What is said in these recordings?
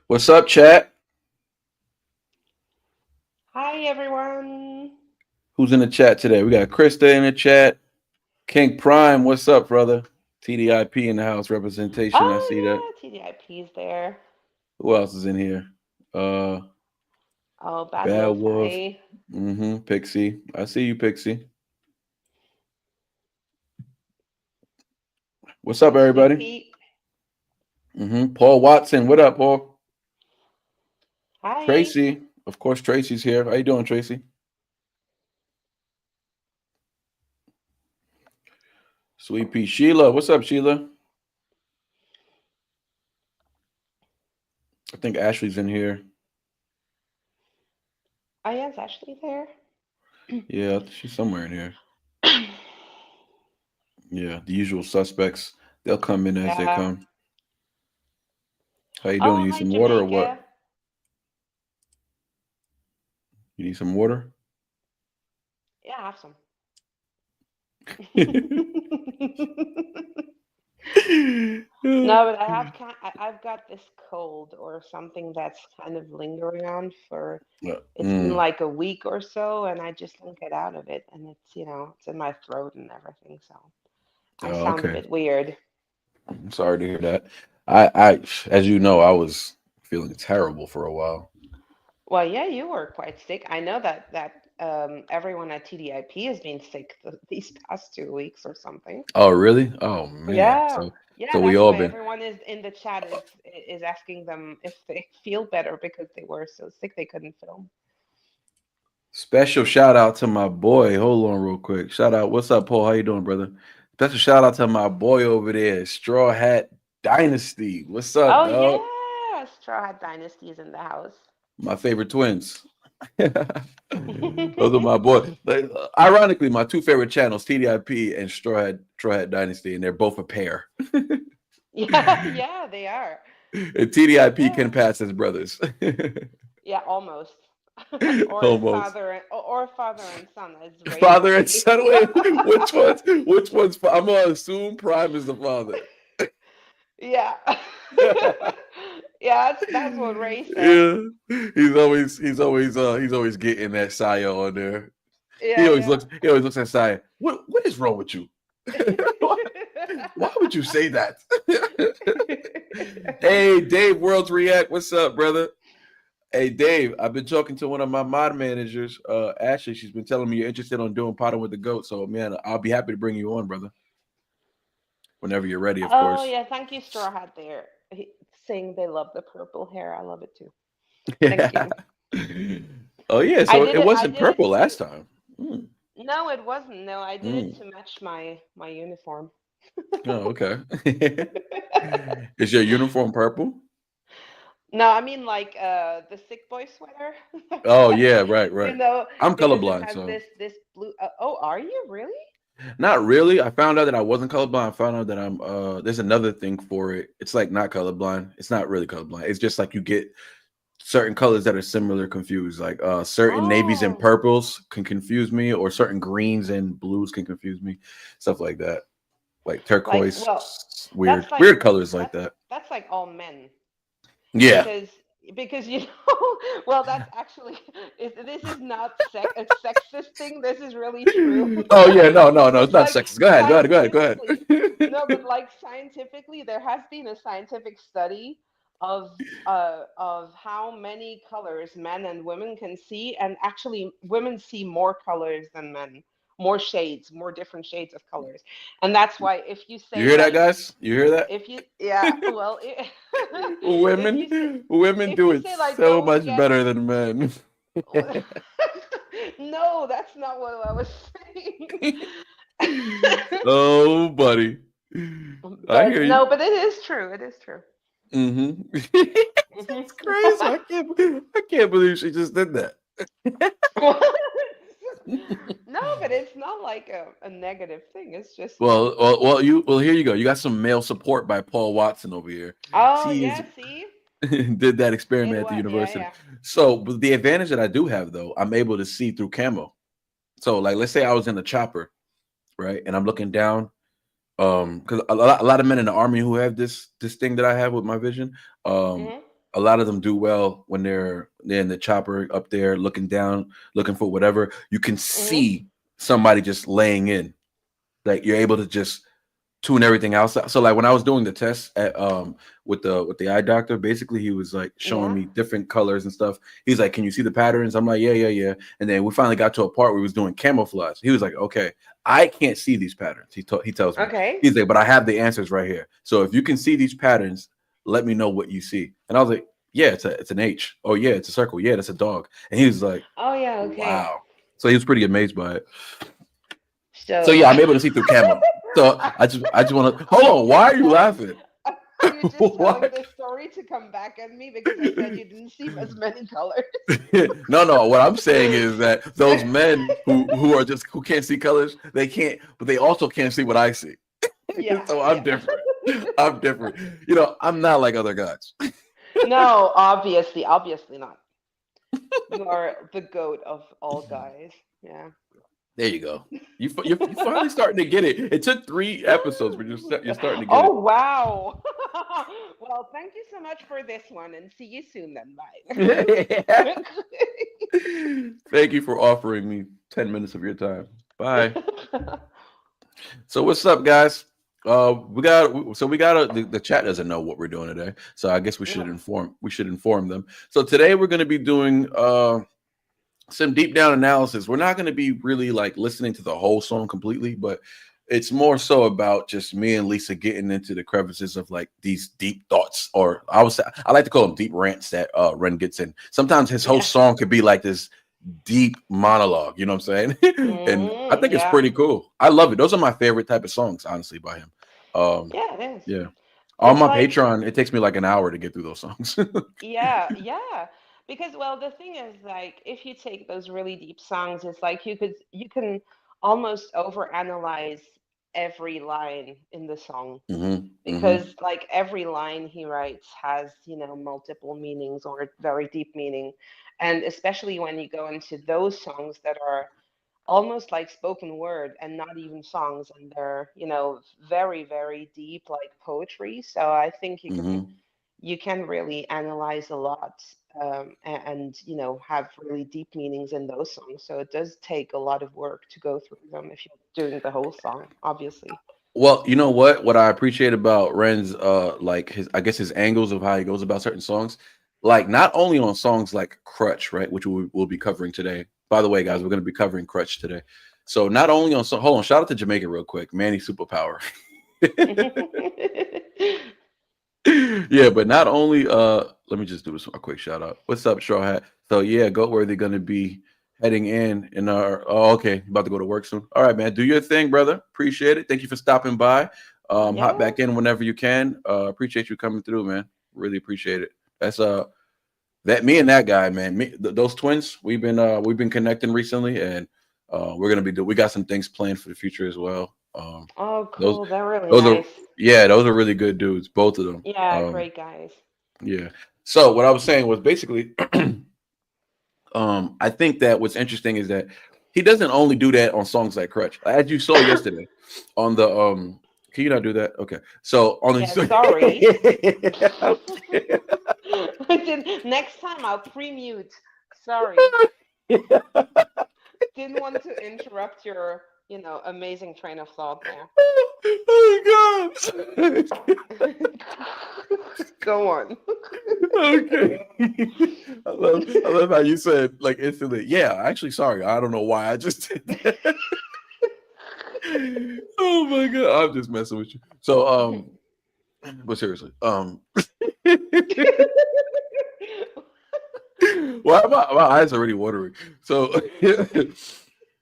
What's up, chat? Hi, everyone. Who's in the chat today? We got Krista in the chat. King Prime, what's up, brother? TDIP in the house representation. I see that. Oh, yeah, TDIP's there. Who else is in here? Uh Oh, Bad Bad Wolf, Wolf. hi. Pixie. I see you, Pixie. What's up, Hi, Sweet everybody? Pea. Paul Watson. What up, Paul? Hi. Tracy. Of course, Tracy's here. How you doing, Tracy? Sweet Pea. Sheila. What's up, Sheila? I think Ashley's in here. Oh, yeah, is Ashley there? Yeah, she's somewhere in here. Yeah, the usual suspects. They'll come in as they Yeah. come. How you doing? Oh, You need hi, some water or what? Jamaica. You need some water? Yeah, I have some. No, but I've got this cold or something that's kind of lingering on for it's been Mm. like a week or so, and I just don't get out of it, and it's in my throat and everything, so I Oh, sound a okay. bit weird. I'm sorry to hear that. As you know, I was feeling terrible for a while. Well, yeah, you were quite sick. I know that everyone at TDIP has been sick these past 2 weeks or something. Oh, really? Oh man. Yeah, So yeah, we that's all why been everyone is in the chat is asking them if they feel better because they were so sick they couldn't film. special shout out to my boy. Hold on real quick. Shout out. What's up, Paul? How you doing, brother? Special shout out to my boy over there, Straw Hat Dynasty. What's up, Oh dog? yeah, Straw Hat Dynasty is in the house. My favorite twins. Those are my boys. Ironically, my two favorite channels, TDIP and Straw Hat Dynasty, and they're both a pair. Yeah, yeah, they are. And TDIP can Yeah, pass as brothers. yeah, almost. Or Almost. father and son, as Ray would Father and say. son. Wait, which one's? Which one's? I'm gonna assume Prime is the father. Yeah. Yeah, that's what Ray said. Yeah, he's always getting that Saya on there. Yeah, yeah. He always looks at Saya. What is wrong with you? Why would you say that? Hey, Dave, Worlds React. What's up, brother? Hey, Dave, I've been talking to one of my mod managers, Ashley. She's been telling me you're interested on doing potting with the goat. So, man, I'll be happy to bring you on, brother, whenever you're ready, of Oh course. yeah, thank you, Straw Hat there. Saying they love the purple hair. I love it too. Thank Yeah. you. Oh, yeah. I So did it it I wasn't did it purple to last time. Mm, No, it wasn't. No, I did it mm. to match my uniform. Oh, okay. Is your uniform purple? No, I mean like the sick boy sweater. Oh, yeah. Right, You right. know, I'm because it colorblind, has so this blue oh, are you really? not really. I found out that I wasn't colorblind. I found out that I'm there's another thing for it. It's like not colorblind. It's not really colorblind. It's just like you get certain colors that are similar confused. Like certain navies and Oh, purples can confuse me, or certain greens and blues can confuse me. Stuff like that. Like like turquoise, well, weird, weird colors like that's that. that's like all men Yeah. because well that's actually this is not a sexist thing. This is really true. Oh yeah, no, it's not Like sexist. Go ahead, go scientifically, ahead. no, but like scientifically there has been a scientific study of of how many colors men and women can see, and actually women see more colors than men, more shades, more different shades of colors. And that's why if you You say hear that, like guys? You hear that? if you yeah well if you say Women if do you it say like so don't much get better than men. no, that's not what I was saying. Oh, buddy, I hear But you. no, but it is true. It is true. Mm-hmm. Mhm. That's crazy. I can't believe she just did that. No, but it's not like a negative thing. It's just Here you go. You got some male support by Paul Watson over here. oh She is yeah, see? did that It experiment at the was yeah, university. yeah. So, but the advantage that I do have though, I'm able to see through camo. So, like, let's say I was in a chopper, right, and I'm looking down. Because a lot of men in the army who have this thing that I have with my vision, um, Hmm. a lot of them do well when they're in the chopper up there looking down, looking for whatever. You can Hmm. see somebody just laying in. Like you're able to just tune everything else out. So like when I was doing the test at with the eye doctor, basically he was like showing Yeah. me different colors and stuff. He's like, "Can you see the patterns?" I'm like, "Yeah, yeah, yeah." And then we finally got to a part where he was doing camouflage. He was like, "Okay, I can't see these patterns." He tells me. Okay. He's like, "But I have the answers right here. So if you can see these patterns, let me know what you see." And I was like, "Yeah, it's an H. Oh yeah, it's a circle. Yeah, that's a dog." And he was like, Oh yeah. Okay. "Wow." So he was pretty amazed by it. So So yeah, I'm able to see through camo. So I just want to hold on. Why are you laughing? are you just telling What? this story to come back at me because I said you didn't see as many colors? No, no. What I'm saying is that those men who are just who can't see colors, they can't, but they also can't see what I see. Yeah, So I'm yeah. different. I'm different. I'm not like other guys. No, obviously not. You are the goat of all guys. Yeah. There you go. You're finally starting to get it. It took 3 episodes, but you're starting to get it. Oh wow. Well, thank you so much for this one and see you soon then. Bye. Thank you for offering me 10 minutes of your time. Bye. So what's up, guys? The chat doesn't know what we're doing today, so I guess No. we should inform them. So today we're going to be doing some deep down analysis. We're not going to be really like listening to the whole song completely, but it's more so about just me and Lisa getting into the crevices of like these deep thoughts, or I like to call them deep rants that Ren gets in. Sometimes his whole Yeah. song could be like this deep monologue, you know what I'm saying? And I think it's Yeah. pretty cool. I love it. Those are my favorite type of songs, honestly, by him. Yeah, it is. Yeah. On It's my like, Patreon, it takes me like an hour to get through those songs. yeah, yeah. Because well, the thing is like if you take those really deep songs, it's like you can almost overanalyze every line in the song Hmm. Hmm. because like every line he writes has, multiple meanings or very deep meaning. And especially when you go into those songs that are almost like spoken word and not even songs and they're, very, very deep like poetry. So I think Hmm. you can really analyze a lot and have really deep meanings in those songs, so it does take a lot of work to go through them if you're doing the whole song, obviously. Well, you know what I appreciate about Ren's like his I guess his angles of how he goes about certain songs, like not only on songs like Crutch, right, which we'll be covering today. By the way, guys, Mm. we're going to be covering Crutch today. So not only on hold on, shout out to Jamaica real quick, Manny Superpower. Yeah, but not only let me just do this a quick shout out. What's up, Straw Hat? So yeah, Goatworthy gonna be heading in our okay, about to go to work soon. All right, man. Do your thing, brother. Appreciate it. Thank you for stopping by. Hop Yeah. back in whenever you can. Appreciate you coming through, man. Really appreciate it. That's that me and that guy, man. Those twins, we've been connecting recently, and we're gonna we got some things planned for the future as well. Oh Those cool, they're really those are nice. yeah, those are really good dudes, both of them. Yeah, great guys. Yeah. So what I was saying was basically, I think that what's interesting is that he doesn't only do that on songs like Crutch, as you saw yesterday on the Can you not do that? Okay. So on Yeah, sorry. the I did next time I'll pre-mute. Sorry, didn't want to interrupt your amazing train of thought there. oh my god. Go on. Okay. I love how you said like instantly, yeah, actually sorry. I don't know why I just did that. Oh my god, I'm just messing with you. So but seriously, why my eyes are already watering. So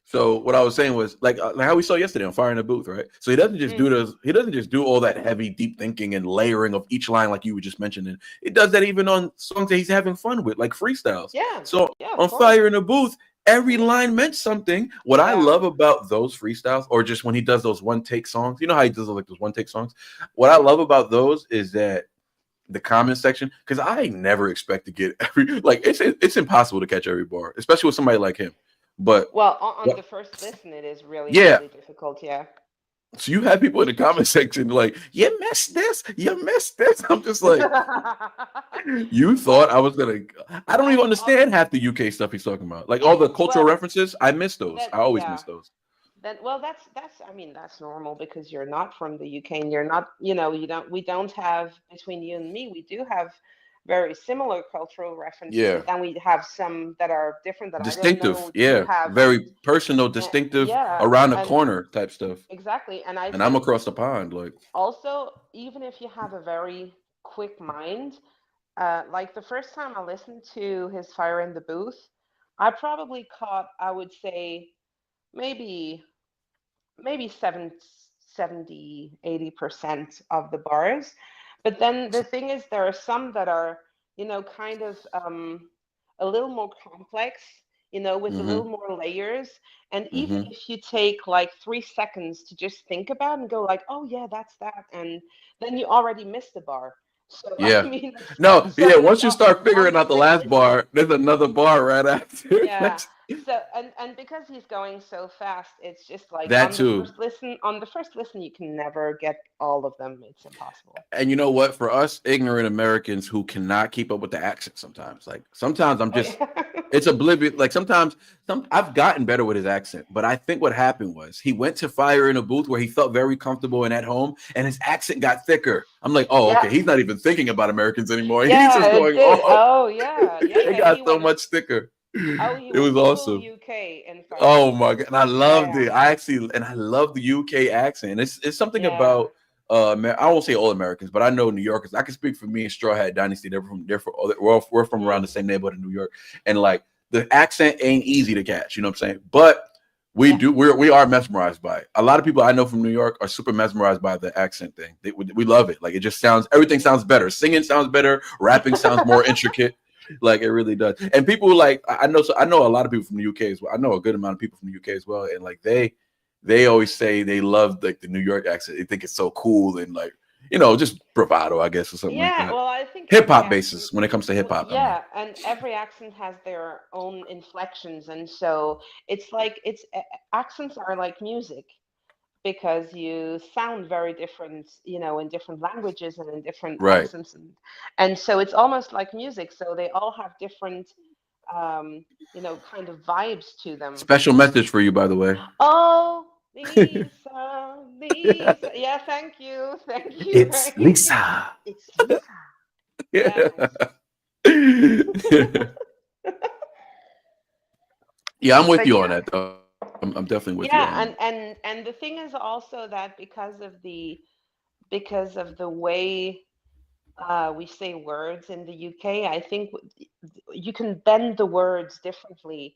so what I was saying was like how we saw yesterday on Fire in the Booth, right? So he doesn't just do Mm, this, he doesn't just do all that heavy, deep thinking and layering of each line like you were just mentioning. It does that even on songs that he's having fun with, like freestyles. yeah, So yeah, of on course. Fire in the Booth, every line meant something. What I Yeah. love about those freestyles, or just when he does those one take songs, you know how he does like those one take songs? What I love about those is that the comment section, because I never expect to get every like it's impossible to catch every bar, especially with somebody like him. But Well, on what the first listen, it is really, yeah, really difficult. Yeah. So you have people in the comment section like, you missed this, you missed this. I'm just like, you thought Well, I was gonna. I don't even and understand half the UK stuff he's talking about. Like all yeah, the cultural well, references, I miss those. that I always yeah. miss those. Then, well, that's I mean that's normal because you're not from the UK and you're not, you don't we don't have, between you and me, we do have very similar cultural references, Yeah, but then we have some that are different that I didn't distinctive. know you Yeah, have. very personal, distinctive, Yeah, around the and corner type stuff. exactly. And I And I'm think across the pond. Like, also, even if you have a very quick mind, like the first time I listened to his Fire in the Booth, I probably caught, I would say, maybe maybe 70, 80% of the bars. But then the thing is, there are some that are, kind of a little more complex, with a mm-hmm, little more layers. And even mm-hmm. if you take like 3 seconds to just think about and go like, oh yeah, that's that, and then you already missed the bar. So I Yeah. mean, it's No, yeah. so Once it's you start on figuring the out the quick last listen. bar, there's another bar right after. Yeah. So and because he's going so fast, it's just like That too. on the first listen you can never get all of them. It's impossible. And you know what? For us ignorant Americans who cannot keep up with the accent sometimes, like sometimes I'm Oh just yeah. it's oblivious. Like sometimes I've gotten better with his accent, but I think what happened was he went to Fire in a Booth where he felt very comfortable and at home, and his accent got thicker. I'm like, oh, Yeah. okay, he's not even thinking about Americans anymore. He's Yeah, just it going, did. oh, Oh yeah. Yeah, it yeah. got so much thicker. He It was went full awesome. UK in Fire in Oh the my Booth. god, and I Yeah, loved yeah. it. I love the UK accent. It's something Yeah. about I won't say all Americans, but I know New Yorkers. I can speak for me and Straw Hat Dynasty. We're from around Mm. the same neighborhood in New York, and like the accent ain't easy to catch. You know what I'm saying? But Yeah. we are mesmerized by it. A lot of people I know from New York are super mesmerized by the accent thing. We love it. Like it just sounds everything sounds better. Singing sounds better. Rapping sounds more intricate. Like it really does. And people like I know a lot of people from the UK as well. I know a good amount of people from the UK as well. And like they always say they love like the New York accent. They think it's so cool and like just bravado, I guess, or something like Yeah, that. well, I think Hip every hop accent, basis when it comes to hip hop. I mean, yeah, and every accent has their own inflections, and so it's like accents are like music because you sound very different, in different languages and in different right? accents, and so it's almost like music. So they all have different, kind of vibes to them. Special message for you, by the way. Oh, Lisa, Lisa, yeah, thank you It's very much. Lisa. It's Lisa. Yeah. Yes. Yeah, I'm with But you on yeah, that though. I'm definitely with you on that. yeah, and the thing is also that because of the way we say words in the UK, I think you can bend the words differently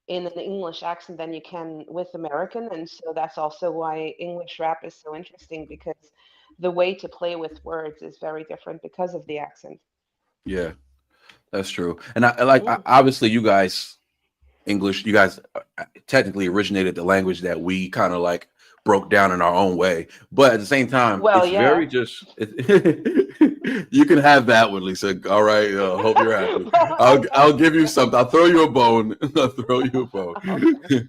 in an English accent than you can with American, and so that's also why English rap is so interesting because the way to play with words is very different because of the accent. Yeah, that's true. And I Mm. obviously you guys English, you guys technically originated the language that we kind of like broke down in our own way. But at the same time, Well, it's yeah. very just you can have that one, Lisa. All right, hope you're happy. Well, I'll okay, give you something. I'll throw you a bone. I'll throw you a bone. okay.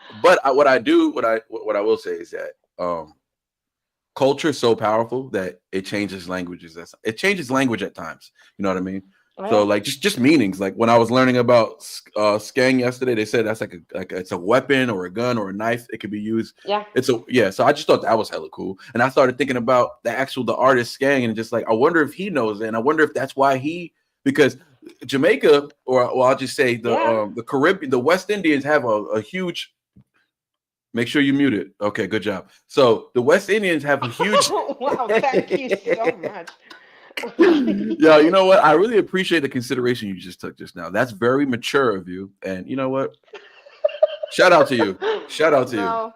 But what I will say is that culture is so powerful that it changes languages. It changes language at times. You know what I mean? Oh, So yeah. like just meanings. Like when I was learning about skang yesterday, they said that's like it's a weapon or a gun or a knife. It could be used. Yeah. It's a yeah. So I just thought that was hella cool, and I started thinking about the artist skang, and just like I wonder if he knows it, and I wonder if that's why because Jamaica or well I'll just say Yeah. the Caribbean, the West Indians have a huge. Make sure you mute it. Okay, good job. So the West Indians have a huge. Wow, thank you so much. Yeah, you know what? I really appreciate the consideration you just took just now. That's very mature of you. And you know what? Shout out to you. Shout out to you. No.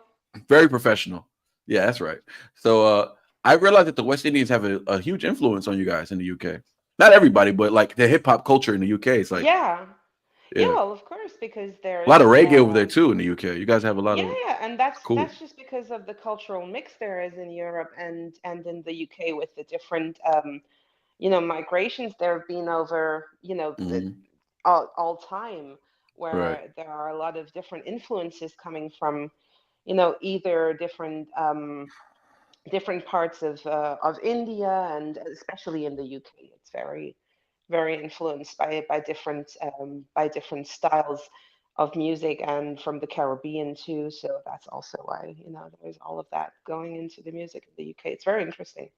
Very professional. Yeah, that's right. So I realized that the West Indians have a huge influence on you guys in the UK. Not everybody, but like the hip hop culture in the UK. It's like, Yeah. Yeah, yeah. well, of course, because A lot of there's reggae over there too in the UK. You guys have a lot yeah, of yeah, and that's cool. that's just because of the cultural mix there is in Europe and in the UK with the different migrations there have been over, Hmm. all time Right. where there are a lot of different influences coming from, either different parts of India, and especially in the UK, it's very very influenced by different styles of music, and from the Caribbean too. So that's also why there's all of that going into the music of the UK. It's very interesting.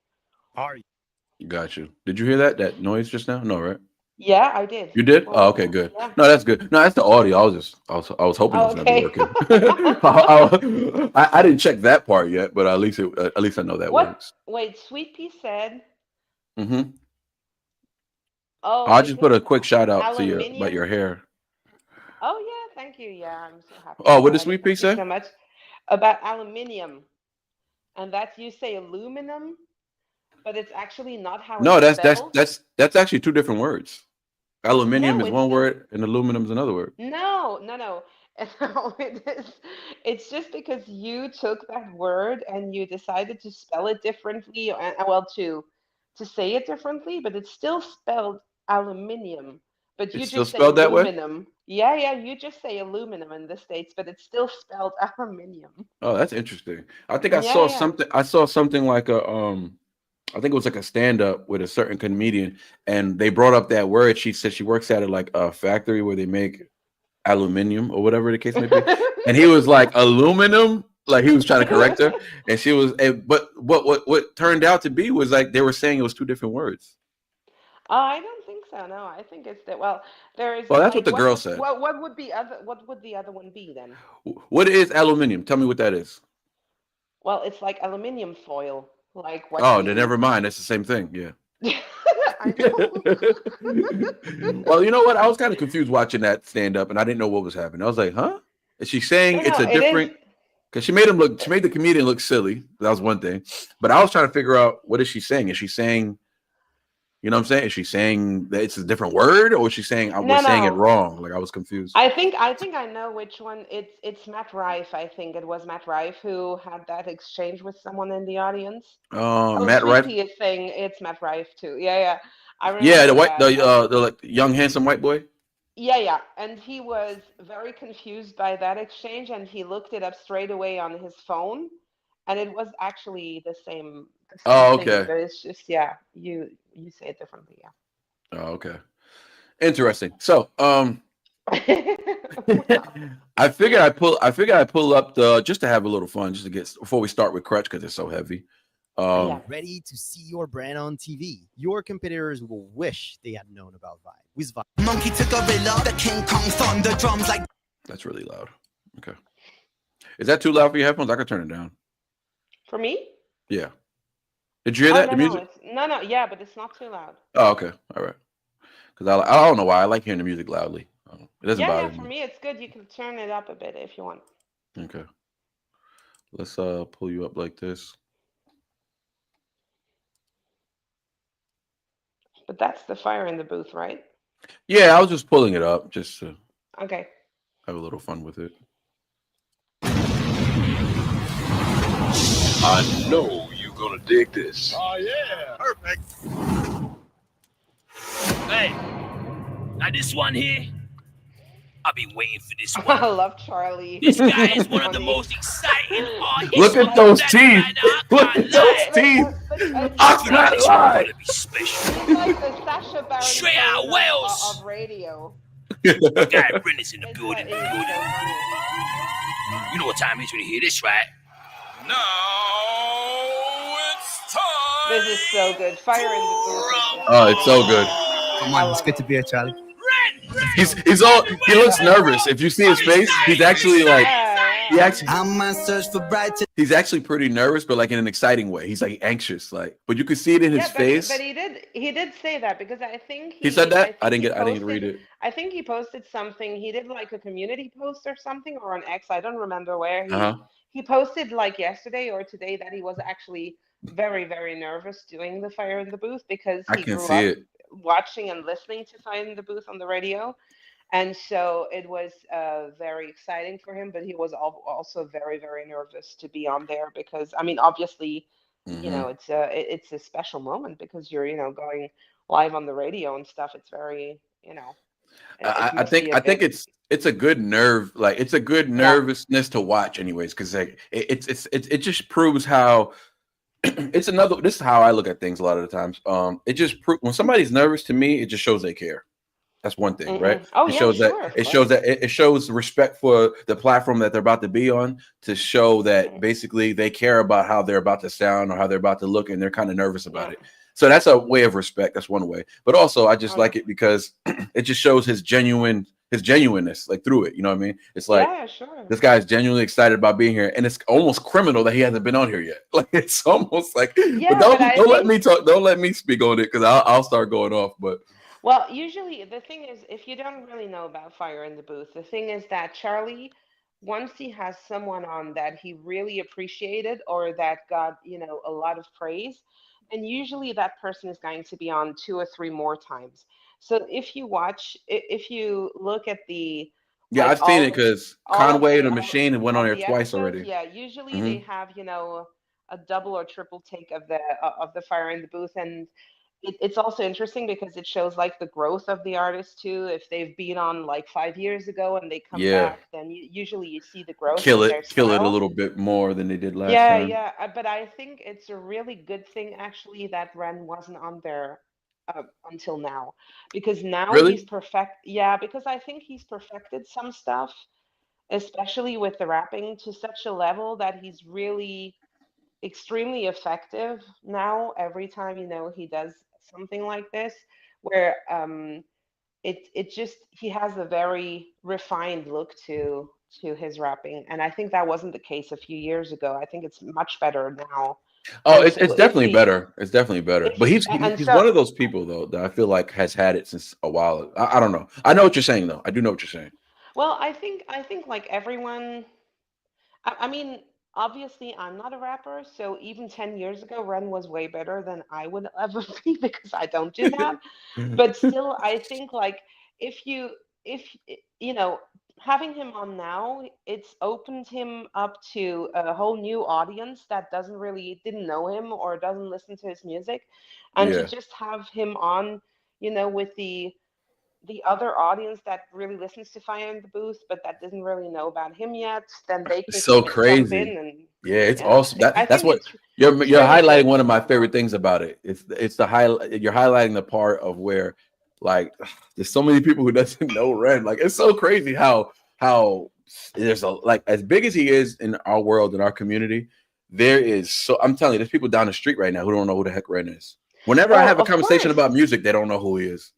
Got you. Did you hear that noise just now? No, right? Yeah, I did. You did? What Oh, was okay, that? good. Yeah. No, that's good. No, that's the audio. I was hoping it Oh, was going to be okay. working. I didn't check that part yet, but at least I know that What? works. Wait, Sweet Pea said, Hmm. "Oh, I'll is just it put a quick shout out to you about aluminium?" your hair. Oh yeah, thank you. Yeah, I'm so happy Oh, what did about it. Sweet Pea Thank you say? so much. About aluminium, and that you say aluminum, but it's actually not how No, it's that's that's spelled. that's that's actually two different words. Aluminium No, is it's one not. word, and aluminum is another word. No, no, no. No, it is. It's just because you took that word and you decided to spell it differently, well, to say it differently, but it's still spelled aluminium. But you It's still just say spelled that way. aluminum. Yeah, yeah, you just say aluminum in the States, but it's still spelled aluminium. Oh, that's interesting. I think I Yeah, saw yeah. something. I saw something like I think it was like a stand up with a certain comedian, and they brought up that word. She said she works at like a factory where they make aluminum or whatever the case may be, and he was like aluminum, like he was trying to correct her, and she was. But what turned out to be was like they were saying it was two different words. I don't think so. No, I think it's that. Well, there is Well, that's what like the girl said. what would the other one be then? What is aluminium? Tell me what that is. Well, it's like aluminium foil, like what Oh, then you. never mind. That's the same thing. Yeah. I know. Well, you know what? I was kind of confused watching that stand up, and I didn't know what was happening. I was like, "Huh? Is she saying No, it's no, a it is. different?" Because she made the comedian look silly. That was one thing. But I was trying to figure out what is she saying? Is she saying, you know what I'm saying? Is she saying that it's a different word, or is she saying I No, was saying it no. wrong? Like I was confused. I think I know which one. It's Matt Rife. I think it was Matt Rife who had that exchange with someone in the audience. Oh, Matt Sweet Rife. Pea is saying it's Matt Rife too. Yeah, yeah. I Yeah, the remember white, that. And the like young handsome white boy. yeah, yeah. And he was very confused by that exchange, and he looked it up straight away on his phone, and it was actually the same Oh, thing, okay. but it's just, yeah, you say it differently, Oh, okay. Interesting. So, yeah. Wow. I figured I pull up the just to have a little fun, just to get before we start with Crutch because it's so heavy. Yeah. Um, that's really loud. Okay, is that too loud for your headphones? I could turn it down. For me? Yeah. Did you hear Oh, that? no, The no, music? it's no, no, yeah, but it's not too loud. Oh, okay. All right. Because I don't know why I like hearing the music loudly. It doesn't Yeah, yeah, bother for me. me it's good. You can turn it up a bit if you want. Okay. Let's pull you up like this. But that's the fire in the booth, right? Yeah, I was just pulling it up just to Okay. have a little fun with it. I know you're gonna dig this. Hey, now this one here, I've been waiting for this one. I love Charlie. This guy That's is one of the funny. most exciting Look artists at on the those planet teeth. right now. I Look can't at those lie. teeth. But I I feel like can't this one lie. gonna be special. he's like the Sasha Baron Straight out Cohen of of Wales. radio. My guy Brent is in the building. He's so funny. You know what time it is when you hear this, right? Now it's This is time so good. Fire in the booth is just Oh, it's so good. I love it. Brent, He's So he's good. all been he waiting looks for it, nervous. bro. If you see his I'm face, excited. I'm excited. he Yeah, actually yeah. he's actually pretty nervous, but like in an exciting way. He's like anxious, like but you can see it in his Yeah, but face. he did say that, because He said I that? think he I didn't read posted it. something. He did like a community post or something, or on X. I don't remember where Uh-huh. he posted like yesterday or today that he was actually very very nervous doing the Fire in the Booth, because I he can grew see up it. watching and listening to Fire in the Booth on the radio, and so it was very exciting for him. But he was also very very nervous to be on there, because I mean obviously Hmm. it's a special moment, because you're going live on the radio and stuff. It's very. It I must think be a I think good. it's a good nerve, like it's a good Yeah. nervousness to watch, anyways, because like it just proves how it's another. This is how I look at things a lot of the times. It just when somebody's nervous to me, it just shows they care. That's one thing, right? Oh It yeah, shows that sure, of it shows course. that it shows respect for the platform that they're about to be on, to show that Mhm. basically they care about how they're about to sound or how they're about to look, and they're kind of nervous about Yeah. it. So that's a way of respect. That's one way. But also, I just Oh yeah. like it because it just shows his genuineness, like through it. You know what I mean? It's like Yeah, sure. this guy's genuinely excited about being here, and it's almost criminal that he hasn't been on here yet. Like it's almost like, but Yeah, but I don't let me think, talk. Don't let me speak on it because I'll start going off. But well, usually the thing is, if you don't really know about Fire in the Booth, the thing is that Charlie, once he has someone on that he really appreciated or that got, a lot of praise, and usually that person is going to be on two or three more times. So if you watch, if you look at the, yeah, like I've seen it because all of Conway the and the Machine went on of there the twice episodes, already. yeah, usually Hmm. they have, a double or triple take of the Fire in the Booth, and it's also interesting because it shows like the growth of the artist too. If they've been on like 5 years ago and they come Yeah, back, then usually you see the growth in their kill it a style. little bit more than they did last Yeah, time. yeah. But I think it's a really good thing actually that Ren wasn't on there until now, because now he's Really? perfect. Yeah, because I think he's perfected some stuff, especially with the rapping, to such a level that he's really extremely effective now every time he does something like this, where it just he has a very refined look to his rapping, and I think that wasn't the case a few years ago. I think it's much better now. Oh, And so it's definitely better. It's definitely better. if But he and he's so one of those people though that I feel like has had it since a while. I don't know. I know what you're saying though. I do know what you're saying. well, I think like everyone, I mean, obviously, I'm not a rapper, so even 10 years ago, Ren was way better than I would ever be because I don't do that. But still, I think like if you, having him on now, it's opened him up to a whole new audience that didn't know him or doesn't listen to his music, and to Yeah, just have him on, with the other audience that really listens to Fire in the Booth, but that doesn't really know about him yet, then they can it's so kind of jump crazy. in and Yeah, it's yeah, awesome. I That's think what it's you're really highlighting good. one of my favorite things about it. It's the highlight. You're highlighting the part of where like there's so many people who doesn't know Ren. Like it's so crazy how there's a like as big as he is in our world in our community. There is so I'm telling you, there's people down the street right now who don't know who the heck Ren is. Whenever I Well, have a of conversation course. about music, they don't know who he is.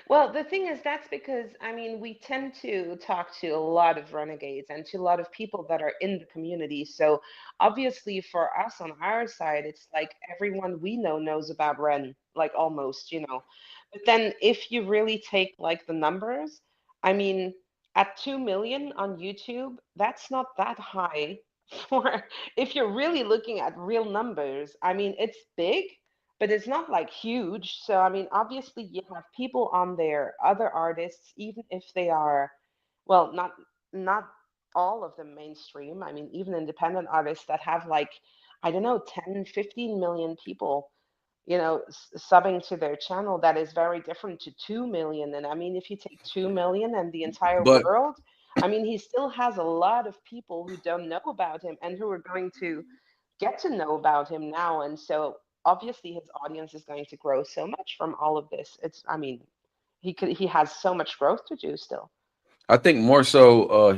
Well, the thing is, that's because, I mean, we tend to talk to a lot of renegades and to a lot of people that are in the community. So obviously, for us on our side, it's like everyone we know knows about Ren, like almost. But then if you really take like the numbers, I mean, at 2 million on YouTube, that's not that high for if you're really looking at real numbers. I mean, it's big, but it's not like huge. So I mean, obviously you have people on there, other artists, even if they are, well, not all of them mainstream. I mean, even independent artists that have like, I don't know, 10, 15 million people, subbing to their channel. That is very different to 2 million. And I mean, if you take 2 million and the entire But world, I mean, he still has a lot of people who don't know about him and who are going to get to know about him now. And so obviously his audience is going to grow so much from all of this. I mean, he has so much growth to do still. I think more so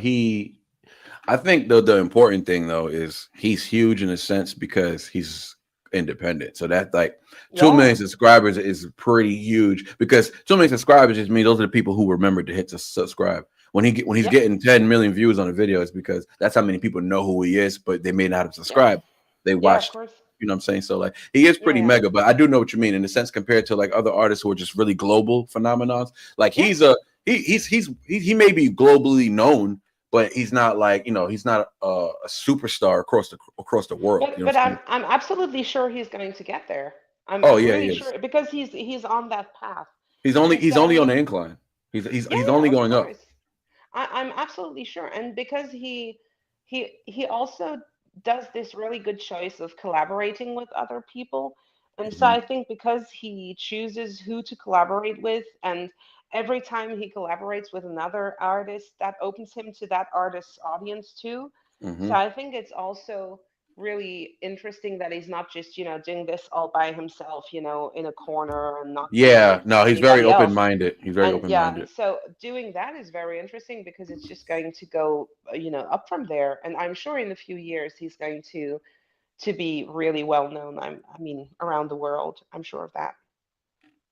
I think the important thing though is he's huge in a sense because he's independent. So that like 2 million Yeah. subscribers is pretty huge because 2 million subscribers just mean those are the people who remembered to hit to subscribe. When he's Yep. getting 10 million views on a video, it's because that's how many people know who he is, but they may not have Yeah. subscribed. They Yeah, of watched, course. you know what I'm saying? So like he is Yeah, pretty yeah. mega, but I do know what you mean in the sense compared to like other artists who are just really global phenomenons. Like Yeah. he may be globally known, but he's not like he's not a superstar across the world. But You know but what I'm I'm saying? I'm absolutely sure he's going to get there. I'm Oh I'm yeah, he really is. sure because he's on that path. And He's so I only on mean, the incline. yeah, He's yeah, only of going up. course. I'm absolutely sure. And because he also does this really good choice of collaborating with other people. And so Mhm. I think because he chooses who to collaborate with, and every time he collaborates with another artist, that opens him to that artist's audience too. So Hmm. I think it's also really interesting that he's not just, doing this all by himself, in a corner and not Yeah, connected no, to he's very anybody open else. minded. He's very And open yeah, minded. so doing that is very interesting because it's just going to go, up from there. And I'm sure in a few years he's going to be really well known. I mean, around the world. I'm sure of that.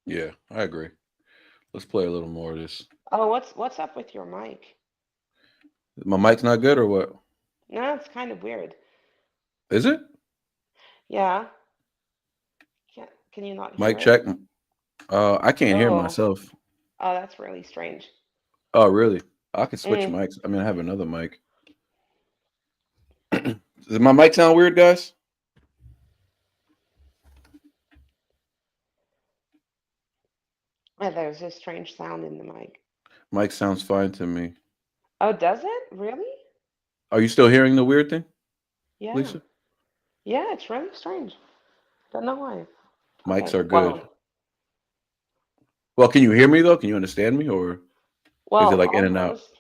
Yeah, I agree. Let's play a little more of this. Oh, what's up with your mic? My mic's not good or what? No, it's kind of weird. Is it? Yeah. Can you not Mic hear it? check. I can't hear Oh, myself. oh, that's really strange. Oh, really? I could switch Mm. mics. I mean, I have another mic. Does my mic sound weird, guys? Yeah, there's a strange sound in the mic. Mic sounds fine to me. Oh, does it? Really? Are you still hearing the weird thing, Yeah. Lisa? Yeah, it's really strange. Don't know why. Mics Okay. are good. Well, Well, can you hear me though? Can you understand me, or is it well, like in and out? almost.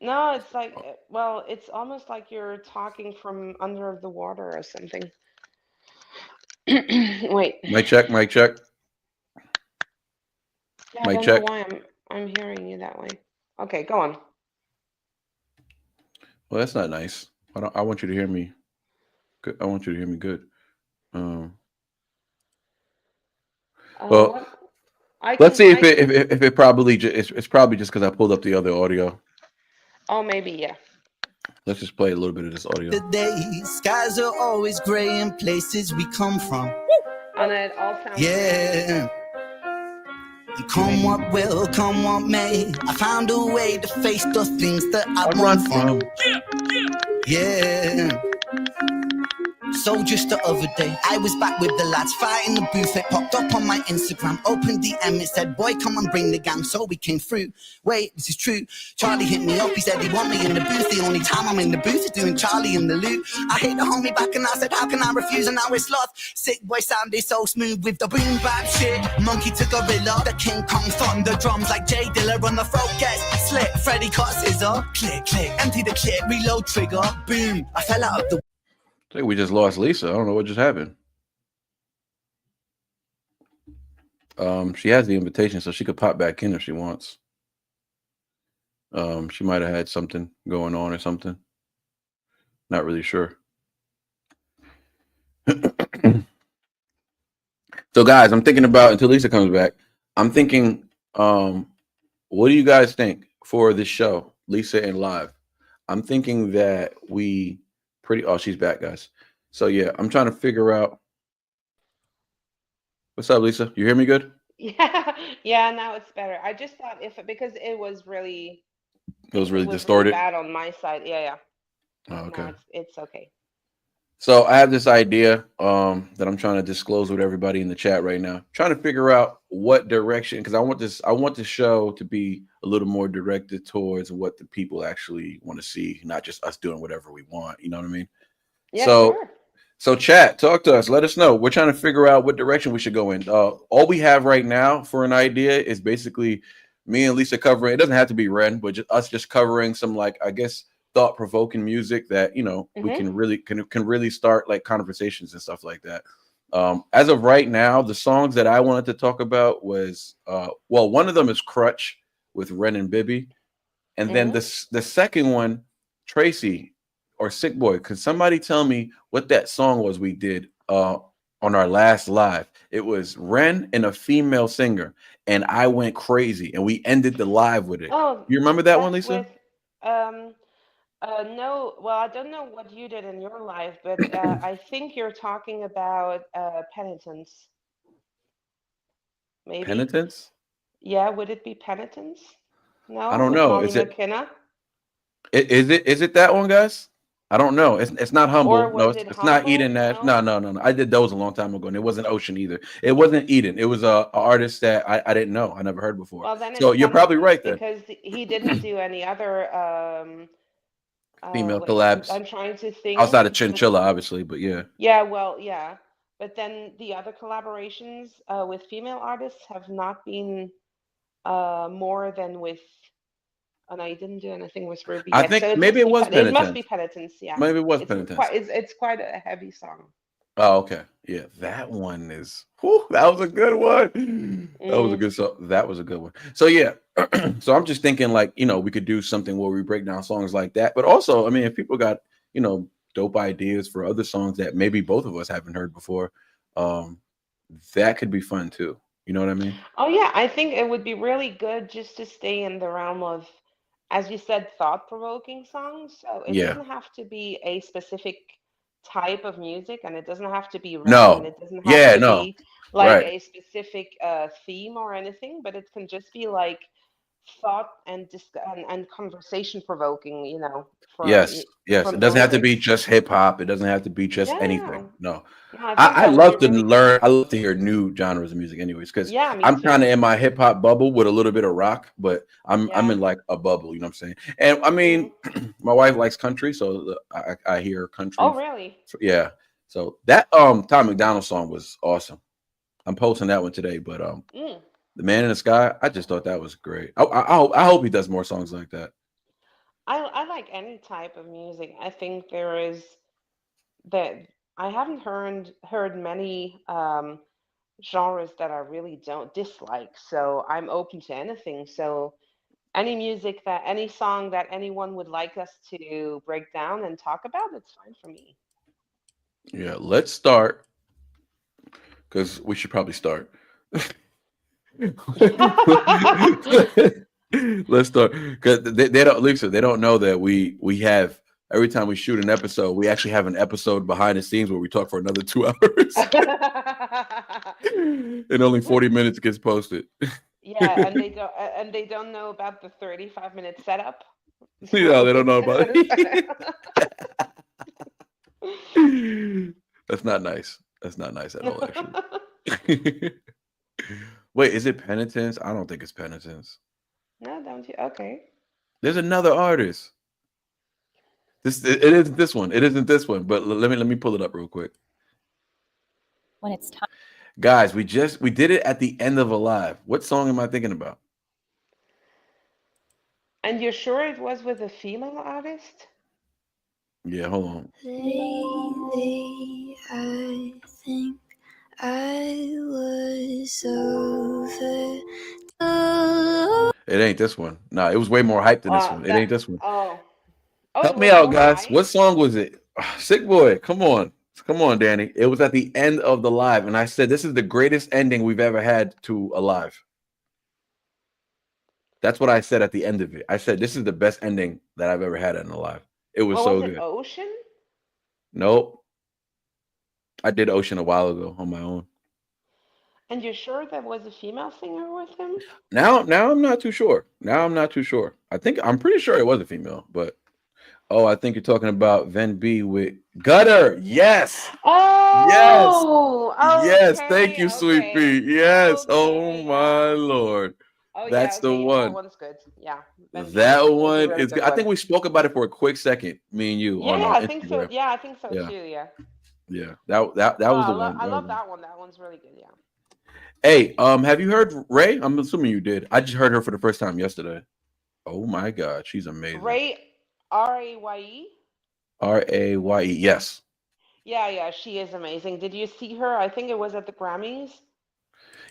No, it's like, well, it's almost like you're talking from under the water or something. Wait. Mic check. Mic check. Yeah, I Mic don't know check. why I'm hearing you that way. Okay, go on. Well, that's not nice. I want you to hear me. Good. I want you to hear me good. Um. Well, What? I let's can see I can. if it probably it's probably just because I pulled up the other audio. Oh, maybe yeah. Let's just play a little bit of this audio. The days, skies are always gray in places we come from. And it all sounds great. Yeah. And come what will, come what may, I found a way to face the things that I run from. Yeah. So just the other day, I was back with the lads fighting the booth. It popped up on my Instagram, opened DM, it said, boy, come and bring the gang. So we came through. Wait, this is true. Charlie hit me up, he said he want me in the booth. The only time I'm in the booth is doing Charlie in the loot. I hit the homie back and I said, how can I refuse? And now it's lost. Sick boy sounded so smooth with the boom bap shit. Monkey to gorilla, the King Kong thunder drums like Jay Dilla on the throat gets slit. Freddy cut scissor, click, click, empty the clip, reload trigger, boom. I fell out of the I think we just lost Lisa. I don't know what just happened. She has the invitation, so she could pop back in if she wants. She might have had something going on or something. Not really sure. So, guys, I'm thinking about until Lisa comes back. I'm thinking, what do you guys think for this show, Lisa and live? I'm thinking that we oh, she's back, guys. So yeah, I'm trying to figure out. What's up, Lisa? You hear me good? Yeah, yeah, now it's better. I just thought if because it was really It was really it was really distorted. bad on my side. Yeah, yeah. Oh, But now okay. it's okay. So I have this idea that I'm trying to disclose with everybody in the chat right now. Trying to figure out what direction, because I want the show to be a little more directed towards what the people actually want to see, not just us doing whatever we want. You know what I mean? Yeah, So sure. so chat, talk to us. Let us know. We're trying to figure out what direction we should go in. All we have right now for an idea is basically me and Lisa covering. It doesn't have to be Ren, but just covering some, like, I guess, thought-provoking music that we Mm-hmm. can really start like conversations and stuff like that. As of right now, the songs that I wanted to talk about was well, one of them is Crutch with Ren and Bibby, and then Mm-hmm. the second one, Tracy or Sick Boy. Could somebody tell me what that song was we did on our last live? It was Ren and a female singer, and I went crazy, and we ended the live with it. Oh, You remember that one, that's Lisa? with um no, well, I don't know what you did in your life, but I think you're talking about penitence, maybe. Penitence? Yeah, would it be penitence? I No, don't with know. Molly McKenna? Is it that one, guys? I don't know. It's not Or Humble. No, was it it's not Humble? Eden Nash. No? No. I did those a long time ago, and it wasn't Ocean either. It wasn't Eden. It was a artist that I didn't know. I never heard before. Well, then So it's you're probably penitence right then. because he didn't do any other Female wait, collabs I'm trying to think. outside of But Chinchilla, obviously, but yeah. yeah, well, yeah. But then the other collaborations with female artists have not been more than with. Oh no, you didn't do anything with Ruby I yet. think So it maybe must it be was it must be Penitence. Penitence. Yeah, Maybe it was Penitence. it's quite a heavy song. Oh, okay. Yeah, that one is. Whew, that was a good one. That was a Mm. good song. That was a good one. So yeah, so I'm just thinking like we could do something where we break down songs like that. But also, I mean, if people got dope ideas for other songs that maybe both of us haven't heard before, um, that could be fun too. You know what I mean? Oh yeah, I think it would be really good just to stay in the realm of, as you said, thought-provoking songs. So it Yeah. doesn't have to be a specific type of music, and it doesn't have to be rap, and No. it doesn't have Yeah. to No. be like Right. a specific theme or anything, but it can just be like thought and conversation provoking, Yes, yes. from It the doesn't have to be lyrics. just hip hop. It doesn't have to be just Yeah. anything. No, No, I I, think I that would be love to really good. learn. I love to hear new genres of music, anyways, because Yeah, me I'm kind too. of in my hip hop bubble with a little bit of rock, but I'm Yeah. in like a bubble. You know what I'm saying? And I Mm. mean, my wife likes country, so I hear Oh, country. really? Yeah. So that Tom McDonald song was awesome. I'm posting that one today, but Mm. the Man in the Sky, I just thought that was great. I hope he does more songs like that. I like any type of music. I think there is that I haven't heard many genres that I really don't dislike. So I'm open to anything. So any song that anyone would like us to break down and talk about, it's fine for me. Yeah, let's start because we should probably start. Let's start because they don't, Lisa. They don't know that we have every time we shoot an episode, we actually have an episode behind the scenes where we talk for another 2 hours, and only 40 minutes gets posted. Yeah, and they don't know about the 35-minute setup. Yeah, they So don't know about it. That's not nice. That's not nice at all, actually. Wait, is it Penitence? I don't think it's Penitence. No, don't you? Okay. There's another artist. It isn't this one. It isn't this one. But let me pull it up real quick. When it's time. Guys, we did it at the end of Alive. What song am I thinking about? And you're sure it was with a female artist? Yeah, hold on. Lately, I think I was over. It ain't this one. Nah, it was way more hype than this one. It That ain't this one. oh oh, it Help me was out, more guys. hype. What song was it? Sick Boy. Come on. Come on, Danny. It was at the end of the live, and I said this is the greatest ending we've ever had to Alive. That's what I said at the end of it. I said this is the best ending that I've ever had in Alive. It was What so was it? good. Ocean? Nope. I did Ocean a while ago on my own. And you're sure there was a female singer with him? Now I'm not too sure. Now I'm not too sure. I'm pretty sure it was a female, but I think you're talking about Ven B with Gutter. Yes. Yes. Oh, Yes. Thank okay, you, Sweet okay, Pea. Yes. Oh okay, yeah. my Lord. Oh yeah, That's the okay, that one. one's good. Yeah, Ben B That is a one really is good. good I think one. we spoke about it for a quick second, me and you Yeah, on yeah, I think so. Instagram. Yeah, I think so Yeah. too. Yeah. Yeah. That Oh, was the one. I That was love the one. that one. That one's really good. Yeah. Hey, have you heard Ray? I'm assuming you did. I just heard her for the first time yesterday. Oh my God, she's amazing. Ray, Raye. Raye. Yes. Yeah, yeah, she is amazing. Did you see her? I think it was at the Grammys.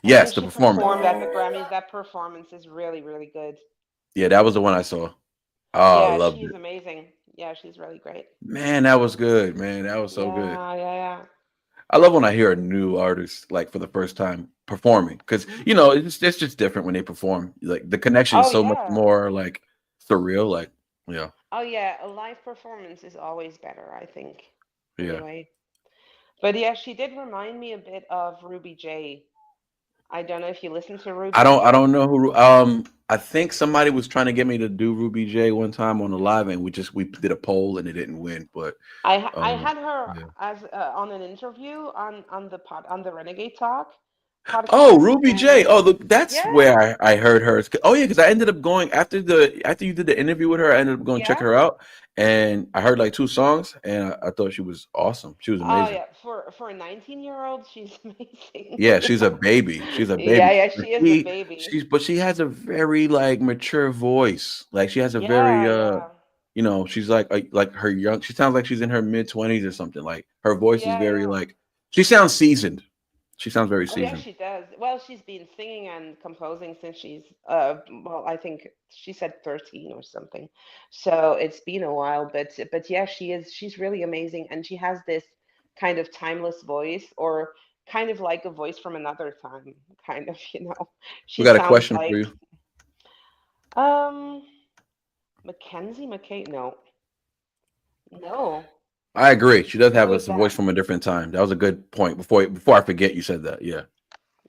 I Yes, think the she performance. performed at the Grammys. That performance is really, really good. Yeah, that was the one I saw. Oh, I Yeah, loved she's it. amazing. Yeah, she's really great. Man, that was good, man. That was so good. Yeah, yeah, I love when I hear a new artist like for the first time performing because yeah. it's just different when they perform. Like the connection is Oh so much yeah. more like surreal. Like, yeah, Oh yeah, a live performance is always better, I think. yeah. Anyway. But yeah, she did remind me a bit of Ruby J. I don't know if you listen to I Ruby don't I J. don't know who I think somebody was trying to get me to do Ruby J one time on the live and we did a poll and it didn't win, but I um had her yeah. as on an interview on the Renegade Talk, Oh, Ruby J. Oh, look, that's Yeah, where I heard her. Oh yeah, because I ended up going after you did the interview with her. I ended up going to check yeah. her out, and I heard like 2 songs, and I thought she was awesome. She was Oh amazing. yeah, for a 19-year-old, she's amazing. Yeah, she's a baby. She's a Yeah, baby. yeah, And she is a baby. but she has a very like mature voice. Like she has a very Yeah, yeah, she's like her young. She sounds like she's in her mid-20s or something. Like her voice is yeah, very yeah. like she sounds seasoned. She sounds very Oh yeah, seasoned. she does. Well, she's been singing and composing since she's well, I think she said 13 or something. So it's been a while, but yeah, she's really amazing and she has this kind of timeless voice or kind of like a voice from another time, kind of, you know. We She got a sounds question for like you. um Mackenzie McKay. No. No. I agree. She does have Who a is voice that? from a different time. That was a good point. Before I forget, you said that. Yeah,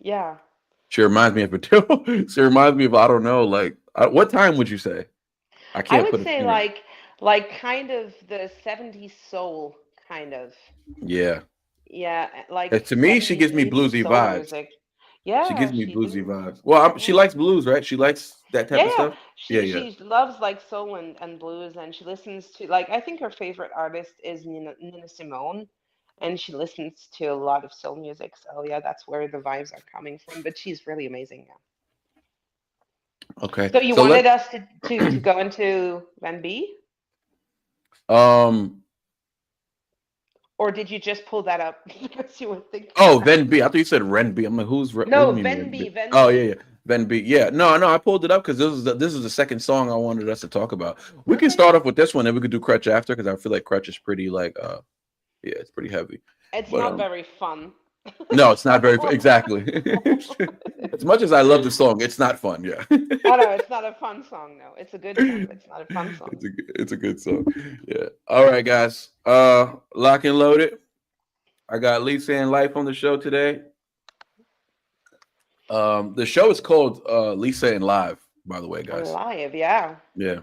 Yeah. she reminds me of a. She reminds me of I don't know. Like what time would you say? I I can't would put a say finger. like kind of the 70s soul kind of. Yeah, Yeah, like 'cause to me, she 70s, gives me 80s bluesy soul vibes. music. She Yeah, gives me she bluesy do. vibes. Well, she Yeah. likes blues, right? She likes that type Yeah, of yeah. stuff. Yeah, She yeah. she loves like soul and blues and she listens to like I think her favorite artist is Nina Simone and she listens to a lot of soul music. So yeah, that's where the vibes are coming from, but she's really amazing. Yeah. Okay, So you so wanted let us to go into Van B um. or did you just pull that up because you were thinking Oh, about Ven it? B. I thought you said Ren B. I'm like, what do you No, mean Ven Ren B? B, Ven Oh yeah, yeah. B. Ven B. Yeah. No, no. I pulled it up because this is the second song I wanted us to talk about. We can Okay. start off with this one, and we could do Crutch after because I feel like Crutch is pretty like yeah, it's pretty heavy. It's But not very fun. no, it's not very So exactly. As much as I love the song, it's not fun. Yeah, oh no, it's not a fun song. No, it's a good song, but it's not a fun song. it's a good song. Yeah. All right, guys. Lock and loaded. I got Lisa and Life on the show today. The show is called Lisa and Live, by the way, guys. Live, yeah. Yeah,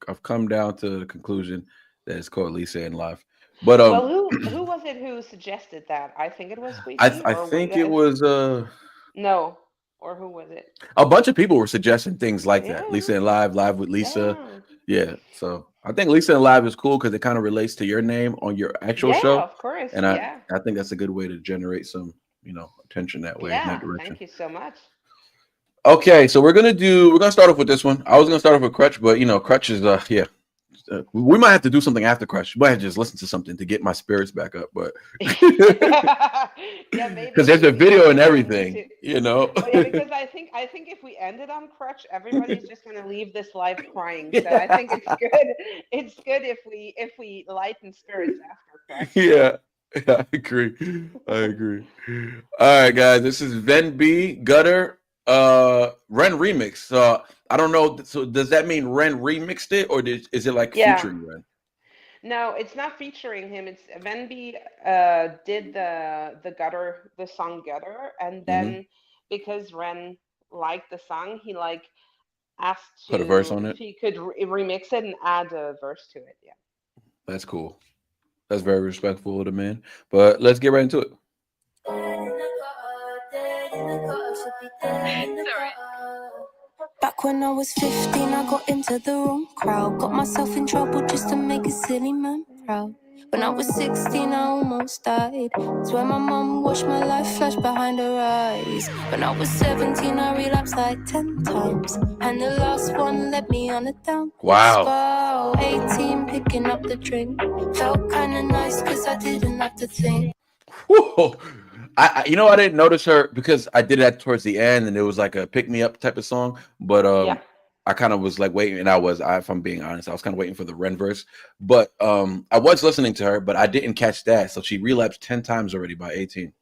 I've come down to the conclusion that it's called Lisa and Live. But Well, who was it who suggested that? I think it was Squeaky, I or were you think it guys? was No, or who was it? a bunch of people were suggesting things like that. Yeah, Lisa and Live, Live with Lisa. yeah, Yeah, so I think Lisa and Live is cool because it kind of relates to your name on your actual yeah. show, Of course, and yeah, I think that's a good way to generate some attention that way in that yeah. direction. Thank you so much. Okay, so we're gonna start off with this one. I was gonna start off with Crutch, but Crutch is yeah. We might have to do something after Crutch. We might have to just listen to something to get my spirits back up, but Yeah, maybe because there's a we video have and to end it everything, too. Oh yeah, because I think if we ended on Crutch, everybody's just gonna leave this live crying. So I think it's good. It's good if we lighten spirits after Crutch. Yeah, I agree. I agree. All right, guys, this is Ven B Gutter Ren remix. So I don't know. So does that mean Ren remixed it, or is it like Yeah. featuring Ren? No, it's not featuring him. It's Venby did the song Gutter, and Hmm. then because Ren liked the song, he like asked Put a verse to on if it. he could remix it and add a verse to it. Yeah. That's cool. That's very respectful of the man. But let's get right into it. Back when I was 15, I got into the wrong crowd. Got myself in trouble just to make a silly man proud. When I was 16, I almost died. It's when my mum watched my life flash behind her eyes. When I was 17, I relapsed like 10 times. And the last one led me on a downward Wow. spiral. 18, picking up the drink. Felt kinda nice, cause I didn't have to think. Whoa. I I didn't notice her because I did that towards the end and it was like a pick me up type of song. But Yeah. I kind of was like waiting, and if I'm being honest, I was kind of waiting for the Ren verse. But I was listening to her, but I didn't catch that. So she relapsed 10 times already by 18.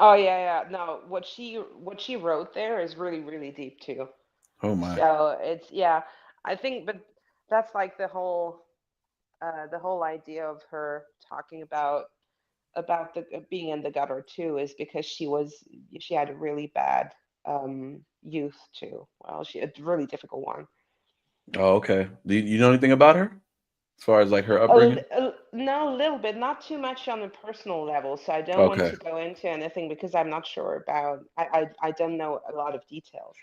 Oh yeah, yeah. No, what she wrote there is really, really deep too. Oh my. So it's yeah, I think, but that's like the whole idea of her talking about the being in the gutter too is because she had a really bad youth too. Well, she a really difficult one. Oh, okay. Do you know anything about her as far as like her A, upbringing? No, a little bit, not too much on a personal level. So I don't want Okay. to go into anything because I'm not sure about. I don't know a lot of details.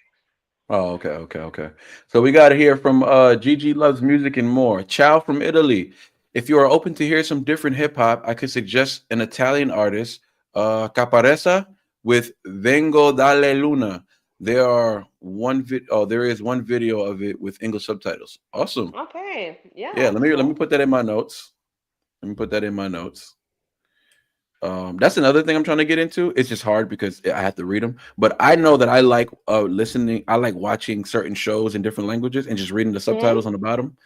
Oh, okay. So we got to hear from Gigi loves music and more. Ciao from Italy. If you are open to hear some different hip hop, I could suggest an Italian artist, Caparessa, with Vengo dalle Luna. There is one video of it with English subtitles. Awesome. Okay, yeah, Yeah, that's let me cool. put that in my notes. Let me put that in my notes. That's another thing I'm trying to get into. It's just hard because I have to read them. But I know that I like listening. I like watching certain shows in different languages and just reading the Hmm. subtitles on the bottom.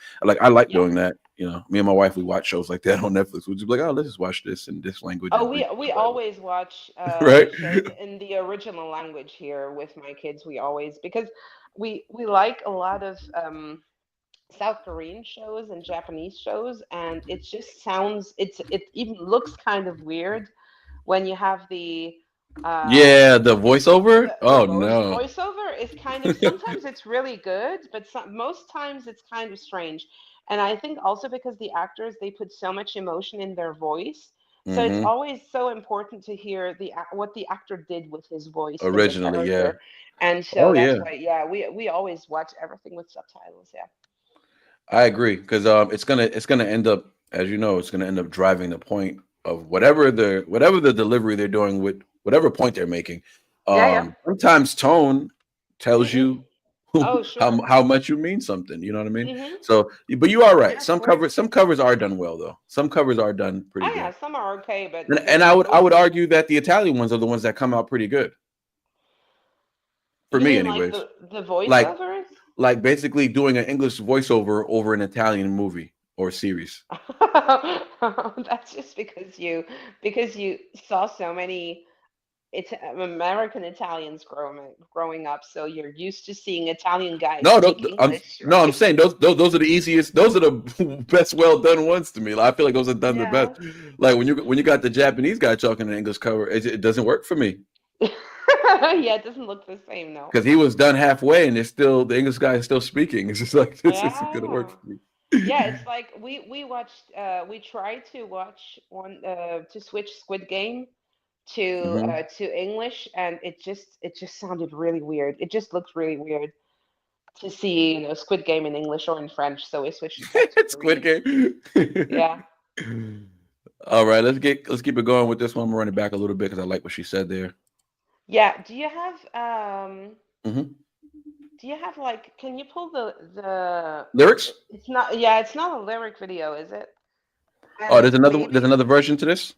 I like Yeah. doing that. You know, me and my wife, we watch shows like that on Netflix. We just be like, oh, let's just watch this in this language Oh, and read we subtitles. always watch Right? shows in the original language here with my kids. We always because we like a lot of South Korean shows and Japanese shows, and it just sounds it even looks kind of weird when you have Yeah, the voiceover. the Oh no. voiceover is kind of sometimes it's really good, but most times it's kind of strange. And I think also because the actors they put so much emotion in their voice, so it's hmm always so important to hear what the actor did with his voice in the Originally, yeah. character. And so Oh that's yeah. why, yeah, we always watch everything with subtitles. Yeah. I agree because it's gonna end up, as you know, it's gonna end up driving the point of whatever the delivery they're doing with whatever point they're making. Yeah, yeah. Sometimes tone tells Hmm. you Oh, sure. how much you mean something. You know what I mean? Hmm. So, but you are right. Yeah, correct. Some covers are done well though. Some covers are done pretty Oh, good. yeah, some are okay, but And I would argue that the Italian ones are the ones that come out pretty good for you me, mean like anyways. the Like voiceovers? basically doing an English voiceover over an Italian movie or series. That's just because you saw so many American Italians growing up, so you're used to seeing Italian guys No, speak English, I'm right? saying those are the easiest. Those are the best, well done ones to me. Like, I feel like those are done the best. Yeah. Like when you got the Japanese guy talking in English cover, it doesn't work for me Yeah, it doesn't look the same, no. because he was done halfway and it's still the English guy is still speaking. It's just like this isn't gonna work Yeah. for me. Yeah, it's like we watched we tried to watch one to switch Squid Game hmm to English, and it just sounded really weird. It just looked really weird to see, Squid Game in English or in French, so we switched it back to Squid Korean. Game. Yeah. All right, let's keep it going with this one. I'm running back a little bit because I like what she said there. Yeah. hmm Do you have like can you pull the Lyrics? it's not yeah, it's not a lyric video, is it? Oh, And there's maybe another version to this.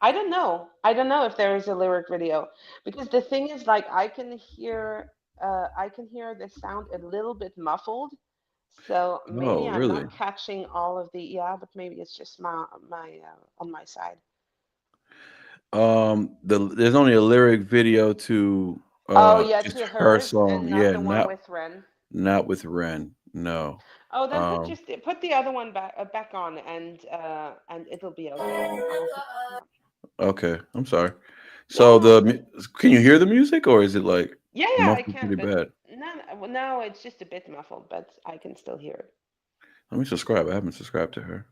I don't know. I don't know if there is a lyric video because the thing is like I can hear the sound a little bit muffled. So maybe Oh, I'm really? not catching all of the yeah, but maybe it's just my on my side. There's only a lyric video to Oh yeah, just to her hers song. and not Yeah, the one with Ren. not with Ren. No. Oh, then Um, put the other one back on and it'll be okay. I'll just okay. I'm sorry. So yeah. can you hear the music or is it like Yeah, yeah, I muffled pretty can, but bad? no, it's just a bit muffled, but I can still hear it. Let me subscribe. I haven't subscribed to her.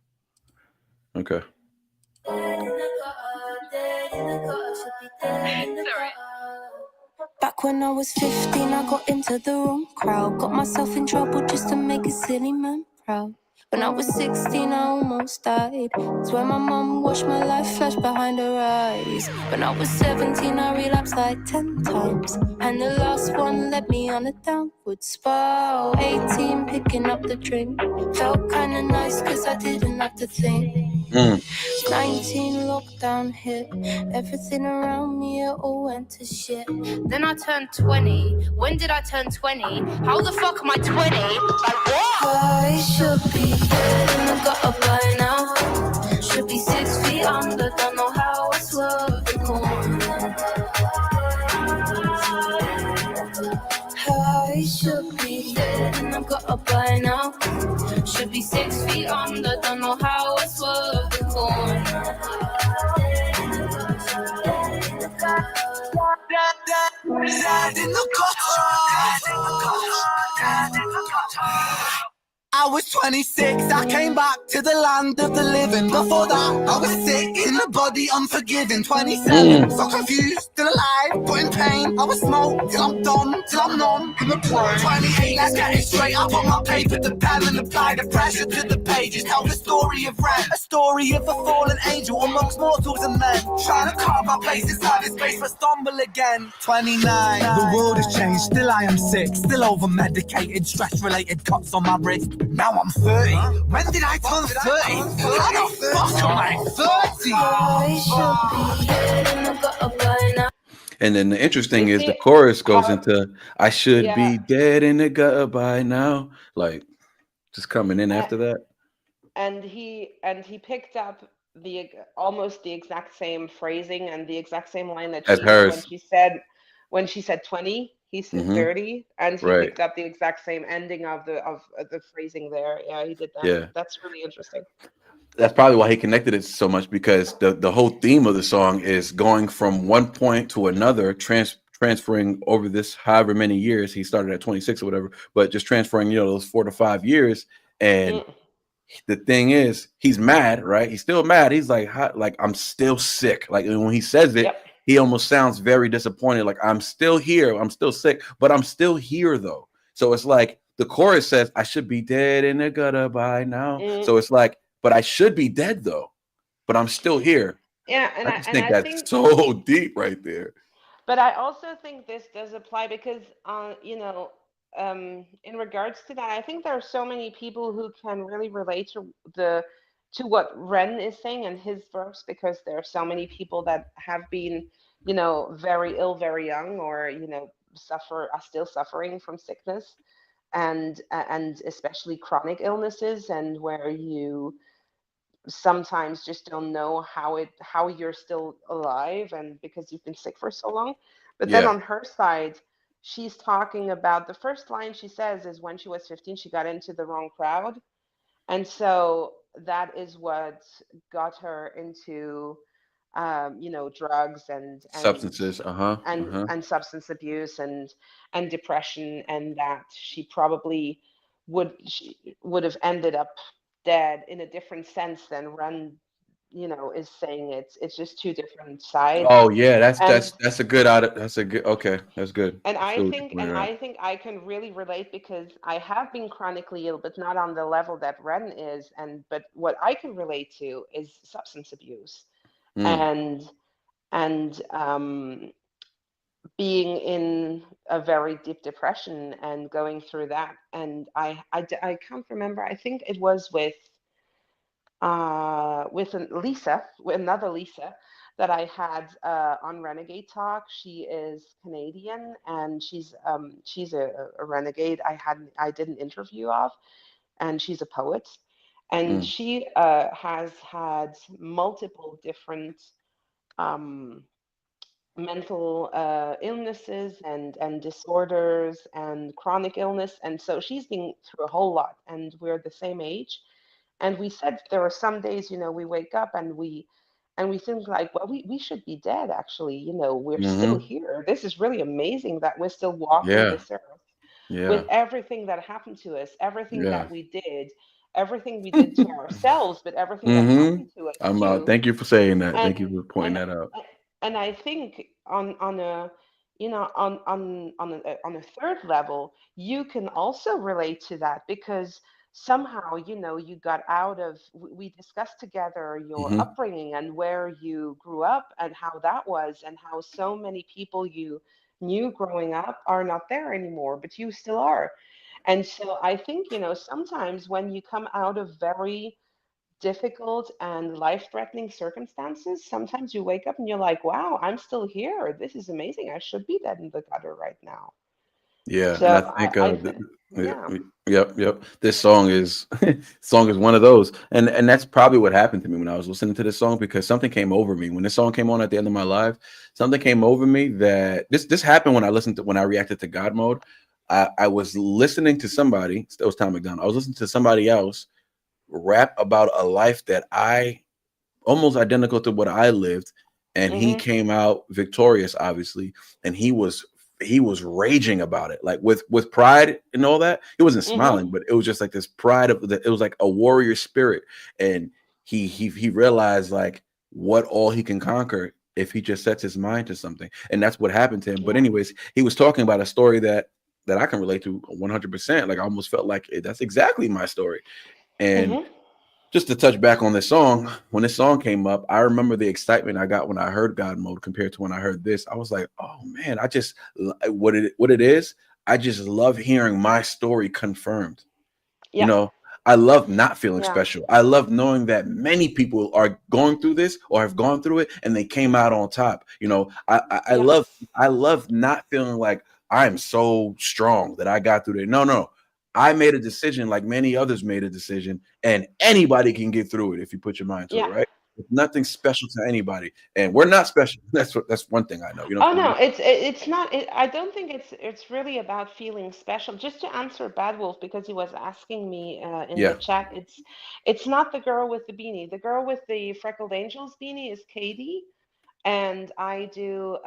Okay. Back when I was 15, I got into the wrong crowd. Got myself in trouble just to make a silly man proud. When I was 16, I almost died. It's when my mum watched my life flash behind her eyes. When I was 17, I relapsed like 10 times. And the last one led me on a downward spiral. 18, picking up the drink. Felt kinda nice, cause I didn't have to think. Mm. 19, lockdown hit. Everything around me, it all went to shit. Then I turned 20. When did I turn 20? How the fuck am I 20? Like what? I should be dead and I got up by now. Should be 6 feet under, don't know how I swerved the corner. I should be dead and I got up by now. Should be 6 feet under, don't know how I swerved the corner. I was 26, I came back to the land of the living. Before that, I was sick in the body, unforgiving. 27, so confused, still alive, but in pain. I was smoke till I'm done, till I'm numb in the brain. 28, let's get it straight. I put my paper to pen and apply the pressure to the pages. Tell the story of Ren, a story of a fallen angel amongst mortals and men. Trying to carve my place inside this space, but stumble again. 29, the world has changed, still I am sick, still over medicated, stress related cuts on my wrist. Now I'm 30. When did I turn 30? How the fuck am I 30? And then the interesting You is the see chorus goes how, into "I should yeah, be dead in the gutter by now," like just coming in a- after that. and he picked up almost the exact same phrasing and the exact same line that As she did when hers. she said 20, he said Hmm. 30, and he Right. picked up the exact same ending of the phrasing there. Yeah, he did that. Yeah. That's really interesting. That's probably why he connected it so much, because the whole theme of the song is going from one point to another, transferring over this however many years. He started at 26 or whatever, but just transferring, those 4 to 5 years. And Mm, the thing is, he's mad, right? He's still mad. He's like, like, I'm still sick. Like, and when he says it, yep. he almost sounds very disappointed. Like, I'm still here. I'm still sick, but I'm still here though. So it's like the chorus says, I should be dead in the gutter by now. Mm, So it's like, but I should be dead though, but I'm still here. yeah, I just think that's think, so deep right there. but I also think this does apply because, in regards to that, I think there are so many people who can really relate to what Ren is saying in his verse, because there are so many people that have been, very ill, very young, or are still suffering from sickness, and especially chronic illnesses, and where you sometimes just don't know how you're still alive, and because you've been sick for so long. But then Yeah. on her side, she's talking about, the first line she says is when she was 15 she got into the wrong crowd, and so that is what got her into drugs Substances. Uh-huh. Uh-huh. and substance abuse and depression, and that she would have ended up dead in a different sense than Ren, is saying. It's just two different sides. Oh yeah, that's and that's that's a good out. That's a good. Okay, that's good. and I I feel what you're think and pointing out. I think I can really relate, because I have been chronically ill, but not on the level that Ren is. But what I can relate to is substance abuse, Mm, and and being in a very deep depression and going through that. And I can't remember. I think it was with another Lisa that I had on Renegade Talk. She is Canadian, and she's a renegade I did an interview of, and she's a poet, and mm, she has had multiple different um, mental illnesses and disorders and chronic illness, and so she's been through a whole lot, and we're the same age. And we said there are some days, we wake up and we think like, well, we should be dead, actually. We're still mm-hmm. here. This is really amazing that we're still walking Yeah, this earth with yeah, everything that happened to us, everything yeah. that we did, everything we did to ourselves, but everything that Mm-hmm. happened to us I'm. too. Thank you for saying that. Thank and you for pointing and that out. and I think on a on a third level, you can also relate to that, because somehow, you got out of, we discussed together your Mm-hmm. upbringing and where you grew up and how that was, and how so many people you knew growing up are not there anymore, but you still are. And so I think, sometimes when you come out of very difficult and life-threatening circumstances, sometimes you wake up and you're like, wow, I'm still here. This is amazing. I should be dead in the gutter right now. Yeah, and I So think I think, yeah. yep. This song is song is one of those, and that's probably what happened to me when I was listening to this song, because something came over me when this song came on at the end of my life. Something came over me that this happened when I reacted to God mode. I was listening to somebody. It was Tom McDonald. I was listening to somebody else rap about a life that I almost identical to what I lived, and he Hmm. came out victorious, obviously, and he was raging about it, like with pride and all that. He wasn't Mhm. smiling, but it was just like this pride of the, it was like a warrior spirit. And he realized like what all he can conquer if he just sets his mind to something. And that's what happened to him. But Yeah. anyways, he was talking about a story that I can relate to 100%. Like I almost felt like that's exactly my story. And Mhm. just to touch back on this song, when this song came up, I remember the excitement I got when I heard God Mode compared to when I heard this. I was like, oh man, I just what it is. I just love hearing my story confirmed. You Yeah. know, I love not feeling Yeah. special. I love knowing that many people are going through this or have gone through it and they came out on top. You know, Yes. I love not feeling like I'm so strong that I got through it. No, no. I made a decision like many others made a decision, and anybody can get through it if you put your mind to it, Yeah. right? It's nothing special to anybody, and we're not special. That's one thing I know. You know Oh what I'm no, saying? it's not. I don't think it's really about feeling special. Just to answer Bad Wolf because he was asking me in the Yeah. chat. It's not the girl with the beanie. The girl with the freckled angels beanie is Katie, and I do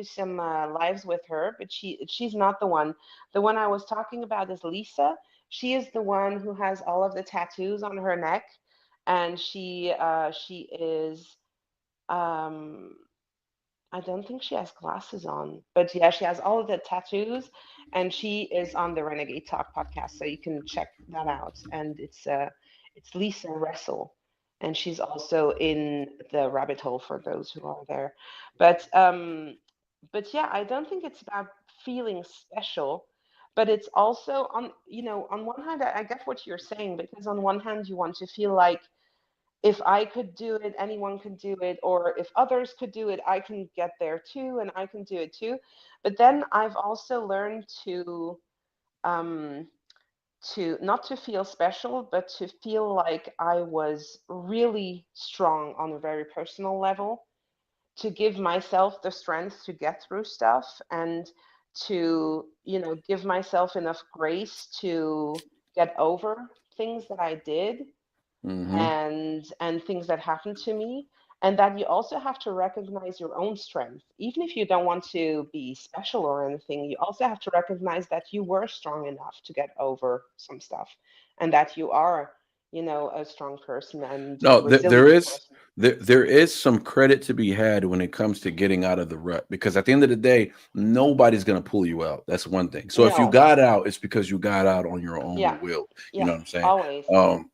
some lives with her, but she's not the one. The one I was talking about is Lisa. She is the one who has all of the tattoos on her neck, and she is. Um, I don't think she has glasses on, but yeah, she has all of the tattoos, and she is on the Renegade Talk podcast, so you can check that out. And it's Lisa Wrestle, and she's also in the rabbit hole for those who are there. But yeah, I don't think it's about feeling special, but it's also on, on one hand, I get what you're saying, because on one hand you want to feel like if I could do it, anyone can do it, or if others could do it, I can get there too, and I can do it too. But then I've also learned um, to not to feel special, but to feel like I was really strong on a very personal level, to give myself the strength to get through stuff, and to, give myself enough grace to get over things that I did, Mm-hmm. and things that happen to me, and that you also have to recognize your own strength. Even if you don't want to be special or anything, you also have to recognize that you were strong enough to get over some stuff, and that you are, a strong person and a No, resilient person. there is some credit to be had when it comes to getting out of the rut, because at the end of the day, nobody's gonna pull you out. That's one thing. So if you No. got out, it's because you got out on your own Yeah. will. You Yeah. know what I'm saying? Always. Um,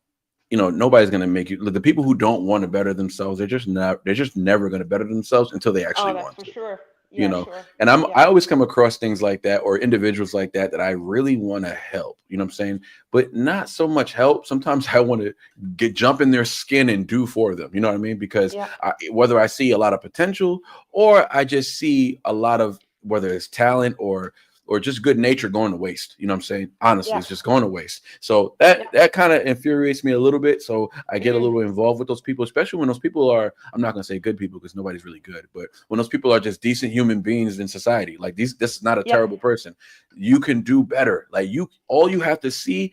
nobody's gonna make you. The people who don't want to better themselves, they're just not. They're just never gonna better themselves until they Oh, actually that's want for to. sure. you Yeah, know sure. and Yeah. I always come across things like that or individuals like that I really want to help, what I'm saying, but not so much help. Sometimes I want to jump in their skin and do for them, you know what I mean, because Yeah. whether I see a lot of potential or I just see a lot of, whether it's talent or just good nature, going to waste. You know what I'm saying? Honestly, Yeah. it's just going to waste. So Yeah. that kind of infuriates me a little bit. So I get a Hmm. little involved with those people, especially when those people are, I'm not gonna say good people because nobody's really good, but when those people are just decent human beings in society, like this is not a Yeah. terrible person. You can do better. Like all you have to see,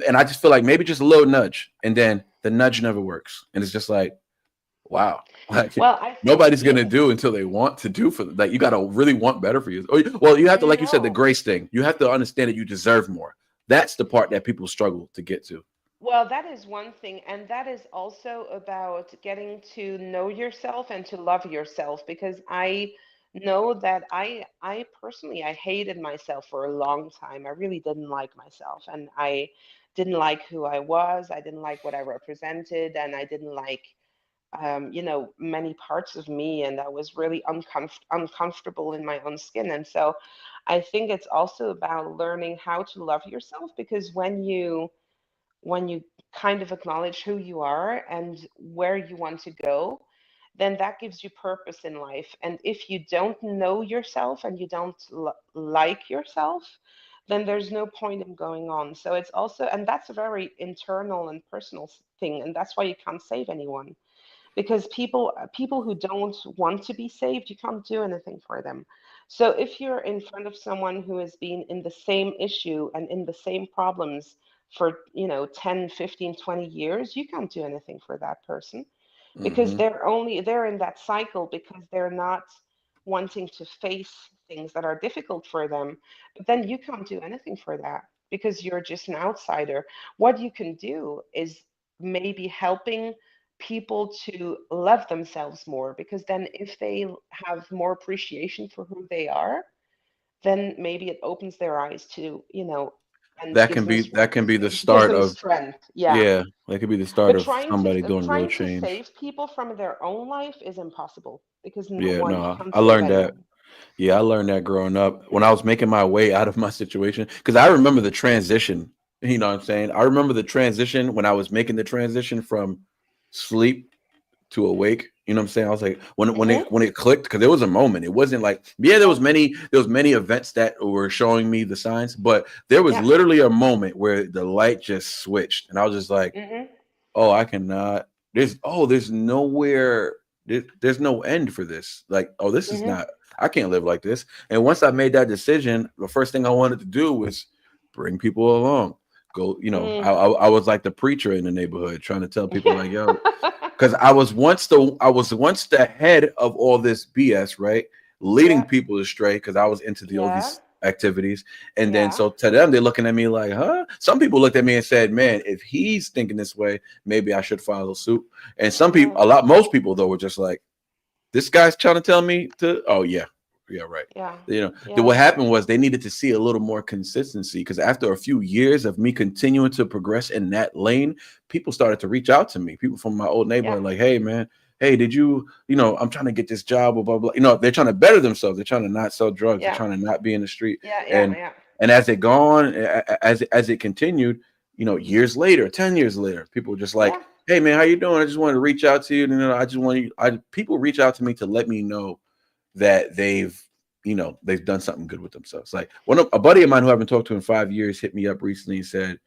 and I just feel like maybe just a little nudge, and then the nudge never works. And it's just like, wow, like Well, I think nobody's gonna do until they want to do for them. Like you gotta really want better for you. Well, you have to, like you said, the no. grace thing. You have to understand that you deserve more. That's the part that people struggle to get to. Well, that is one thing, and that is also about getting to know yourself and to love yourself. Because I know that I personally, I hated myself for a long time. I really didn't like myself, and I didn't like who I was. I didn't like what I represented, and I didn't like, many parts of me, and I was really uncomfortable in my own skin. And so, I think it's also about learning how to love yourself, because when you kind of acknowledge who you are and where you want to go, then that gives you purpose in life. And if you don't know yourself and you don't like yourself, then there's no point in going on. So it's also, and that's a very internal and personal thing, and that's why you can't save anyone, because people who don't want to be saved, you can't do anything for them. So if you're in front of someone who has been in the same issue and in the same problems for 10, 15, 20 years, you can't do anything for that person, because Hmm. they're in that cycle, because they're not wanting to face things that are difficult for them, but then you can't do anything for that because you're just an outsider. What you can do is maybe helping people to love themselves more, because then if they have more appreciation for who they are, then maybe it opens their eyes to, and That gives can them be that strength. can be the It gives start them of, strength. Yeah. yeah, that could be the start But of somebody doing real trying to change. save people from their own life is impossible because no Yeah, one, you no, can't I save learned that. anyone. Yeah, I learned that growing up when I was making my way out of my situation. Because I remember the transition. You know what I'm saying? I remember the transition when I was making the transition from sleep to awake. You know what I'm saying? I was like, Hmm. when it clicked, because there was a moment. It wasn't like, yeah, Yeah. there was many events that were showing me the signs, but there was Yeah. literally a moment where the light just switched, and I was just like, Hmm. oh, I cannot. There's nowhere. There's no end for this. Like, oh, this is Hmm. not. I can't live like this. And once I made that decision, the first thing I wanted to do was bring people along. Go, Mm. I was like the preacher in the neighborhood, trying to tell people like, yo, because I was once the head of all this BS, right? Leading Yeah. people astray because I was into all Yeah. these activities. And then Yeah. so to them, they're looking at me like, huh? Some people looked at me and said, man, if he's thinking this way, maybe I should follow suit. And some people, Yeah. most people though were just like, this guy's trying to tell me to, oh yeah, yeah, right. Yeah. What Yeah. happened was they needed to see a little more consistency because after a few years of me continuing to progress in that lane, people started to reach out to me. People from my old Yeah. neighborhood, like, hey man, hey, did you, I'm trying to get this job, blah blah blah. They're trying to better themselves. They're trying to not sell drugs. They're Yeah. trying to not be in the street. Yeah. Yeah. And Yeah. and as it gone, as it continued, years later, 10 years later, people were just like, Yeah. hey man, how you doing? I just wanted to reach out to you. And I just want you. People reach out to me to let me know that they've done something good with themselves. Like a buddy of mine who I haven't talked to in 5 years hit me up recently and said,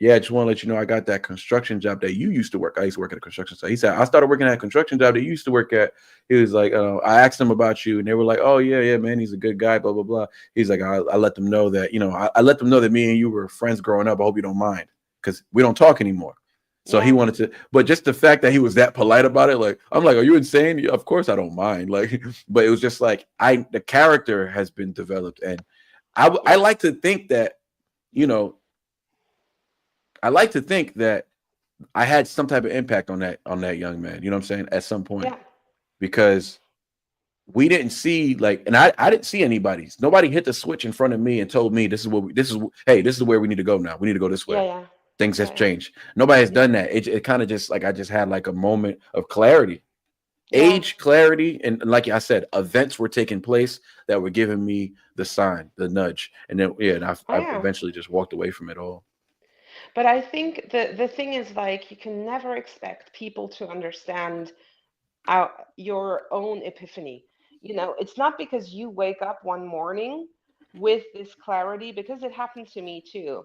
yeah, I just want to let you know I got that construction job that you used to work. I used to work at a construction site. He said, I started working at a construction job that you used to work at. He was like, I asked them about you and they were like, oh yeah, yeah, man, he's a good guy, blah, blah, blah. He's like, I let them know that, I let them know that me and you were friends growing up. I hope you don't mind because we don't talk anymore. So he Yeah. wanted to, but just the fact that he was that polite about it, like, I'm like, are you insane? Yeah, of course I don't mind. Like, but it was just like, the character has been developed. And I Yeah. like to think that, you know, I like to think that I had some type of impact on that young man. You know what I'm saying? At some point, Yeah. because we didn't see like, and I didn't see anybody's. Nobody hit the switch in front of me and told me hey, this is where we need to go now. We need to go this way. Yeah. Yeah. Things has Yeah. Yeah. changed. Nobody has Yeah. done that. It kind of just like I just had like a moment of clarity, Yeah. age clarity, and like I said, events were taking place that were giving me the sign, the nudge, and then yeah, and Oh I yeah. eventually just walked away from it all. But I think the thing is, like, you can never expect people to understand your own epiphany. It's not because you wake up one morning with this clarity, because it happened to me too.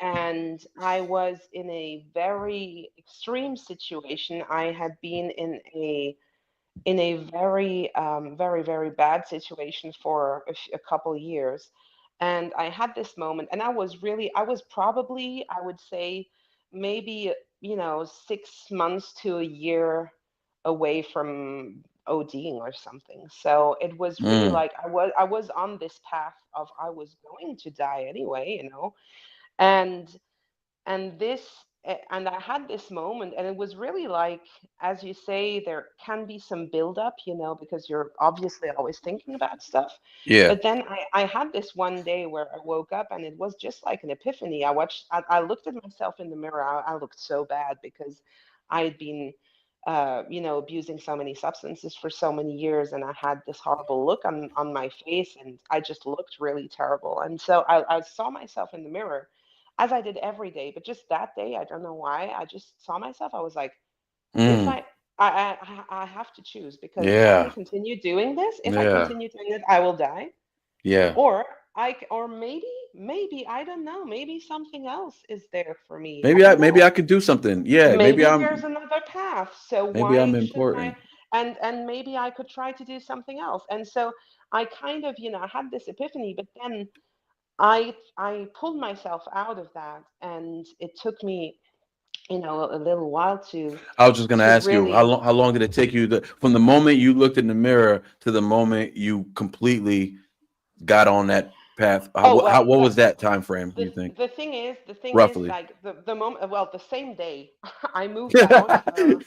And I was in a very extreme situation. I had been in a very very very bad situation for a couple years, and I had this moment, and I was probably, I would say, maybe 6 months to a year away from ODing or something. So it was really Mm, like I was on this path of I was going to die anyway, and and I had this moment, and it was really like, as you say, there can be some buildup, because you're obviously always thinking about stuff. yeah. But then I had this one day where I woke up and it was just like an epiphany. I looked at myself in the mirror. I looked so bad because I had been abusing so many substances for so many years, and I had this horrible look on my face, and I just looked really terrible. And so I saw myself in the mirror, as I did every day, but just that day, I don't know why, I just saw myself. I was like, if Mm, I have to choose, because if I yeah. continue doing this, if I Yeah. continue doing it, I will die. Yeah. Or or maybe I don't know, maybe something else is there for me. I Maybe I don't maybe know. I could do something. Yeah. Maybe there's another path. So Maybe I'm why shouldn't I? important. And maybe I could try to do something else. And so I kind of, I had this epiphany, but then I pulled myself out of that, and it took me a little while to I was just gonna ask you really. how long did it take you from the moment you looked in the mirror to the moment you completely got on that path? Oh well, What was that time frame, the you think, the thing is roughly? like the moment, well, the same day I moved No, out. So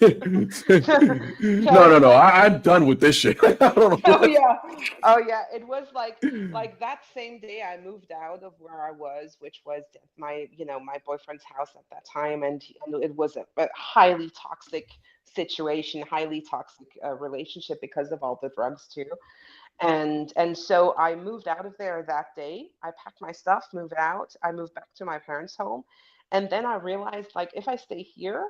no. like, I'm done with this shit. I don't know oh what. yeah, oh yeah, it was like that same day I moved out of where I was, which was at my my boyfriend's house at that time, and it was a highly toxic situation, highly toxic relationship because of all the drugs too. And so I moved out of there that day. I packed my stuff, moved out. I moved back to my parents' home. And then I realized, like, if I stay here,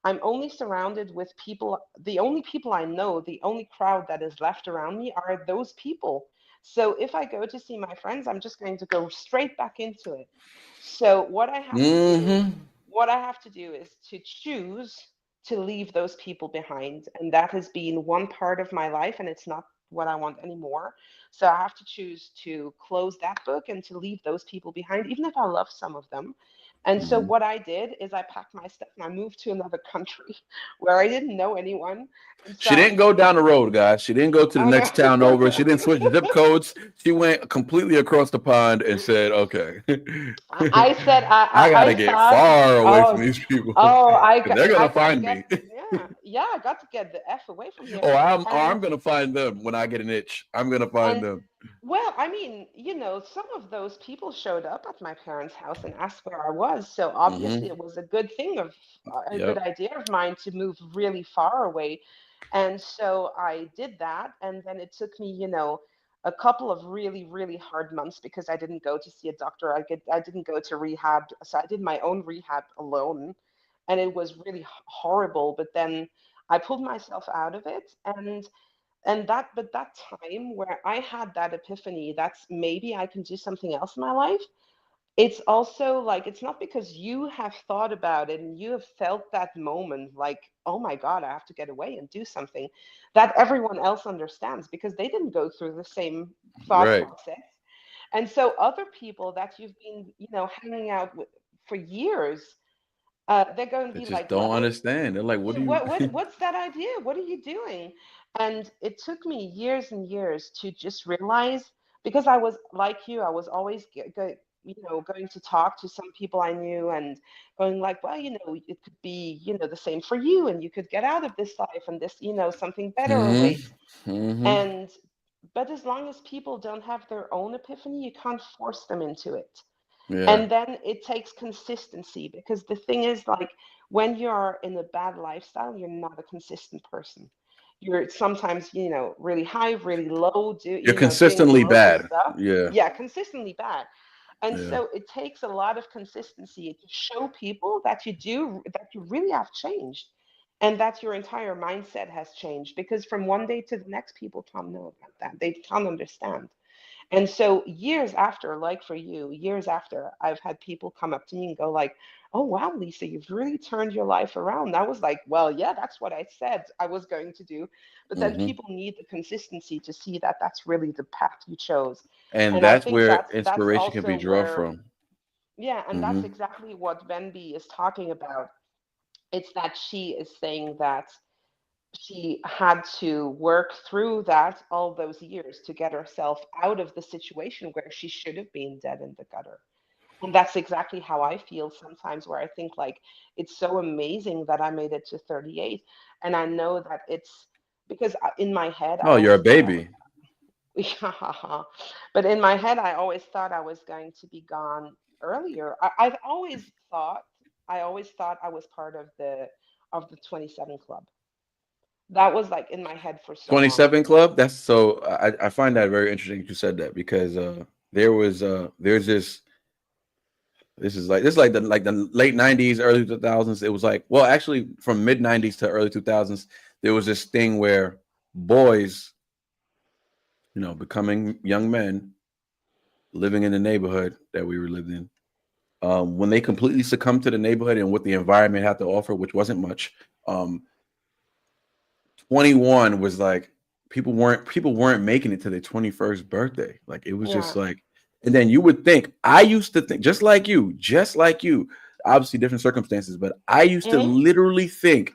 I'm only surrounded with people. The only people I know, the only crowd that is left around me are those people. So if I go to see my friends, I'm just going to go straight back into it. So Mm-hmm. what I have to do is to choose to leave those people behind. And that has been one part of my life, and it's not what I want anymore. So I have to choose to close that book and to leave those people behind, even if I love some of them. And so Mm-hmm. what I did is I packed my stuff and I moved to another country where I didn't know anyone and She didn't started go to. down the road, guys. She didn't go to the Oh next town over. She didn't switch zip no. codes. She went completely across the pond and said, "Okay, I said I gotta I get thought, far away from oh, these people. oh, 'Cause they're I gonna got to find get, me." yeah, I got to get the F away from here. Or I'm And gonna find them when I get an itch. I'm gonna find and them. well, I mean, some of those people showed up at my parents' house and asked where I was. So obviously Mm-hmm. it was a good thing of a good Yep. idea of mine to move really far away. And so I did that, and then it took me, a couple of really, really hard months because I didn't go to see a doctor. I didn't go to rehab. So I did my own rehab alone, and it was really horrible. But then I pulled myself out of it, and that time where I had that epiphany, that's maybe I can do something else in my life. It's also like, it's not because you have thought about it and you have felt that moment like, oh my God, I have to get away and do something, that everyone else understands, because they didn't go through the same thought Right. process. And so other people that you've been hanging out with for years, they're going to They be just like, don't what? understand. They're like, "What do you?" What's that idea? What are you doing? And it took me years and years to just realize, because I was like you, I was always going to talk to some people I knew and going like, well, it could be, the same for you, and you could get out of this life, and this, something better awaits. Mm-hmm. Mm-hmm. And but as long as people don't have their own epiphany, you can't force them into it. Yeah. And then it takes consistency, because the thing is, like, when you're in a bad lifestyle, you're not a consistent person. You're sometimes, really high, really low, You're doing consistently loads of bad. stuff. Yeah. Yeah, consistently bad. And Yeah. so it takes a lot of consistency to show people that you really have changed, and that your entire mindset has changed, because from one day to the next, people can't know about that. They can't understand. And so years after, like for you, years after, I've had people come up to me and go like, "Oh wow, Lisa, you've really turned your life around." I was like, "Well, yeah, that's what I said I was going to do." But then Mm-hmm. people need the consistency to see that that's really the path you chose. And And I that's think where that's inspiration can be also drawn where, from. yeah, and that's Mm-hmm. exactly what Venby is talking about. It's that she is saying that she had to work through that all those years to get herself out of the situation where she should have been dead in the gutter. And that's exactly how I feel sometimes, where I think like, it's so amazing that I made it to 38. And I know that it's because in my head I Oh, you're always a thought I baby. was, but in my head I always thought I was going to be gone earlier. I always thought I was part of the 27 club. That was like in my head for so long. 27 Club. That's so. I find that very interesting. You said that because there's this. This is like the late 90s, early 2000s. It was like, well, actually from mid 90s to early 2000s, there was this thing where boys, becoming young men, living in the neighborhood that we were living in, when they completely succumbed to the neighborhood and what the environment had to offer, which wasn't much. 21 was like people weren't making it to their 21st birthday. Like it was just Yeah. like, and then you would think, I used to think just like you, obviously different circumstances, but I used to Mhm. literally think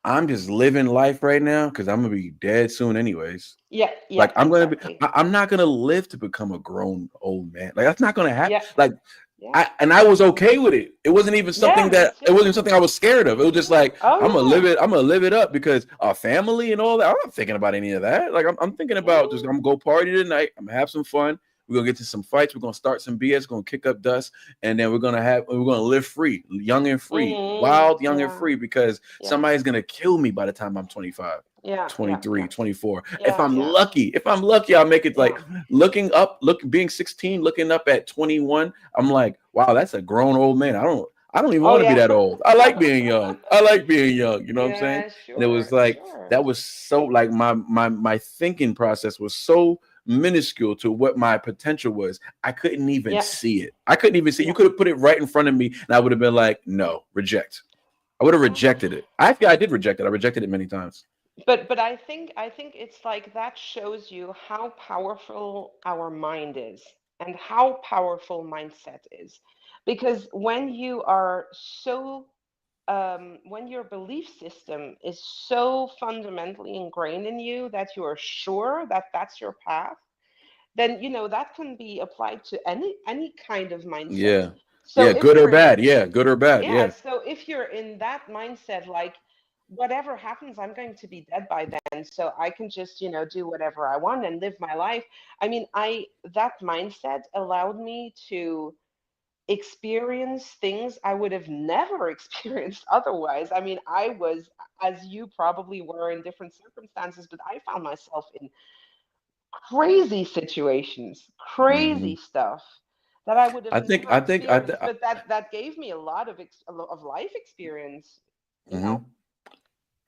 I'm just living life right now because I'm gonna be dead soon anyways. Yeah, Like yeah, I'm gonna be, exactly. I'm not gonna live to become a grown old man. Like that's not gonna happen. Yeah, Like yeah, I was okay with it. It wasn't even yeah, something me that it too. wasn't something I was scared of. It Me was just too. like Oh I'm gonna live yeah. it. I'm gonna live it up because our family and all that. I'm not thinking about any of that. Like I'm thinking about just Mhm. I'm gonna go party tonight. I'm gonna have some fun. We're gonna get to some fights. We're gonna start some BS. Gonna kick up dust, and then we're gonna live free, young and free, Mhm. wild, young and Yeah, free. Because yeah, somebody's gonna kill me by the time I'm 25. yeah, yeah, 23, yeah, 24. yeah, yeah, If I'm lucky, I'll make it like yeah. being 16, looking up at 21. I'm like, wow, that's a grown old man. I don't even Oh want to be yeah. that old. I like being young. I like being young. You know what I'm saying? Yeah, And it was sure, like sure. that was so like my thinking process was so minuscule to what my potential was. I couldn't even Yeah, see it. I couldn't even see. You yeah, could have put it right in front of me, and I would have been like, no, reject. I would have yeah. rejected it. I think I did reject it. I rejected it many times. But I think it's like that shows you how powerful our mind is and how powerful mindset is. Because when you are so when your belief system is so fundamentally ingrained in you that you are sure that that's your path, then that can be applied to any kind of mindset. Yeah. So Yeah, if good or you're in bad. Yeah, good or bad. yeah, Yeah. so if you're in that mindset, like whatever happens, I'm going to be dead by then, so I can just, do whatever I want and live my life. I mean, I that mindset allowed me to experience things I would have never experienced otherwise. I mean, I was, as you probably were, in different circumstances, but I found myself in crazy situations, Hmm. crazy stuff that I would have I think never I think I th- experienced, but that gave me a lot of life experience, you know. mhm.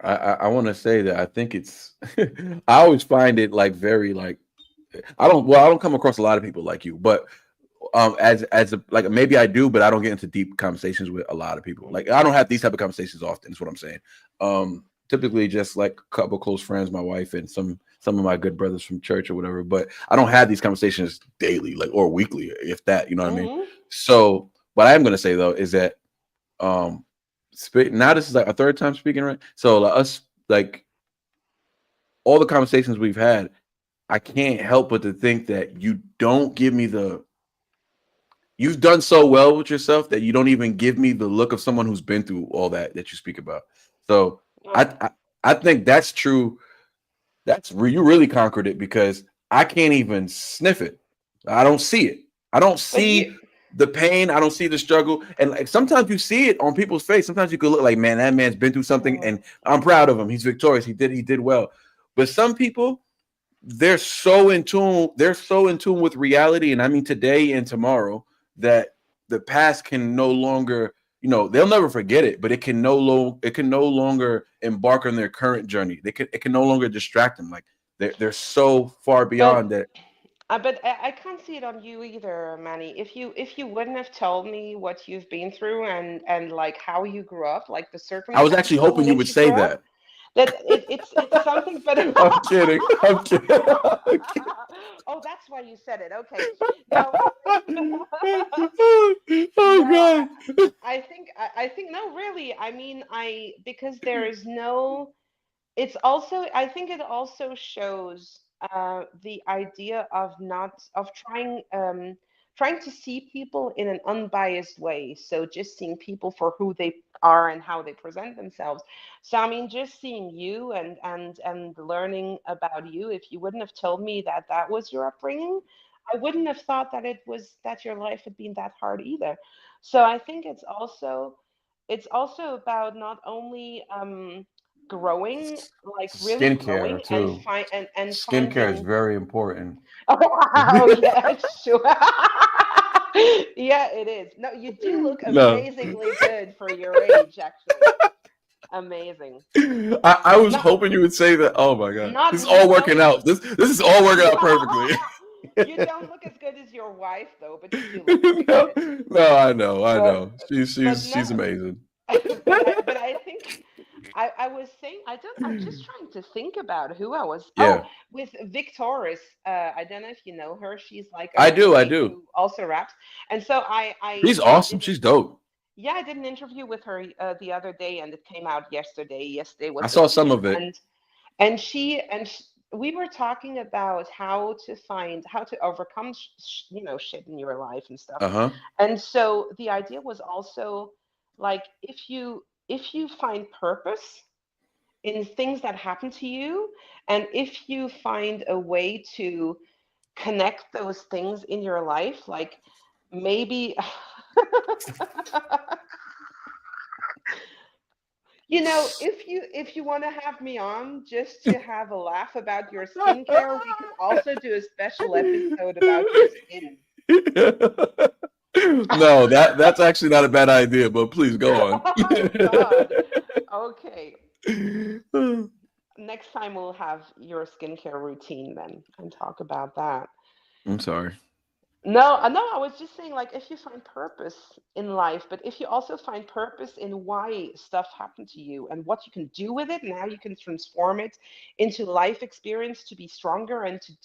I want to say that I think it's I always find it like very like I don't come across a lot of people like you, but as a like maybe I do, but I don't get into deep conversations with a lot of people. Like I don't have these type of conversations often, is what I'm saying. Typically just like a couple close friends, my wife and some of my good brothers from church or whatever, but I don't have these conversations daily, like or weekly, if that, you know what I mean? Hmm. So what I am gonna say though is that um now this is like a third time speaking, right? So like, us like all the conversations we've had, I can't help but to think that you don't give me the you've done so well with yourself that you don't even give me the look of someone who's been through all that you speak about. So I Oh, I, I think that's true. You really conquered it because I can't even sniff it. I don't see it. I don't but you, see the pain. I don't see the struggle. And like sometimes you see it on people's face. Sometimes you could look like, man, that man's been through something, oh, and I'm proud of him. He's victorious. He did well. But some people, they're so in tune. They're so in tune with reality, and I mean today and tomorrow that the past can no longer. They'll never forget it, but it can no longer embark on their current journey. It can no longer distract them. Like they're so far but beyond that. but I can't see it on you either, Manny. If you wouldn't have told me what you've been through and like how you grew up, like the I was actually circumstances in hoping you would which you say grew up, that. that it's something. But I'm kidding. I'm kidding. I'm kidding. oh, that's why you said it. Okay, no, Oh no. god. I think no, really. I mean, because there is no. It's also, I think it also shows the idea of not of trying to see people in an unbiased way. So just seeing people for who they are and how they present themselves. So I mean, just seeing you and learning about you. If you wouldn't have told me that that was your upbringing, I wouldn't have thought that your life had been that hard either. So I think it's also about not only growing, like really Skincare growing and too. Skincare is finding. very important. Oh wow, yeah, sure. Yeah, it is. No, you do look No. amazingly good for your age, actually. Amazing. I was Not hoping you would say that. Oh my god. not This is all no working out. This is all working out perfectly. you don't look as good as your wife though, but you do look very No, good. no, I But know. She's but she's no, she's amazing. but I think I was saying, I'm just trying to think about who I was. Oh, Yeah, with Victoris. I don't know if you know her. She's like I a do. I lady do. who also raps. And so I She's I awesome. did She's dope. Yeah, I did an interview with her the other day, and it came out yesterday. Yesterday I was the saw some premiere, of it. and we were talking about how to overcome shit in your life and stuff. Uh-huh. And so the idea was also like if you find purpose in things that happen to you, and if you find a way to connect those things in your life, like maybe if you want to have me on just to have a laugh about your skincare, we can also do a special episode about your skin. No, that's actually not a bad idea, but please go on. Oh God. Okay. Next time we'll have your skincare routine then and talk about that. I'm sorry. No, I was just saying, like, if you find purpose in life, but if you also find purpose in why stuff happened to you and what you can do with it and how you can transform it into life experience to be stronger and to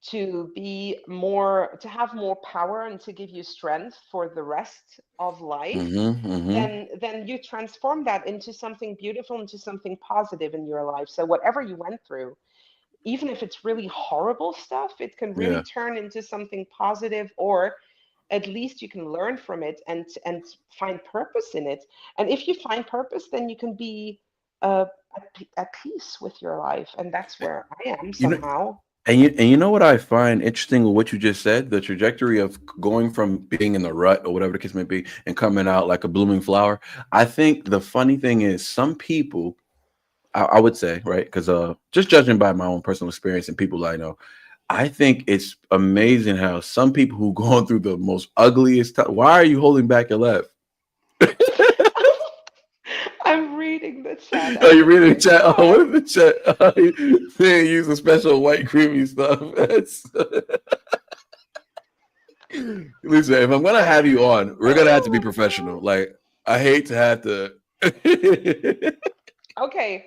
to be more, to have more power and to give you strength for the rest of life, Mm-hmm. Mm-hmm. then you transform that into something beautiful, into something positive in your life. So whatever you went through, even if it's really horrible stuff, it can really Yeah. turn into something positive, or at least you can learn from it and find purpose in it. And if you find purpose, then you can be at peace with your life, and that's where I am You know, somehow. and you know what I find interesting with what you just said, the trajectory of going from being in the rut or whatever the case may be and coming out like a blooming flower. I think the funny thing is some people, I would say, right? Because just judging by my own personal experience and people I know, I think it's amazing how some people who going through the most ugliest time. Why are you holding back your laugh? I'm reading the chat Oh, at you the reading the same chat? Oh, what time. is the chat? They use a special white creamy stuff. Listen, if I'm gonna have you on, we're gonna have to be Oh professional. Like, I hate to have to. my god. Okay.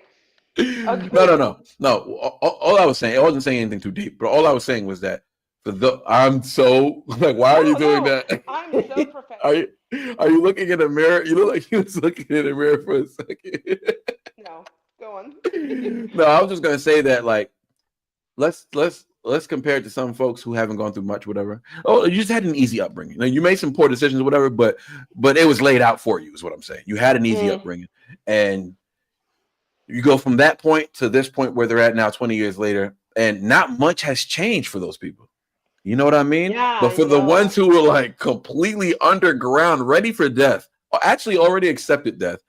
No, no, Okay. no, no. All I was saying, I wasn't saying anything too deep, but all I was saying was that I'm so like, why are you No, doing no. that? I'm so are professional. you are you looking in the mirror? You look like you was looking in the mirror for a second. No. Go on. No, I was just gonna say that like let's compare it to some folks who haven't gone through much, whatever. Oh, you just had an easy upbringing. Now, you made some poor decisions, whatever, but it was laid out for you, is what I'm saying. You had an easy Mm, upbringing, and you go from that point to this point where they're at now, 20 years later, and not much has changed for those people. You know what I mean? yeah, But I for the ones know. who were like completely underground, ready for death, or actually already accepted death,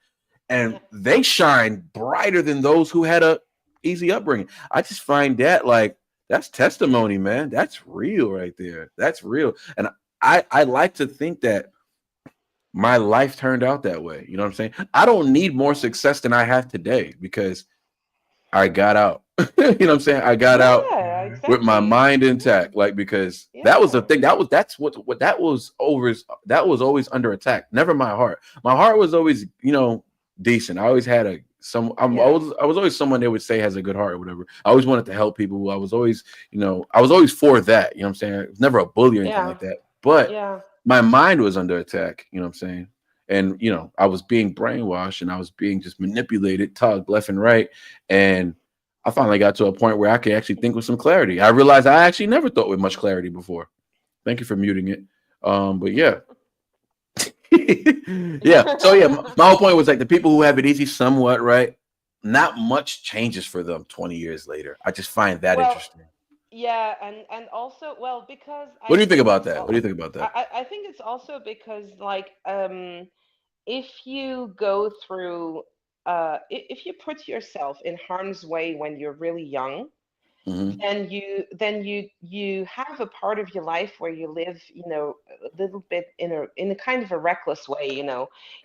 and Yeah. they shine brighter than those who had a easy upbringing. I just find that like that's testimony, man. That's real right there. That's real. And I like to think that my life turned out that way. You know what I'm saying? I don't need more success than I have today because I got out. You know what I'm saying? I got out Yeah, with my exactly. mind intact, like because that was the Yeah. thing. That's what that was over. That was always under attack. Never my heart. My heart was always, decent. I always had Yeah. I was always someone they would say has a good heart or whatever. I always wanted to help people. I was always, I was always for that. You know what I'm saying? I was never a bully or anything Yeah. like that. But Yeah. my mind was under attack. You know what I'm saying? And I was being brainwashed and I was being just manipulated, tugged left and right, and I finally got to a point where I could actually think with some clarity. I realized I actually never thought with much clarity before. Thank you for muting it. But yeah. Yeah. So yeah, my whole point was like the people who have it easy somewhat, right? Not much changes for them 20 years later. I just find that Well, interesting. yeah, and also, well, because What I do you think think about it's that? What all do you think about that? I think it's also because, like, if you go through if you put yourself in harm's way when you're really young, Hmm. then you have a part of your life where you live, a little bit in a kind of a reckless way.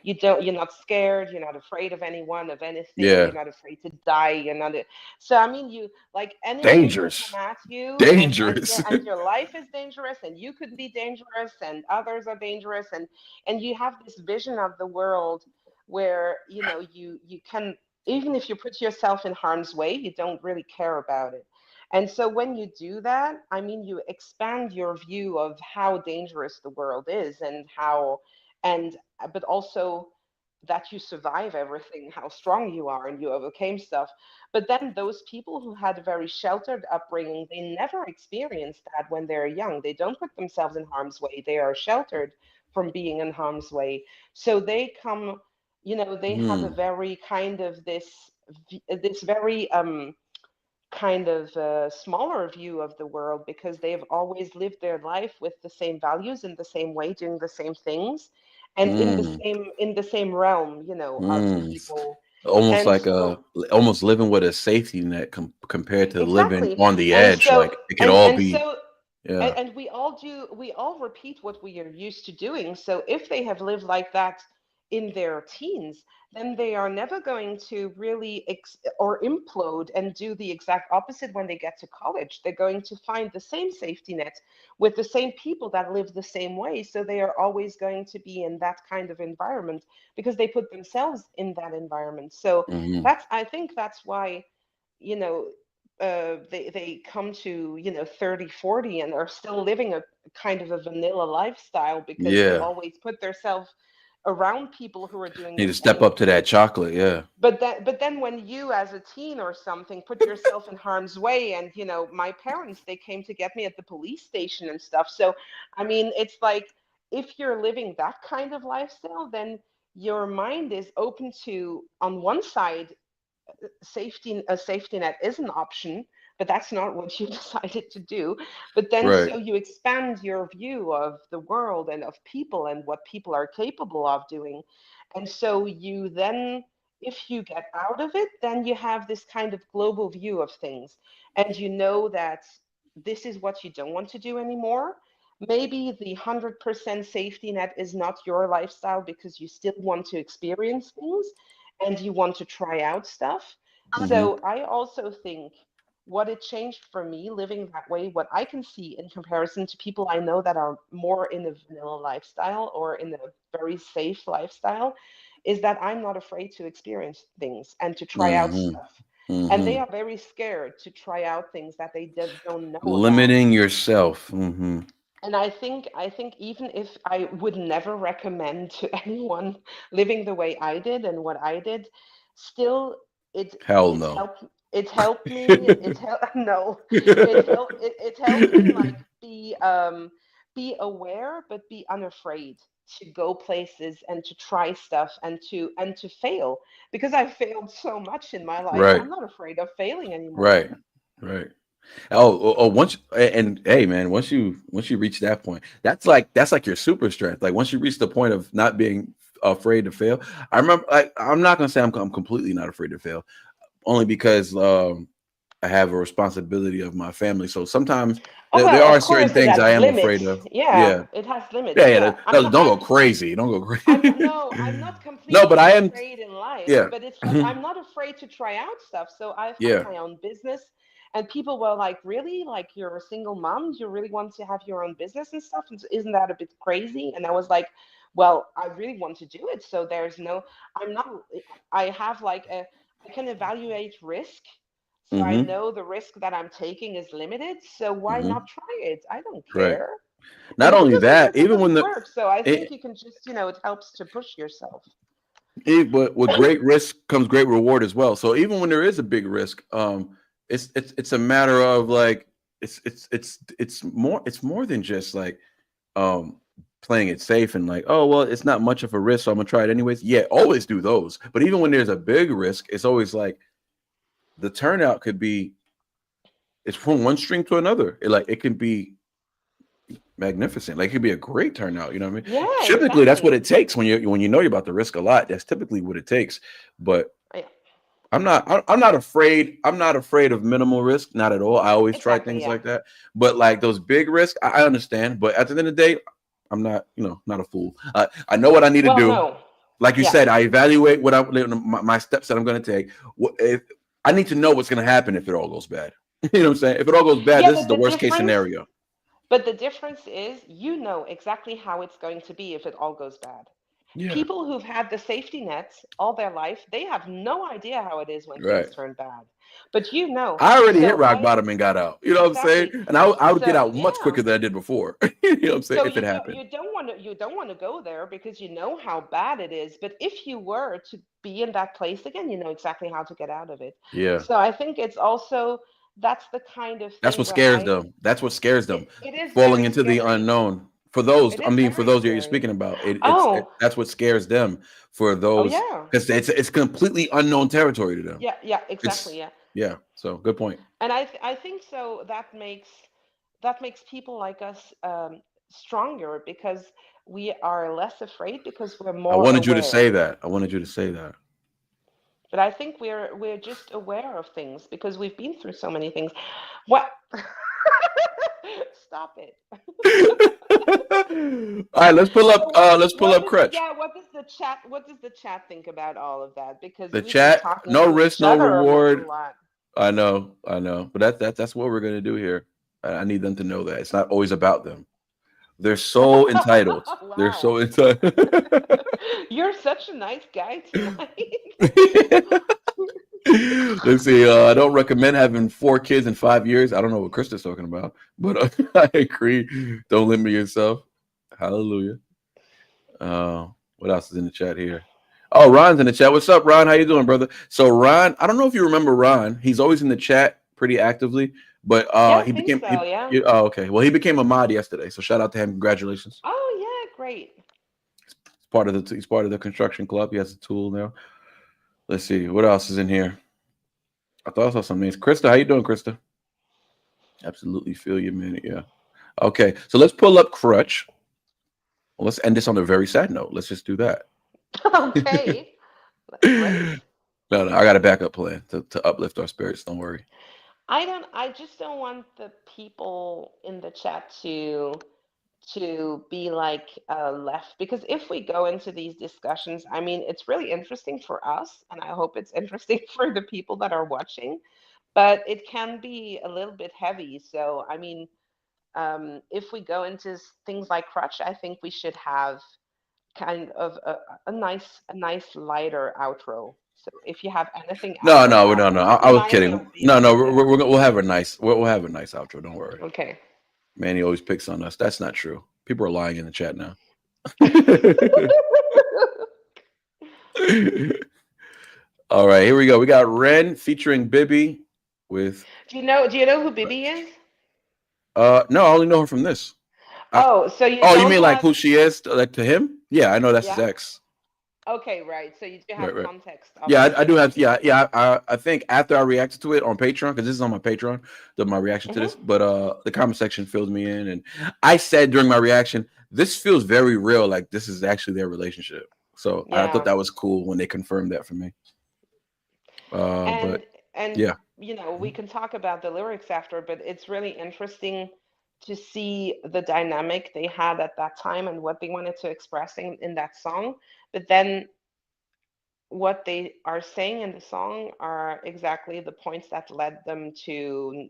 You're not scared, you're not afraid of anyone, of anything, Yeah. you're not afraid to die, you're not so I mean, you, like, anything can come Dangerous. at you, and Dangerous. yeah, and your life is dangerous, and you could be dangerous, and others are dangerous, and you have this vision of the world where, you can, even if you put yourself in harm's way, you don't really care about it. And so when you do that, I mean, you expand your view of how dangerous the world is, and but also that you survive everything, how strong you are, and you overcame stuff. But then those people who had a very sheltered upbringing, they never experience that when they're young. They don't put themselves in harm's way. They are sheltered from being in harm's way. So they come, they have a very kind of this very kind of smaller view of the world, because they've always lived their life with the same values in the same way, doing the same things, and in the same realm, of Mm. people. Almost And like so almost living with a safety net compared to living exactly. on the And edge. so Like it could and all and be, so yeah. and we all repeat what we are used to doing. So if they have lived like that in their teens, then they are never going to really or implode and do the exact opposite when they get to college. They're going to find the same safety net with the same people that live the same way. So they are always going to be in that kind of environment because they put themselves in that environment. So Hmm. I think that's why, you know they come to 30, 40, and are still living a kind of a vanilla lifestyle, because they Yeah. always put themselves around people who are doing Need the to step same. up to that chocolate. Yeah. But then when you as a teen or something put yourself in harm's way, and my parents, they came to get me at the police station and stuff. So I mean, it's like, if you're living that kind of lifestyle, then your mind is open to, on one side, a safety net is an option, but that's not what you decided to do. But then, Right. so you expand your view of the world and of people and what people are capable of doing. And so you then, if you get out of it, then you have this kind of global view of things, and you know that this is what you don't want to do anymore. Maybe the 100% safety net is not your lifestyle, because you still want to experience things and you want to try out stuff. Hmm. So I also think what it changed for me living that way, what I can see in comparison to people I know that are more in a vanilla lifestyle or in a very safe lifestyle, is that I'm not afraid to experience things and to try out Hmm. stuff. And Hmm. they are very scared to try out things that they don't know about. Limiting yourself. Hmm. And I think even if I would never recommend to anyone living the way I did and what I did, still it Hell it's no. helped it helped me it helped no it helped me, like, be aware, but be unafraid to go places and to try stuff and to fail, because I failed so much in my life. Right. I'm not afraid of failing anymore. Right. Right. Oh, once and hey man, once you reach that point, that's like your super strength. Like once you reach the point of not being afraid to fail. I remember, like, I'm not gonna say I'm completely not afraid to fail, only because I have a responsibility of my family. So sometimes Oh, there well, are of certain course it things has I am afraid limits. of. Yeah, Yeah, it has limits. yeah, yeah. Yeah, Don't go crazy. Don't go I'm not, crazy. no, I'm not No, but completely I am. afraid in life, Yeah. but it's like Mhm. I'm not afraid to try out stuff. So I've had Yeah. my own business, and people were like, "Really? Like, you're a single mom? You really want to have your own business and stuff? Isn't that a bit crazy?" And I was like, "Well, I really want to do it. So there's no, I'm not, I have like I can evaluate risk. So I Hmm. know the risk that I'm taking is limited. So why Hmm. not try it? I don't Right. care." Not only Because even that, if it even when doesn't the work, so I think it, you can just, it helps to push yourself. but with great risk comes great reward as well. So even when there is a big risk, it's a matter of like it's more than just like um playing it safe and like, oh well, it's not much of a risk, so I'm gonna try it anyways. Yeah, always do those. But even when there's a big risk, it's always like the turnout could be it's from one string to another. It can be magnificent. Like it could be a great turnout. You know what I mean? Yeah, Typically, that's what exactly. it takes when you know you're about to risk a lot. That's typically what it takes. But Yeah, I'm not afraid. I'm not afraid of minimal risk. Not at all. I always try exactly. things Yeah. like that. But like those big risks, I understand. But at the end of the day, I'm not, not a fool. I know what I need to Well, do. no. Like you Yeah. said, I evaluate my steps that I'm going to take. If I need to know what's going to happen if it all goes bad. You know what I'm saying? If it all goes bad, Yeah, this is the worst case scenario. but the difference is, exactly how it's going to be if it all goes bad. Yeah. People who've had the safety nets all their life, they have no idea how it is when things Right. turn bad. But you know, I already hit so rock bottom and got out. You know what I'm saying? exactly. And I would get So out much yeah. quicker than I did before. You know what I'm saying? So If it happened. you don't want to go there because you know how bad it is. But if you were to be in that place again, you know exactly how to get out of it. Yeah. So I think it's also that's the kind of That's thing what where scares them. That's what scares them. it is Falling very into the scary. unknown. For those, It I is mean, for very those that you're scary. speaking about, Oh, that's what scares them. For oh those, yeah. because it's completely unknown territory to them. Yeah, yeah, exactly. It's Yeah. yeah. So good point. And I think so that makes people like us stronger because we are less afraid because we're I more wanted you to say aware. that. I wanted you to say that. But I think we're just aware of things because we've been through so many things. What? Stop it. All right, let's pull up. So what Let's pull what up does Crutch. yeah, what does the chat think about all of that? Because The we've been chat, talking no to risk, each no other about a reward. lot. I know, but that's what we're gonna do here. I need them to know that it's not always about them. They're so entitled. They're Wow. so entitled. You're such a nice guy tonight. Let's see. I don't recommend having 4 kids in 5 years. I don't know what Krista's talking about, but I agree. Don't limit yourself. Hallelujah. What else is in the chat here? Oh, Ron's in the chat. What's up, Ron? How you doing, brother? So Ron, I don't know if you remember Ron. He's always in the chat pretty actively, but Yeah, I he think became so, yeah. oh, okay. Well, he became a mod yesterday, so shout out to him. Congratulations. Oh, yeah, great. He's part of the construction club. He has a tool now. Let's see what else is in here. I thought I saw some names. Krista, how you doing, Krista? Absolutely feel you, man. Yeah. Okay, so let's pull up Crutch. Well, let's end this on a very sad note. Let's just do that. Okay. Great. No, I got a backup plan to uplift our spirits. Don't worry. I just don't want the people in the chat to be like left because if we go into these discussions, I mean, it's really interesting for us, and I hope it's interesting for the people that are watching, but it can be a little bit heavy. So, I mean, if we go into things like Crutch, I think we should have kind of a nice lighter outro. So if you have anything No, after no, that, no, it no. might I be was nice and kidding. upbeat. No, no. Yeah. We'll have a nice. We'll have a nice outro. Don't worry. Okay. Manny always picks on us. That's not true. People are lying in the chat now. All right, here we go. We got Ren featuring Bibby with. Do you know who Bibi is? No, I only know her from this. Oh, so you Oh, you don't mean like have who she is, like to him? Yeah, I know that's his yeah? ex. Okay, right. So you do have Right, right. context, Yeah, I do obviously. have. Yeah, yeah. I think after I reacted to it on Patreon, because this is on my Patreon, my reaction to Hmm. this. But the comment section filled me in, and I said during my reaction, this feels very real. Like this is actually their relationship. So I thought Yeah. that was cool when they confirmed that for me. But And and yeah, you know, we can talk about the lyrics after, but it's really interesting to see the dynamic they had at that time and what they wanted to express in that song. But then what they are saying in the song are exactly the points that led them to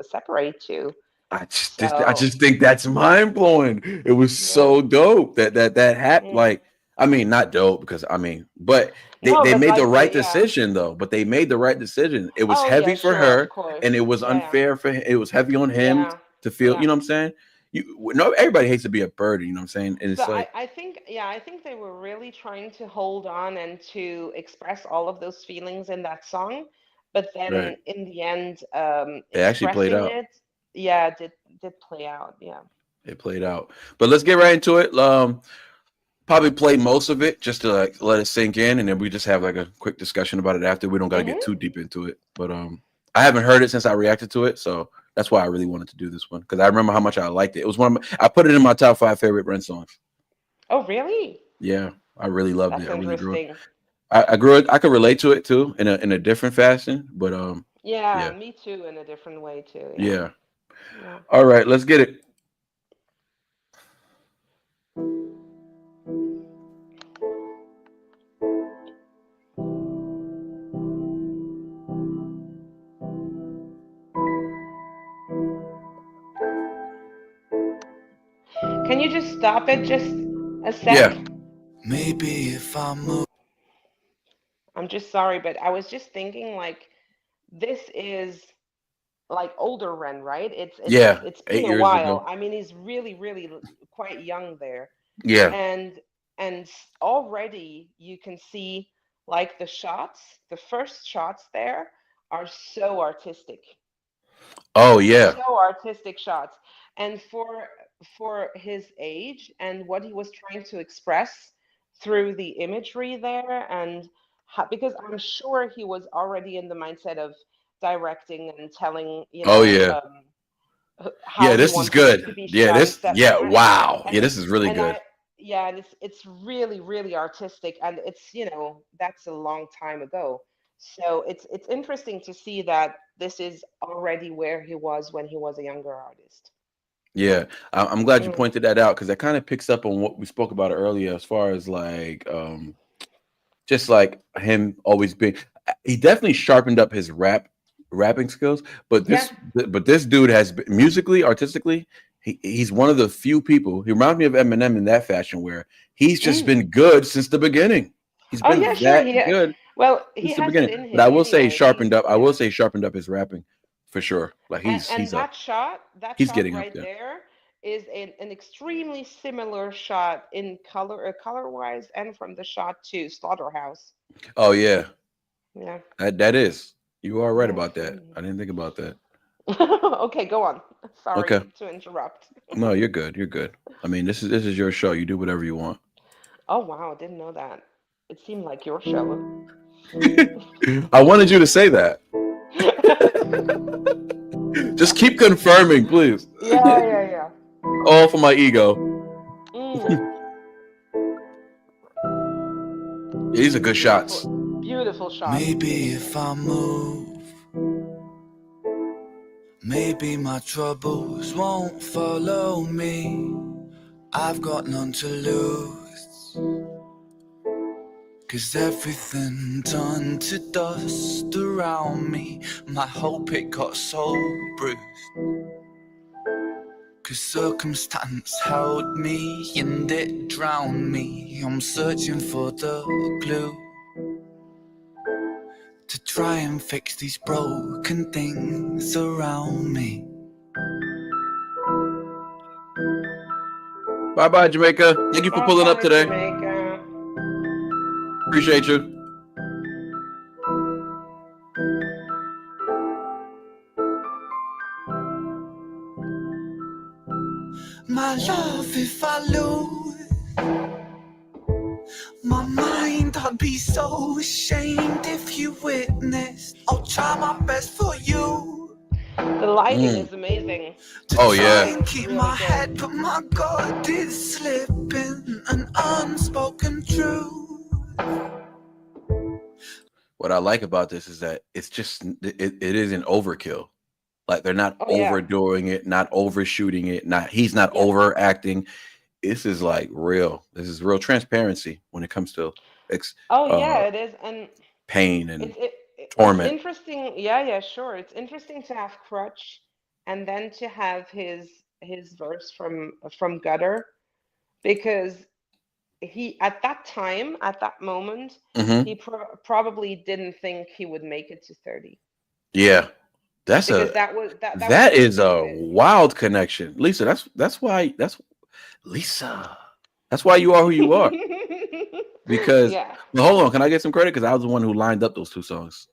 separate too. I So just think that's mind blowing. It was yeah. so dope that happened. Mm. Like, I mean, not dope because I mean, but No, they but made the like right the yeah. decision though. But they made the right decision. It was Oh yeah, heavy for sure, of her, course. and it was Yeah, unfair for him. It was heavy on him yeah, to feel. yeah. You know what I'm saying? You no, everybody hates to be a burden. You know what I'm saying? And So it's like, I think yeah, I think they were really trying to hold on and to express all of those feelings in that song, but right? then in the end, It actually played expressing out. it, yeah, did play out. Yeah. It played out. But let's get right into it. Probably play most of it just to like let it sink in, and then we just have like a quick discussion about it after. We don't got to get Hmm. too deep into it, but I haven't heard it since I reacted to it, so that's why I really wanted to do this one because I remember how much I liked it. It was one of I put it in my top 5 favorite Ren songs. Oh, really? Yeah, I really loved That's it. I really grew it. interesting. I grew it. I could relate to it too in a different fashion, but Yeah, yeah, me too, in a different way too. Yeah. yeah. Yeah. All right, let's get it. Can you just stop it just a Yeah, sec? Maybe if I move. I'm just sorry, but I was just thinking like this is like older Ren, right? Yeah, It's been eight a years while. ago. I mean, he's really quite young there. Yeah. And already you can see like the first shots there are so artistic. Oh yeah. So artistic shots. And for his age and what he was trying to express through the imagery there, and because I'm sure he was already in the mindset of directing and telling, Oh yeah. how Yeah, he this is wanted it good. to be Yeah, shot, yeah, etc. wow. Yeah, and this is really and good. I yeah, and it's really artistic, and it's, that's a long time ago. So it's interesting to see that this is already where he was when he was a younger artist. Yeah, I'm glad you Mm. pointed that out because that kind of picks up on what we spoke about earlier as far as like just like him always being he definitely sharpened up his rapping skills, but Yeah. this dude has musically, artistically, he's one of the few people. He reminds me of Eminem in that fashion where he's just Mm. been good since the beginning. He's Oh yeah, been sure. that good Well, he since the has it beginning. in But him I will say anyway. sharpened up. I will Yeah. say sharpened up his rapping for sure. Like And that he's shot getting up right there. there is an extremely similar shot in color wise, and from the shot to Slaughterhouse. Oh yeah, Yeah. that is. You are right Yeah. about that. I didn't think about that. Okay, go on. Okay. Sorry to interrupt. No, you're good. You're good. I mean, this is your show. You do whatever you want. Oh wow, didn't know that. It seemed like your show. I wanted you to say that. Just keep confirming, please. Yeah. All for my ego. Mm, These are good shots. beautiful shot. Maybe if I move, maybe my troubles won't follow me. I've got none to lose, 'cause everything turned to dust around me. My hope it got so bruised, 'cause circumstance held me and it drowned me. I'm searching for the glue to try and fix these broken things around me. Bye bye, Jamaica. Thank you for pulling up Bye, today. Jamaica. Appreciate you. My love, if I lose my mind, I'd be so ashamed if you witnessed. I'll try my best for you The lighting is amazing. to Oh, try yeah. and keep Really my good. head, but my God is slipping an unspoken truth. What I like about this is that it's just it isn't overkill. Like they're not Oh yeah. overdoing it, not overshooting it, he's not Yeah. overacting. This is like real. This is real transparency when it comes to Oh uh yeah, it is, and pain it's and it's torment. interesting. Yeah, sure. It's interesting to have Crutch, and then to have his verse from Gutter, because he at that time, at that moment, Hmm. he probably didn't think he would make it to 30, Yeah. That's because a that was that his is a limit. wild connection. Lisa, that's Lisa. That's why you are who you are. Because Yeah. well, hold on, can I get some credit? Because I was the one who lined up those two songs.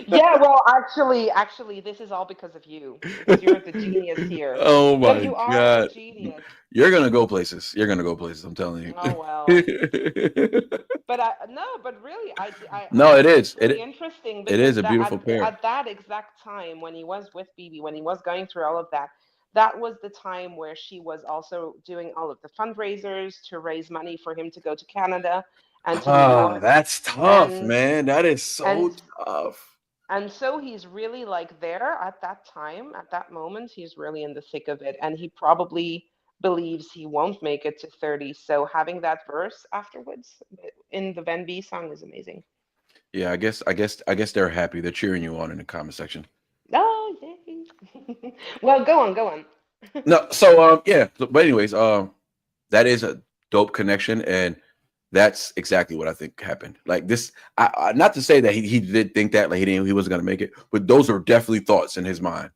Yeah, well, actually, this is all because of you, because you're the genius here. Oh No, my you are a god. genius. You're gonna go places. You're gonna go places, I'm telling Oh you. well. But no, but really, I No, it think is. it's really interesting, It is because a that beautiful pair. at that exact time when he was with BB, when he was going through all of that, that was the time where she was also doing all of the fundraisers to raise money for him to go to Canada and to New Ah, York, that's tough, and man. That is and so tough. and so he's really like there at that time, at that moment, he's really in the thick of it. And he probably believes he won't make it to 30. So having that verse afterwards in the Van B song is amazing. Yeah, I guess they're happy. They're cheering you on in the comment section. Oh, yay. Well, go on. No, so yeah. But anyways, that is a dope connection, and That's exactly what I think happened. Like this, not to say that he did think that, like he wasn't gonna make it, but those are definitely thoughts in his mind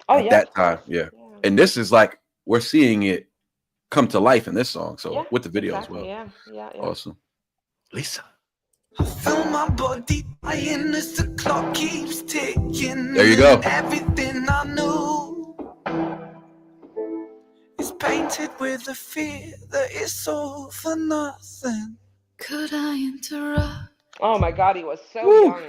Oh at yeah, that of time. course. Yeah, Yeah. and this is like we're seeing it come to life in this song. Yeah, So with the video as exactly. well, Yeah, yeah, yeah. awesome. Lisa, Feel my body dying as the clock keeps ticking. there you go. And everything I knew is painted with the fear that it's all for nothing. Could I interrupt? Oh my God, he was so Woo. young.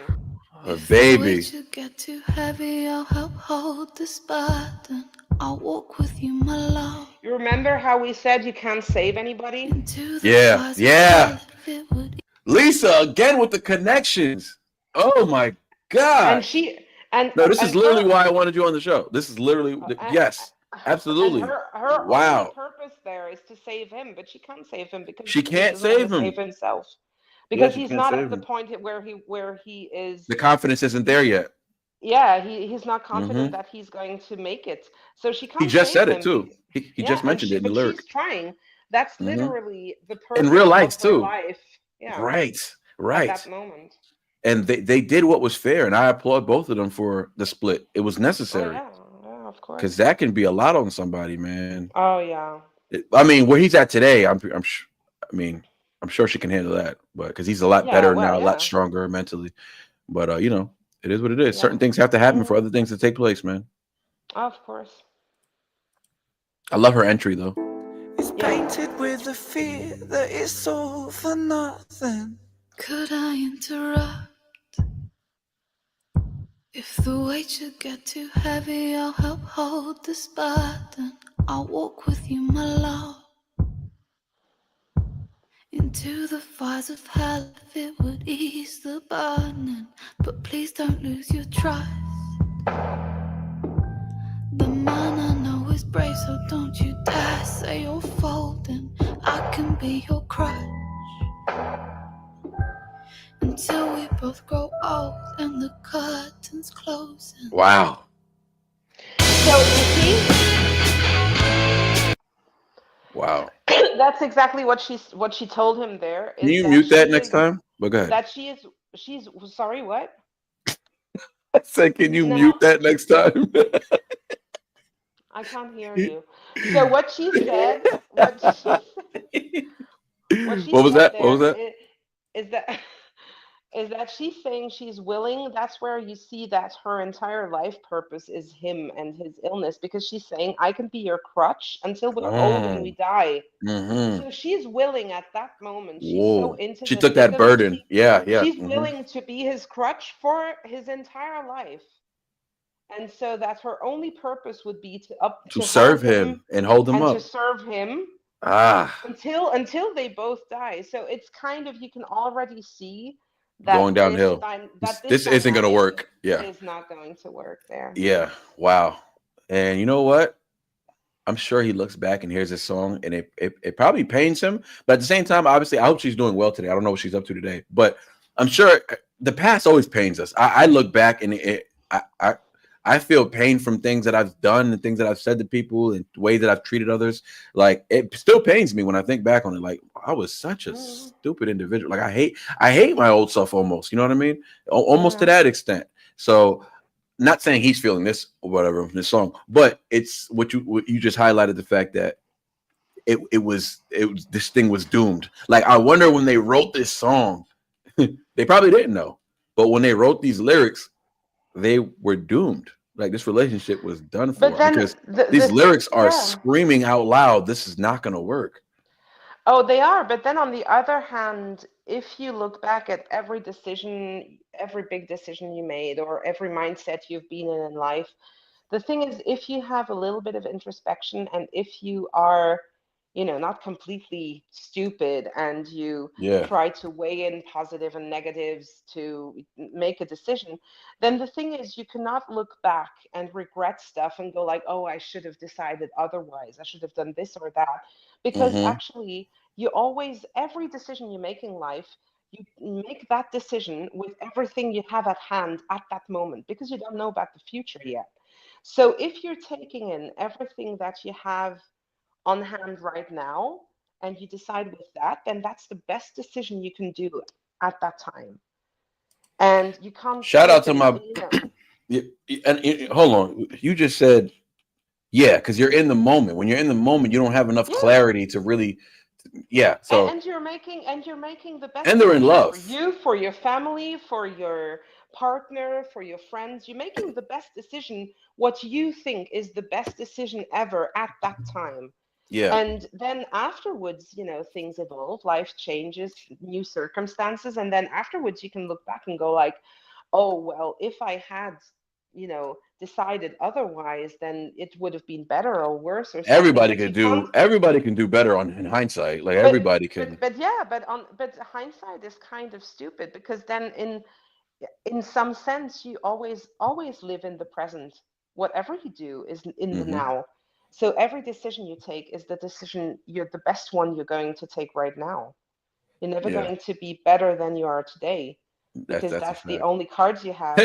If the Baby, weight should get too heavy, I'll help hold this burden. I'll walk with you, my love. You remember how we said you can't save anybody? Into the yeah, fires of yeah. hell if it would. Lisa again with the connections. Oh my And gosh. she and No, this is and literally her why I wanted you on the show. This is literally and yes, absolutely. her only Wow, purpose there is to save him, but she can't save him because she he can't doesn't want save to save him. himself. Yeah, Because she he's can't not save at the him. point where he is. The confidence isn't there yet. Yeah, he's not confident Hmm that he's going to make it, so she He can't just save said it him. too. He Yeah, just mentioned it in the but lyric. she's trying. That's Hmm literally the In real purpose of life her too. life. Yeah, Right, at right. that moment. And they did what was fair, and I applaud both of them for the split. It was Oh necessary yeah, yeah, of because course. that can be a lot on somebody, man. Oh yeah, I mean, where he's at today, I'm sure. I mean, I'm sure she can handle that, but because he's a lot yeah. better Well, now, a lot yeah, stronger mentally. But it is what it is. yeah. Certain things have to happen for Mm, other things to take place, man. of course. I love her entry though. It's Yeah. painted with the fear that it's all for nothing. Could I interrupt? If the weight should get too heavy, I'll help hold this burden. I'll walk with you, my love. Into the fires of hell if it would ease the burning. But please don't lose your trust. The man I know is brave, so don't you dare say you're folding. I can be your crutch until we both grow old and the curtains closing. Wow. So you see, Wow. that's exactly what she told him there Can is you that mute that she next is time? But go ahead. that she is she's sorry, what? I said, can you No, mute that next time? I can't hear you. So what she said, what she What was said that? What was there that? is that is that she's saying she's willing. That's where you see that her entire life purpose is him and his illness, because she's saying, I can be your crutch until we're old and we Mm, die. hmm So she's willing at that moment. She's so Whoa. into She the took thick that of it. burden. Yeah, yeah. She's willing to be his crutch for his entire life. And so that her only purpose would be To to serve hold him him and hold him and to up. serve him Ah, until they both die. So it's kind of, you can already see going that downhill. this This isn't gonna dynamic work. Yeah. is not going to work there. Yeah. Wow. And you know what? I'm sure he looks back and hears this song and it probably pains him. But at the same time, obviously, I hope she's doing well today. I don't know what she's up to today, but I'm sure the past always pains us. I look back and I feel pain from things that I've done and things that I've said to people and the way that I've treated others. Like it still pains me when I think back on it. Like I was such a stupid individual. Like I hate my old self almost. You know what I mean? Almost to Yeah. that extent. So not saying he's feeling this or whatever from this song, but it's what you just highlighted, the fact that it was this thing was doomed. Like I wonder when they wrote this song, they probably didn't know, but when they wrote these lyrics, they were doomed. Like this relationship was done But for then because these lyrics are yeah. screaming out loud, this is not going to work. Oh, they are. But then on the other hand, if you look back at every decision, every big decision you made, or every mindset you've been in life, the thing is, if you have a little bit of introspection, and if you are, not completely stupid, and you Yeah. try to weigh in positive and negatives to make a decision, then the thing is, you cannot look back and regret stuff and go like, oh, I should have decided otherwise. I should have done this or that. Because Mm-hmm. actually, you always, every decision you make in life, you make that decision with everything you have at hand at that moment, because you don't know about the future yet. So if you're taking in everything that you have on hand right now, and you decide with that, then that's the best decision you can do at that time. And you can't Shout flip out to it, my. Hold on. You just said, yeah, because you're in the moment. When you're in the moment, you don't have enough yeah. clarity to really, yeah. So, And you're making the best and they're in decision for love. you, for your family, for your partner, for your friends. You're making the best decision, what you think is the best decision ever at that time. Yeah. And then afterwards, things evolve, life changes, new circumstances, and then afterwards you can look back and go like, oh well, if I had, decided otherwise, then it would have been better or worse or something. But you can't. Everybody can do better in hindsight. Like But everybody can. but yeah, but hindsight is kind of stupid, because then in some sense you always live in the present. Whatever you do is in the Hmm. now. So every decision you take is the decision, you're the best one you're going to take right now. You're never Yeah, going to be better than you are today, because that's a that's the fact. only cards you have.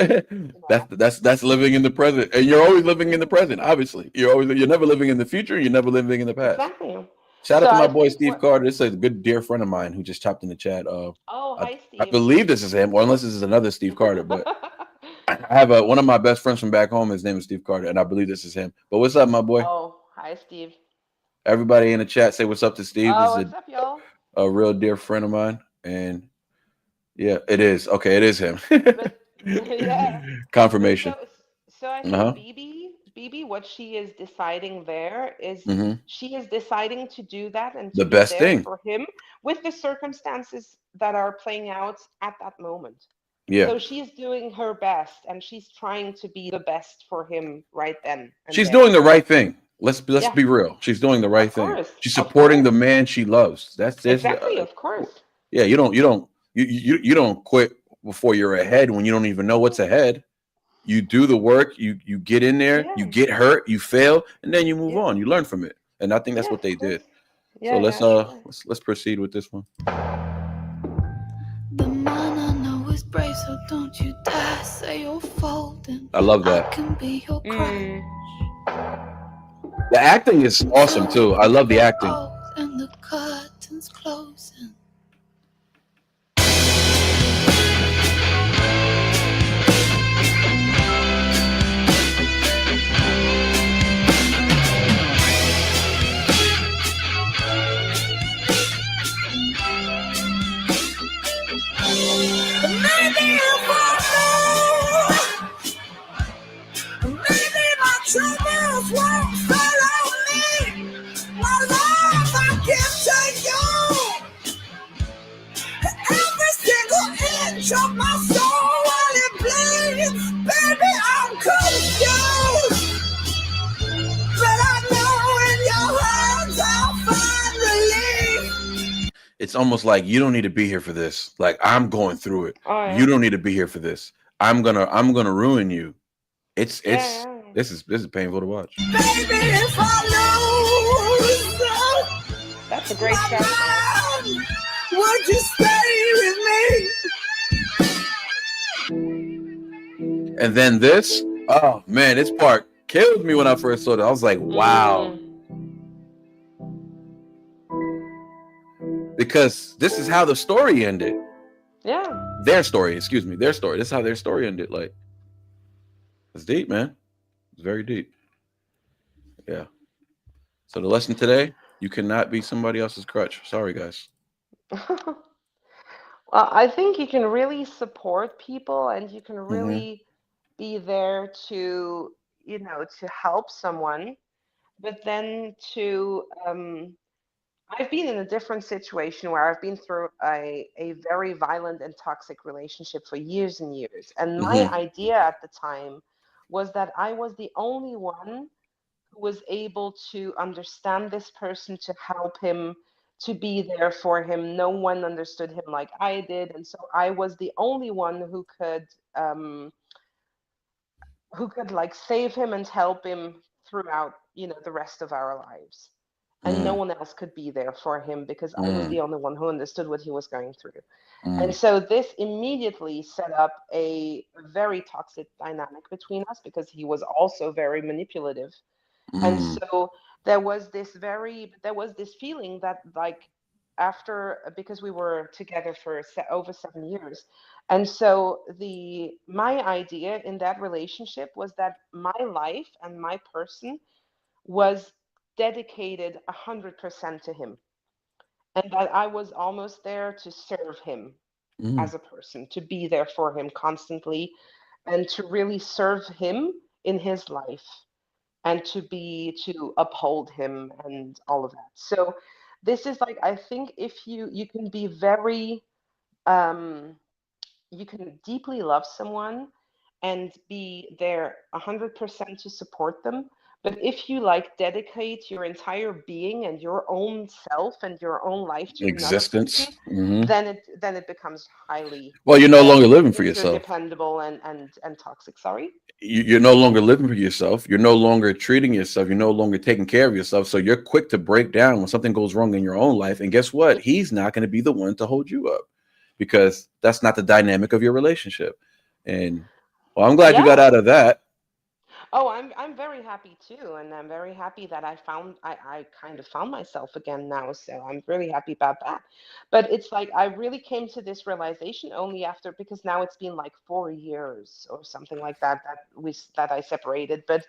That's living in the present, and you're always living in the present. Obviously, you're never living in the future. You're never living in the past. Exactly. Shout out So to my I boy think Steve what. Carter. This is a good dear friend of mine who just chopped in the chat. Oh, I, hi, I Steve. believe this is him, or unless this is another Steve Carter. But I have one of my best friends from back home. His name is Steve Carter, and I believe this is him. But what's up, my boy? Oh, hi, Steve. Everybody in the chat, say what's up to Steve. This Oh, is what's up, y'all? a real dear friend of mine, and yeah, it is. Okay, it is him. But yeah. But Confirmation. so I think Uh-huh. BB, what she is deciding there is, Hmm. she is deciding to do that and to The be best there thing. for him with the circumstances that are playing out at that moment. Yeah. So she's doing her best, and she's trying to be the best for him right then and She's there. doing the right thing. Let's Yeah, be real. She's doing the right of thing. course, She's of supporting the course. man she loves. That's this. Exactly, of course. Yeah, you don't quit before you're ahead when you don't even know what's ahead. You do the work, you get in there, you Yeah, get hurt, you fail, and then you move yeah, on. You learn from it. And I think that's yeah, what of they course. did. So Yeah, yeah, sure. let's proceed with this one. The man I know is brave, so don't you dare say you're folding. I love I that. can be your crutch. The acting is awesome too. I love the acting. And the curtains closing. Maybe if I know, maybe my troubles won't follow me. My love I give to you, every single inch of my soul while it bleeds. Baby, I'm confused, but I know in your hands I'll find relief. It's almost like you don't need to be here for this. Like I'm going through it. Oh, yeah. You don't need to be here for this. I'm gonna ruin you. It's Yeah. this is painful to watch. Baby, if I lose, That's a great shout. would you stay with me? And then this, oh man, this part killed me when I first saw it. I was like, wow. Because this is how the story ended. Yeah. Their story. This is how their story ended. Like, it's deep, man. It's very deep. Yeah. So the lesson today, you cannot be somebody else's crutch. Sorry, guys. Well, I think you can really support people, and you can really be there to, to help someone, but then I've been in a different situation where I've been through a very violent and toxic relationship for years and years. And my idea at the time was that I was the only one who was able to understand this person, to help him, to be there for him. No one understood him like I did. And so I was the only one who could like save him and help him throughout, the rest of our lives. And no one else could be there for him because I was the only one who understood what he was going through. And so this immediately set up a very toxic dynamic between us, because he was also very manipulative. And so there was this feeling that, like, after, because we were together for over 7 years, and so the my idea in that relationship was that my life and my person was dedicated 100% to him, and that I was almost there to serve him Mm, as a person, to be there for him constantly, and to really serve him in his life, and to uphold him and all of that. So this is like, I think, if you can be very, um you can deeply love someone and be there 100% to support them. But if you, like, dedicate your entire being and your own self and your own life to another person, existence. Hmm. then it becomes highly Well, you're no longer living for yourself. interdependable and toxic. Sorry. You're no longer living for yourself. You're no longer treating yourself. You're no longer taking care of yourself. So you're quick to break down when something goes wrong in your own life. And guess what? He's not going to be the one to hold you up because that's not the dynamic of your relationship. And well, I'm glad you got Yeah. out of that. Oh, I'm very happy too, and I'm very happy that I kind of found myself again now. So I'm really happy about that. But it's like I really came to this realization only after, because now it's been like 4 years or something like that that I separated. But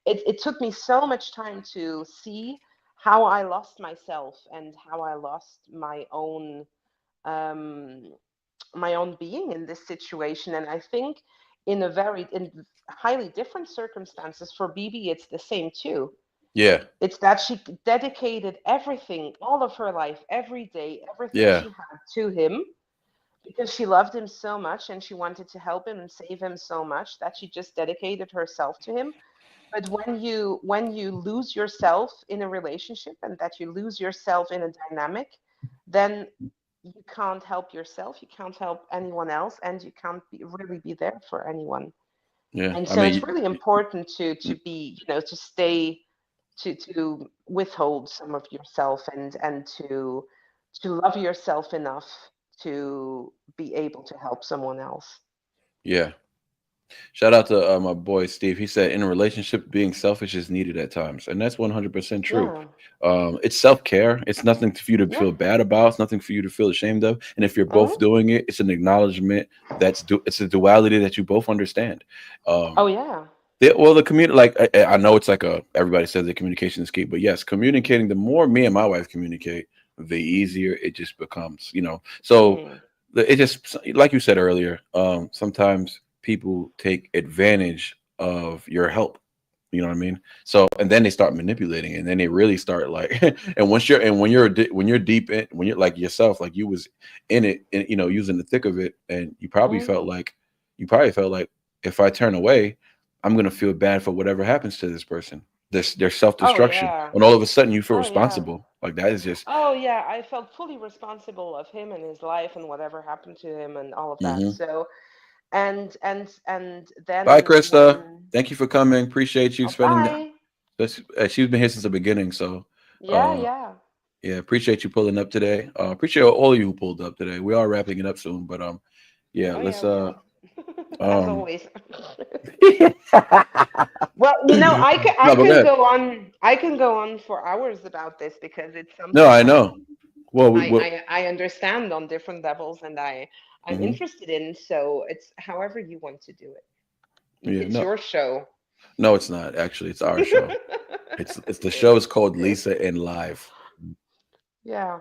it took me so much time to see how I lost myself and how I lost um my own being in this situation. And I think in highly different circumstances for Bibi, it's the same too. Yeah. It's that she dedicated everything, all of her life, every day, everything Yeah. she had to him, because she loved him so much and she wanted to help him and save him so much that she just dedicated herself to him. But when you lose yourself in a relationship, and that you lose yourself in a dynamic, then you can't help yourself, you can't help anyone else, and you can't really be there for anyone. Yeah. And I so it's mean, really important to be, to stay, to withhold some of yourself, and to love yourself enough to be able to help someone else. yeah. Shout out to my boy Steve. He said, in a relationship, being selfish is needed at times, and that's 100% true. Yeah. It's self care. It's nothing for you to Yeah. feel bad about. It's nothing for you to feel ashamed of. And if you're both Mhm. doing it, it's an acknowledgement. It's a duality that you both understand. Oh Um, yeah. well, the community, like I know it's like a everybody says that communication is key, but yes, communicating. The more me and my wife communicate, the easier it just becomes. So Mm. it just like you said earlier. Sometimes people take advantage of your help. You know what I mean? So and then they start manipulating, and then they really start like. And when you're deep in, when you're like yourself, like you was in it, and using the thick of it, and Mm. you probably felt like if I turn away, I'm gonna feel bad for whatever happens to this person. This their self Oh destruction, yeah. and all of a sudden you feel Oh yeah. responsible. Like that is just. Oh yeah. I felt fully responsible of him and his life and whatever happened to him and all of that. Hmm. So, and Bye, then Krista. when Thank you for coming. Appreciate you oh, spending. bye. She's been here since the beginning, so Yeah, uh, yeah. yeah, appreciate you pulling up today. Appreciate all of you who pulled up today. We are wrapping it up soon, but yeah, Oh yeah, let's we are. As um. always. No, Well, I but go can ahead. go on, for hours about this, because it's No, something I that know. Well, I understand on different levels, and I'm mhm. interested in. So it's however you want to do it. Yeah, It's no, your show. no, it's not. Actually, it's our show. It's the show is called Lisa in Live. Yeah.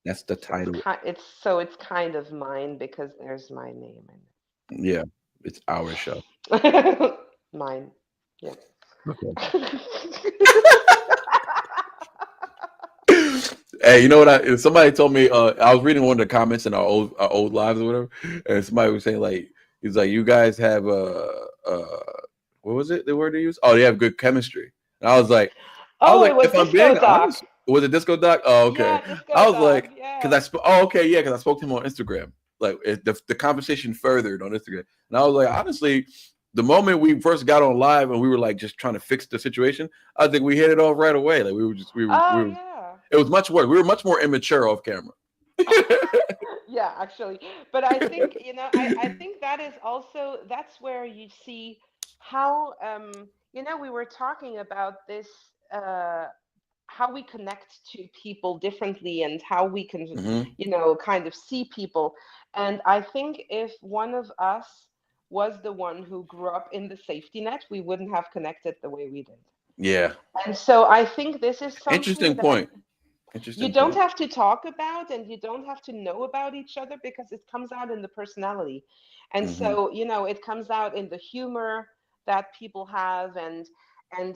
That's the So title. it's kind of mine because there's my name Yeah, it's our show. in it. Mine. Yeah. Okay. Hey, you know what? Somebody told me. I was reading one of the comments in our old lives or whatever, and somebody was saying like, he's like, you guys have what was it? The word they used? Oh, they have good chemistry. And I was Oh, it like, was if I'm Disco being Doc. honest, was it Disco Doc? Oh, okay. Yeah, I Disco was Doc. like, Yeah. oh, okay, yeah, because I spoke to him on Instagram. Like the conversation furthered on Instagram, and I was like, honestly, the moment we first got on live and we were like just trying to fix the situation, I think we hit it off right away. Like we Oh were. yeah. It was much worse. We were much more immature off camera. Yeah, actually. But I think, I think that is also, that's where you see how, we were talking about this, uh connect to people differently, and how we can, Hmm. kind of see people. And I think if one of us was the one who grew up in the safety net, we wouldn't have connected the way we did. Yeah. And so I think this is something Interesting that point. you Interesting don't point. have to talk about, and you don't have to know about each other, because it comes out in the personality. And Hmm. so, it comes out in the humor that people have. And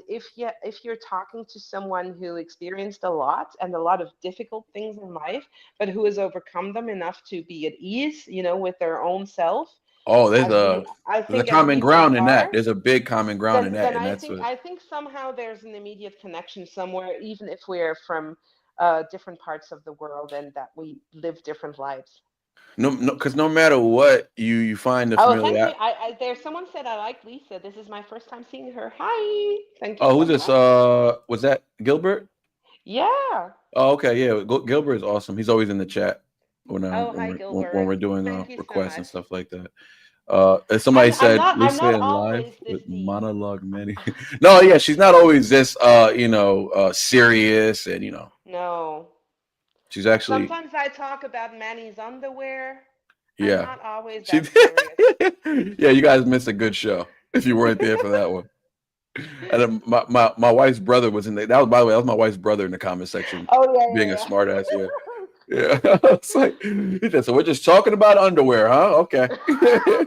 if you're talking to someone who experienced a lot and a lot of difficult things in life, but who has overcome them enough to be at ease, with their own self, Oh, as we I there's a think as common we both ground in that. are, There's a big common ground in that, then and I that's think what. I think somehow there's an immediate connection somewhere, even if we're from different parts of the world and that we live different lives. No, no, because no matter what, you find the Oh, thank familiar. you. There's someone said I like Lisa. This is my first time seeing her. Hi. Thank you Oh, so who's this? much. Was that Gilbert? Yeah. Oh, okay, yeah. Gilbert is awesome. He's always in the chat Oh, when hi, when Gilbert. we're doing Thank you so requests and much. stuff like that. And somebody said I'm Lisa not in live always this with deep. monologue many. No, yeah, she's not always this serious, and No. she's actually, Sometimes I talk about Manny's underwear. I'm yeah. not always She that serious. Yeah, you guys missed a good show if you weren't there for that one. And then my wife's brother was in there. That was, by the way, that was my wife's brother in the comment section, Oh yeah, being a yeah, smart ass. Yeah. Yeah. It's like, he said, so we're just talking about underwear, huh? Okay. yeah.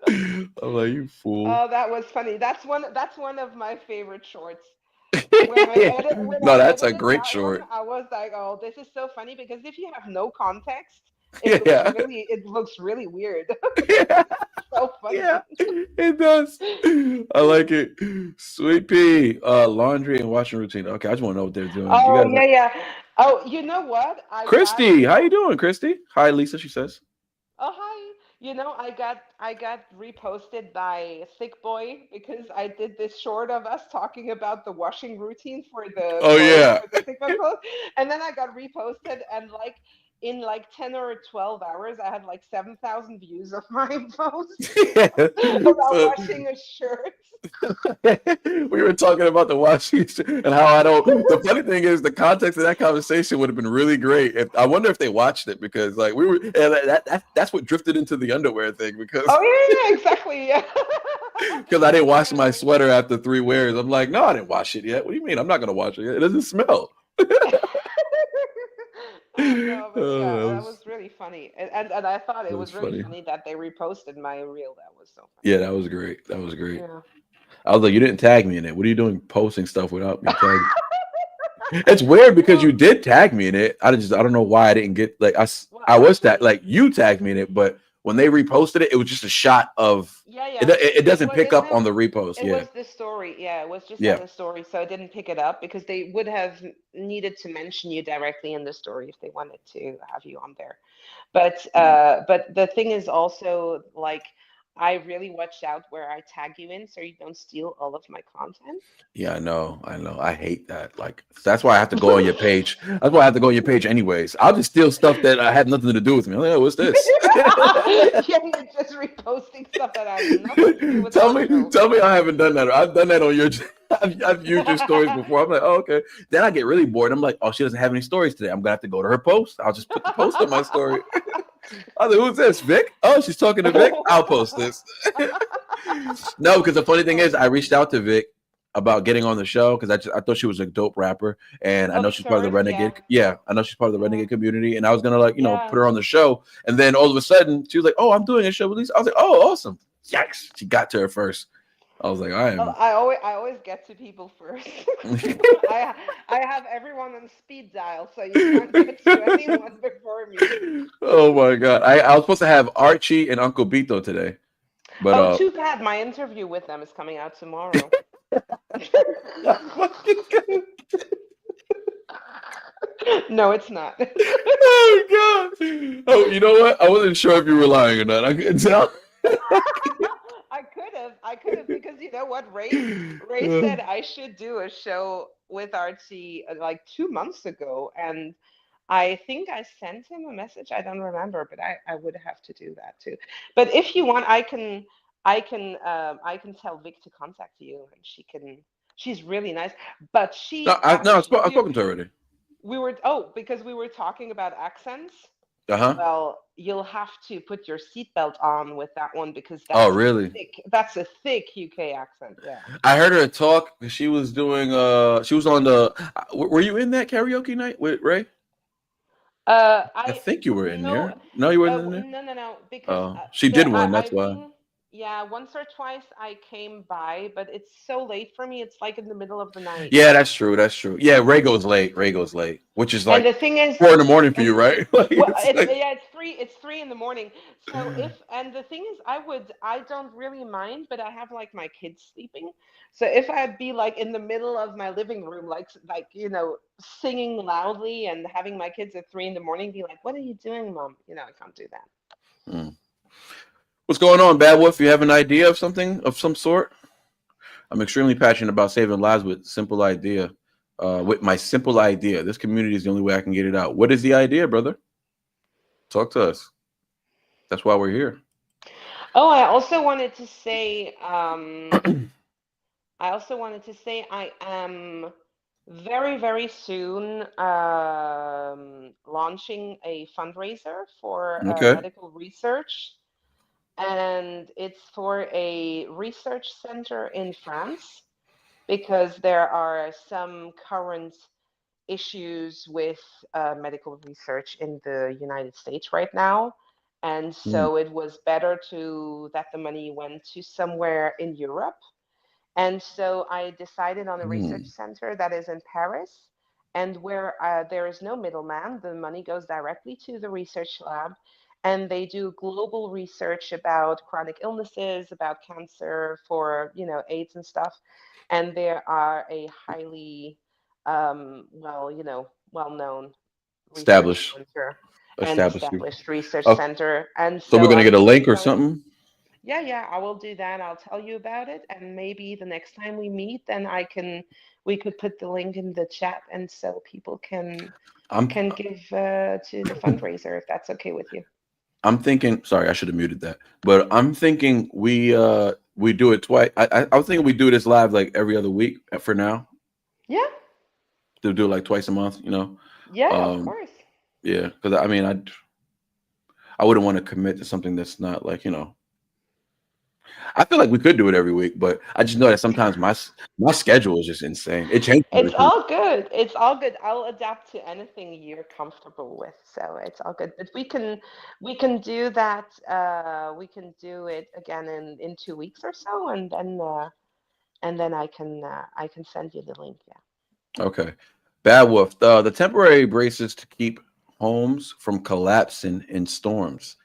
I'm like, you fool. Oh, that was funny. That's one of my favorite shorts. When No, I that's a edited great that one, short. I was like, "Oh, this is so funny," because if you have no context, Yeah. it looks really weird. Yeah. So Yeah. funny. It does. I like it. Sweet pea. Laundry and washing routine. Okay, I just want to know what they're doing. You Oh guys yeah, are yeah. Oh, you know what? Christy. How you doing, Christy? Hi, Lisa, she says. Oh hi. I got reposted by Sick Boy because I did this short of us talking about the washing routine for the Oh clothes, yeah. for the Sick Boy clothes, and then I got reposted, and like in like 10 or 12 hours I had like 7,000 views of my post about So washing a shirt. we were talking about the Washington and how I don't. The funny thing is, the context of that conversation would have been really great. If I wonder if they watched it, because like we were, and that's what drifted into the underwear thing, because Oh yeah, yeah, exactly. Yeah. I didn't wash my Exactly. sweater after 3 wears. I'm like, no, I didn't wash it yet. What do you mean? I'm not gonna wash it yet. It doesn't smell. Oh no, but Oh, yeah, that was really funny, and I thought it that was was really funny. funny that they reposted my reel. That was so Yeah, that was great. That was funny. great. Yeah. I was like, you didn't tag me in it. What are you doing posting stuff without me tagging? It's weird because Well, you did tag me in it. I don't know why I didn't get like well, I was that actually, like you tagged me in it, but when they reposted it, it was just a shot of yeah, it. yeah. It It doesn't was pick it up no, on the repost. it Yeah, was the story. Yeah, it was just as yeah. a story, so I didn't pick it up because they would have needed to mention you directly in the story if they wanted to have you on there. But the thing is also like I really watch out where I tag you in so you don't steal all of my content. Yeah, I know. I know. I hate that. Like that's why I have to go on your page. That's why I have to go on your page anyways. I'll just steal stuff that I had nothing to do with me. I'm like, oh, what's this? Yeah, you're just reposting stuff that has nothing to do with our show. Tell me I haven't done that. I've done that on your I've viewed your stories before. I'm like, oh, okay. Then I get really bored. I'm like, oh, she doesn't have any stories today. I'm gonna have to go to her post. I'll just put the post on my story. I was like, who's this? Vic? Oh, she's talking to Vic. I'll post this. No, because the funny thing is, I reached out to Vic about getting on the show because I thought she was a dope rapper, and I Oh, know she's part of the Victorious, yeah, Renegade. Yeah, I know she's part of the yeah, Renegade community, and I was gonna like yeah. put her on the show, and then all of a sudden she was like, "Oh, I'm doing a show with Lisa." I was like, "Oh, awesome!" Yikes! She got to her first. I was like, "I Oh, am." I always get to people first. I have everyone on speed dial, so you can't get to anyone before me. Oh my god! I was supposed to have Archie and Uncle Bito today, but Oh, too bad. My interview with them is coming out tomorrow. No, it's not. Oh god! Oh, you know what? I wasn't sure if you were lying or not. I couldn't tell. I could have, because you know what, Ray said I should do a show with Archie like 2 months ago, and I think I sent him a message. I don't remember, but I would have to do that too. But if you want, I can tell Vic to contact you, and she can She's really nice, but No, she I've actually spoken to her already. we were because we were talking about accents. Uh-huh. Well, you'll have to put your seatbelt on with that one because Oh, really? that's a thick UK accent. Yeah. I heard her talk. She was doing. She was on the. Were you in that karaoke night with Ray? I I think you were in no, there. No, you weren't in there. no, because Oh, she did one. That's I've why. been, yeah, once or twice I came by, but it's so late for me. It's like in the middle of the night. Yeah, that's true. That's true. Yeah, Ray goes late. Ray goes late, which is And like the thing is, 4 in the morning for and you, right? Like, well, it's like, it's three in the morning. So if and the thing is, I don't really mind, but I have like my kids sleeping. So if I'd be like in the middle of my living room, like singing loudly and having my kids at 3 in the morning, be like, "What are you doing, mom?" I can't do that. mm. What's going on, Bad Wolf? You have an idea of something of some sort? I'm extremely passionate about saving lives with simple idea. With my simple idea, this community is the only way I can get it out. What is the idea, brother? Talk to us. That's why we're here. Oh, I also wanted to say, I am very, very soon launching a fundraiser for Okay. medical research, and it's for a research center in France because there are some current issues with medical research in the United States right now. And Mm, so it was better that the money went to somewhere in Europe. And so I decided on a research mm, center that is in Paris and where there is no middleman. The money goes directly to the research lab, and they do global research about chronic illnesses, about cancer, for AIDS and stuff. And they are a highly well-known research Establish. center and Establish you. established research Oh, center. And so we're so gonna I'm get a really link or excited. something. Yeah, I will do that. I'll tell you about it, and maybe the next time we meet, then we could put the link in the chat, and so people can I'm give to the fundraiser if that's okay with you. I'm thinking. Sorry, I should have muted that. But I'm thinking we do it twice. I was thinking we do this live like every other week for now. Yeah, To do it like twice a month. yeah, of Um, course. yeah, because I mean I wouldn't want to commit to something that's not like. I feel like we could do it every week, but I just know that sometimes my schedule is just insane. It changes every It's time. all good. It's all good. I'll adapt to anything you're comfortable with, so it's all good. But we can do that. We can do it again in 2 weeks or so, and then I can send you the link. Yeah. Okay. Bad Wolf. The temporary braces to keep homes from collapsing in storms.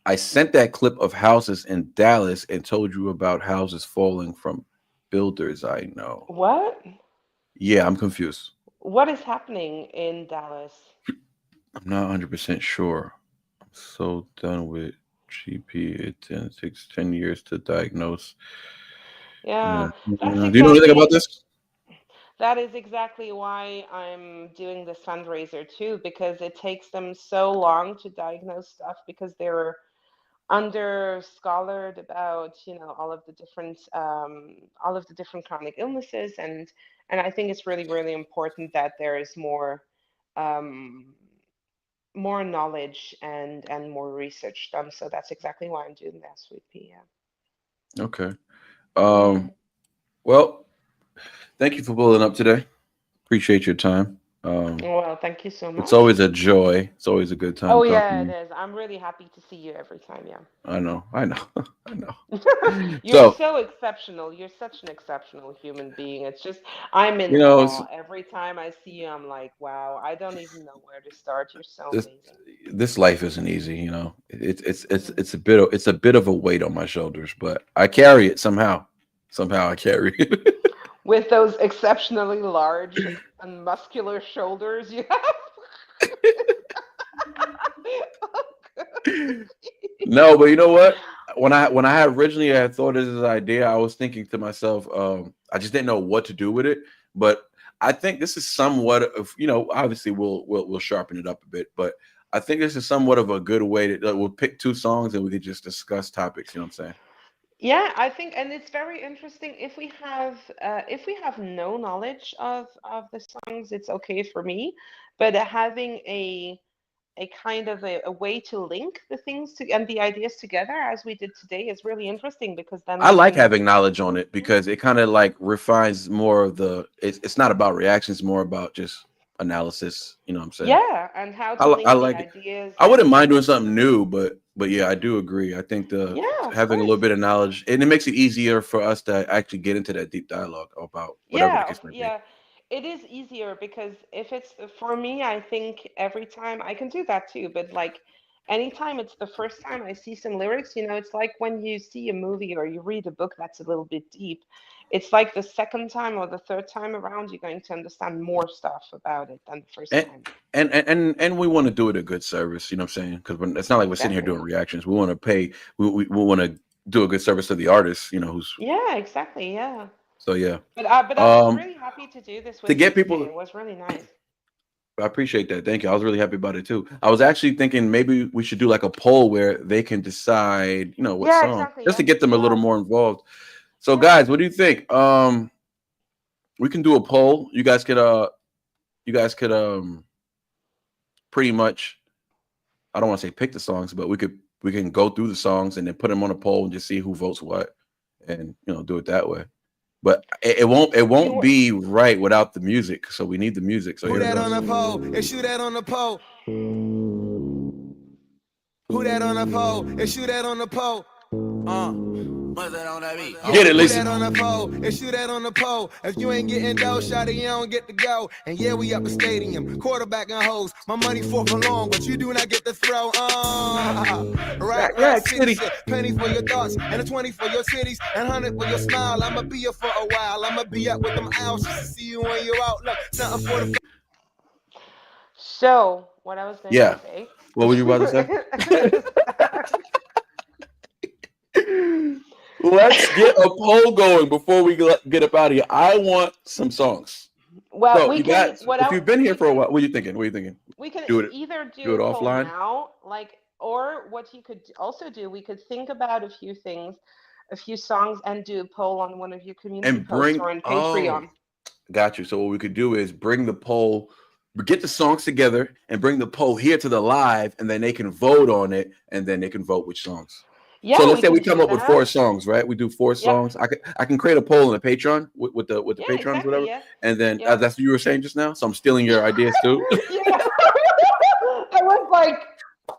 I sent that clip of houses in Dallas and told you about houses falling from builders I know. What? Yeah, I'm confused. What is happening in Dallas? I'm not 100% sure. I'm so done with GP. It takes 10 years to diagnose. Yeah, that's Do you know anything about exactly this? that is exactly why I'm doing this fundraiser too, because it takes them so long to diagnose stuff because they're under scholared about all of the different chronic illnesses, and I think it's really, really important that there is um, more knowledge and more research done. So that's exactly why I'm doing that, Sweet Pea. Okay. Yeah. Well, thank you for pulling up today. Appreciate your time. Well, thank you so It's much. always a joy. It's always a good time Oh talking yeah, to it you. is. I'm really happy to see you every time. Yeah. I know. I know. You're So, so exceptional. You're such an exceptional human being. It's just I'm in it's, awe every time I see you. I'm like, wow, I don't even know where to start. You're so this amazing. this life isn't easy. Mhm. It's a bit of a weight on my shoulders, but I carry it somehow. Somehow I carry it. With those exceptionally large and muscular shoulders you have. No, but you know what? When I had originally had thought of this idea, I was thinking to myself, I just didn't know what to do with it. But I think this is somewhat of, obviously we'll sharpen it up a bit, but I think this is somewhat of a good way to we'll pick two songs and we could just discuss topics. You know what I'm saying? Yeah, I think, and it's very interesting if we have no knowledge of the songs, it's okay for me. But having a kind of a way to link the things to and the ideas together as we did today is really interesting because then I we like can. having knowledge on it because it kind of like refines more of the. It's not about reactions, more about just analysis. You know what I'm saying? Yeah, and how I to I link the like it. ideas I wouldn't mind doing and something new, but yeah, I do agree. I think the yeah, of having a course. little bit of knowledge and it makes it easier for us to actually get into that deep dialogue about whatever the Yeah, case may be. yeah. It is easier because if it's for me, I think every time I can do that too, but like anytime it's the first time I see some lyrics, it's like when you see a movie or you read a book that's a little bit deep. It's like the second time or the third time around, you're going to understand more stuff about it than the first And time. and we want to do it a good service. You know what I'm saying? Because it's not like we're sitting here doing Exactly. reactions. We want to pay. We want to do a good service to the artist. You know who's Yeah, exactly. Yeah. so yeah. But I was really happy to do this To with you get today. people It was really nice. I appreciate that. Thank you. I was really happy about it too. I was actually thinking maybe we should do like a poll where they can decide, what Yeah, song, exactly. just to Yeah. get them a little Yeah. more involved. So, Yeah. guys, what do you think? We can do a poll. You guys could pretty much. I don't want to say pick the songs, but we can go through the songs and then put them on a poll and just see who votes what, and do it that way. But it won't Can we, be right without the music. So we need the music. So Who here it that on goes. the pole? And shoot that on the pole. Who that on the pole? And shoot that on the pole. What's that on that beat? Get it, Who Lisa. that on the pole? And shoot that on the pole. If you ain't getting dough, shawty, you don't get to go. And yeah, we up the stadium, quarterback and hoes. My money fourth and long, but you do not get to throw. Rack city shit. Penny for your thoughts, and a 20 for your cities, and 100 for your smile. I'ma be here for a while. I'ma be up with them owls just to see you when you're out. Look, something for the so what I was going to Yeah. say. What were you about to say? Let's get a poll going before we get up out of here. I want some songs. Well, So we you can. guys, if you've been here for a while, what are you thinking? We can Do it. either Do do it a poll offline. now, or what you could also do. We could think about a few things, a few songs, and do a poll on one of your community And posts bring. or on Oh, Patreon. got you. So what we could do is bring the poll, get the songs together, and bring the poll here to the live, and then they can vote on it, and then they can vote which songs. So Yeah, let's we say we can come do up with 4 that. songs, right? We do 4 Yeah. songs. I can create a poll in the Patreon with the Yeah, patrons, exactly. whatever, Yeah. and then Yeah. that's what you were saying just now. So I'm stealing your ideas too. Yeah. I was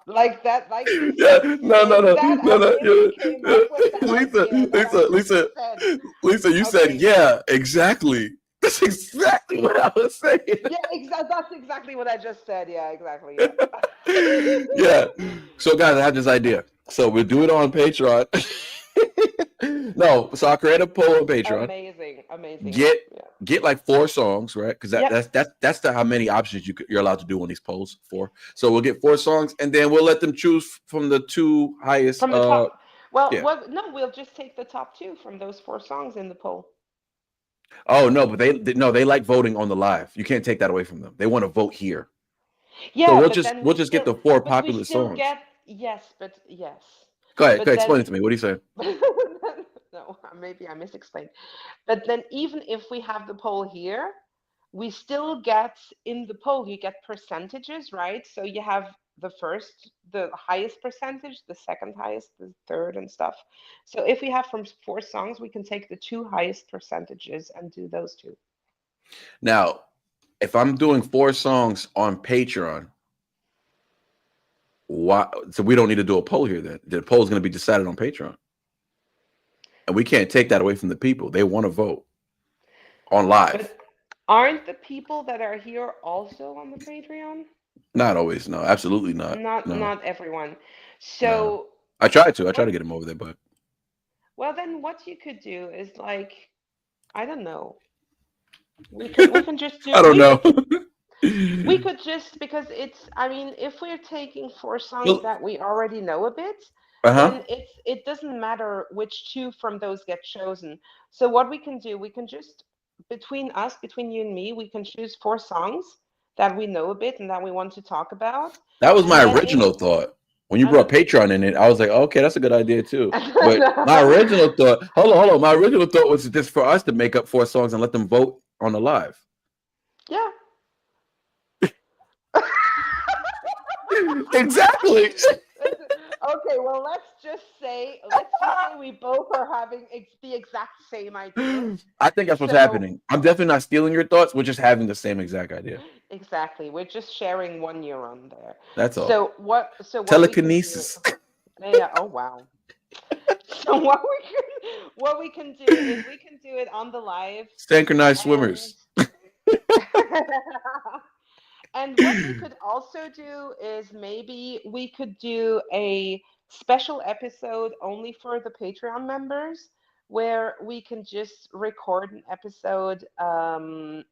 like that, like you Yeah, no, no, saying no, that no, as no. if you came up with that Lisa, idea that I Lisa, just Lisa, said. Lisa, you said, Okay. yeah, exactly. That's exactly what I was saying. Yeah, that's exactly what I just said. Yeah, exactly. Yeah. Yeah. So, guys, I have this idea. So we'll do it on Patreon. No, so I'll create a poll on Patreon. Amazing, amazing. Get Yeah. get like 4 songs, right? Because Yeah. that's how many options you're allowed to do on these polls. 4. So we'll get 4 songs, and then we'll let them choose from the 2 highest. From the top. Well, Yeah. no, we'll just take the top 2 from those 4 songs in the poll. Oh no, but they like voting on the live. You can't take that away from them. They want to vote here. So Yeah, we'll but just then we'll just get the 4 popular songs. yes, but yes. Go ahead, But explain then it to me. What are you saying? no, maybe I misexplained. But then even if we have the poll here, we still get in the poll, you get percentages, right? So you have the highest percentage, the second highest, the third, and stuff. So if we have from 4 songs, we can take the 2 highest percentages and do those 2. Now, if I'm doing 4 songs on Patreon, why? So we don't need to do a poll here. Then the poll is going to be decided on Patreon, and we can't take that away from the people. They want to vote on live. But aren't the people that are here also on the Patreon? Not always. No, absolutely not. Not No, not everyone. no. So I tried to what? get them over there, but Well, then what you could do is like, I don't know. We can just do I don't know. we could just because it's I mean if we're taking 4 songs Well, that we already know a bit, uh-huh. then it doesn't matter which 2 from those get chosen. So what we can do, we can just between you and me, we can choose 4 songs that we know a bit and that we want to talk about. That was And my then if original thought. When you And brought then, Patreon in it, I was like, okay, that's a good idea too. and But my then original thought, hold on, my original thought was just for us to make up 4 songs and let them vote on the live. yeah. Exactly. Okay, well, let's just say we both are having the exact same idea. I think that's what's So happening. I'm definitely not stealing your thoughts. We're just having the same exact idea. exactly, we're just sharing one neuron there. That's all. So what we can do? Telekinesis. Yeah. Oh wow. So what we can do is we can do it on the live, Synchronized and swimmers. and what we could also do is maybe we could do a special episode only for the Patreon members, where we can just record an episode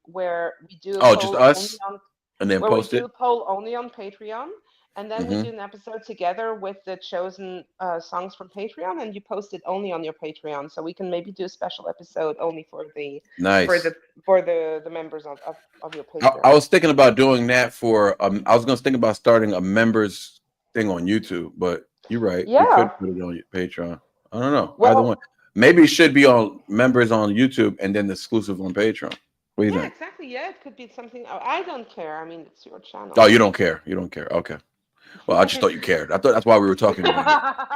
where we do a Oh, just poll only us? on And then where we post do it? a poll only on Patreon, and then we Hmm. do an episode together with the chosen songs from Patreon, and you post it only on your Patreon. So we can maybe do a special episode only for the for Nice. the for the members of your I Patreon. was thinking about doing that for I was gonna think about starting a members thing on YouTube, but you're right. We Yeah. could put it on Patreon. I don't know. Either one. Well, Maybe it should be on members on YouTube and then exclusive on Patreon. What do you yeah, think? exactly. Yeah, it could be something. I don't care. I mean, it's your channel. Oh, you don't care. You don't care. Okay. Well, I just thought you cared. I thought that's why we were talking about it.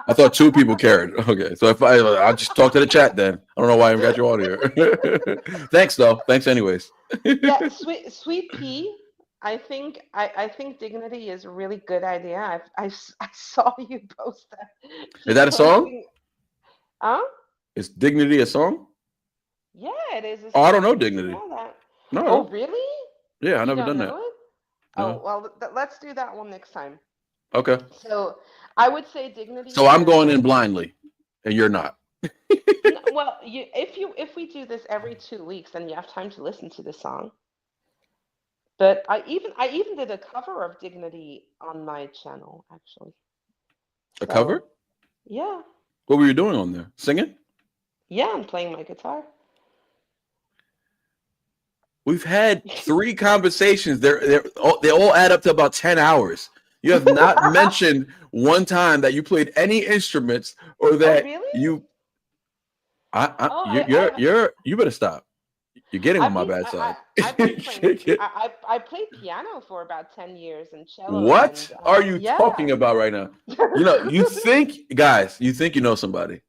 I thought 2 people cared. Okay, so if I just talk to the chat, then I don't know why I even got you on here. Thanks though. Thanks anyways. Yeah, sweet pea. I think dignity is a really good idea. I saw you post that. Is Keep that a song? posting. Huh? Is Dignity a song? Yeah, it is a Oh, I don't know song. Did you Dignity. know that? Oh, No. really? Yeah, I You never don't done that. know it? Oh, No. well, let's do that one next time. Okay. So, I would say dignity So is I'm a going in blindly, and you're not. well, if we do this every 2 weeks, then you have time to listen to the song. But I even did a cover of Dignity on my channel, actually. A So cover? yeah, What were you doing on there? Singing? yeah, I'm playing my guitar. We've had 3 conversations. They all add up to about 10 hours. You have not mentioned one time that you played any instruments or Oh, that really? you. Oh, I You better stop. You're getting on I've my been bad side. I've been playing I played piano for about 10 years and cello, What and are you yeah. talking about right now? You know, you think, guys, you think you know somebody.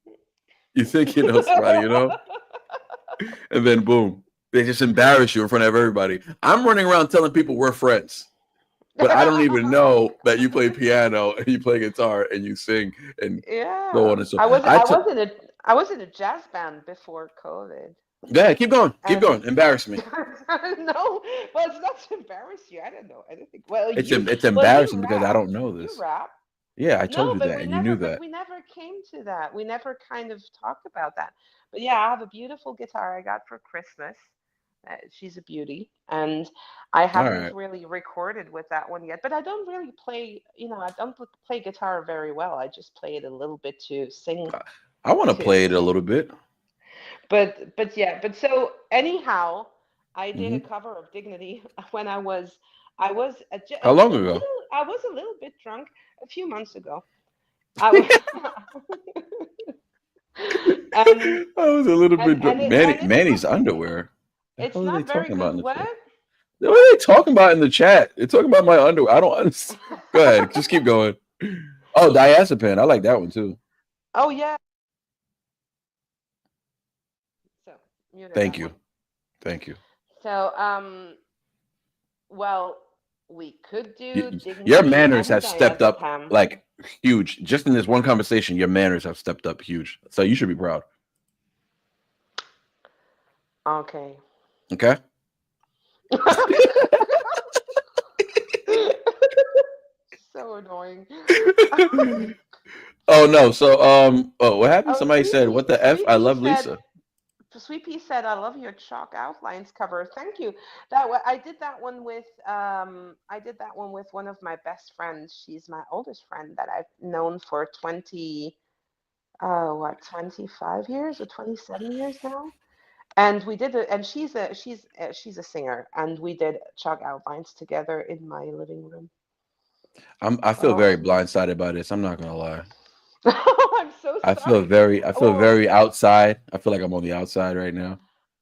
You think you know somebody, and then boom, they just embarrass you in front of everybody. I'm running around telling people we're friends, but I don't even know that you play piano and you play guitar and you sing and so on Yeah. and so. I was I I took. was in a I was in a jazz band before COVID. Go ahead, keep And going. Embarrass me. no, well, it's not to embarrass you. I don't know anything. Well, It's you embarrassing because I rap. don't know You this. rap. Yeah, I told No, you but that, we and you knew never but that. we never came to that. We never kind of talked about that. But yeah, I have a beautiful guitar I got for Christmas. She's a beauty, and I All haven't right, really recorded with that one yet. But I don't really play, I don't play guitar very well. I just play it a little bit to sing I want to to. play it a little bit. But yeah, but so anyhow, I did a Hmm. cover of Dignity when I was How long ago? I was a little bit drunk a few months ago. I was and I was a little and bit and it and it's Manny's not underwear. The it's hell are they not very talking about good. in the What? chat? What are they talking about in the chat? They're talking about my underwear. I don't understand. Go ahead, just keep going. Oh, diazepam. I like that one too. Oh yeah. So muted Thank that you. one. Thank you. So well, we could do Your Dignity manners and have stepped up Diazepam. like huge. Just in this one conversation, your manners have stepped up huge. So you should be proud. Okay. Okay. So annoying. Oh no. So what happened? Oh, Somebody said, "What the f?" I love Lisa. Sweet Pea said, "I love your chalk outlines cover. Thank you." I did that one with one of my best friends. She's my oldest friend that I've known for 25 years or 27 years now. And we did it, and she's a singer, and we did chalk outlines together in my living room. I feel very blindsided by this. I'm not gonna lie. I'm so I feel sorry. very outside. I feel like I'm on the outside right now.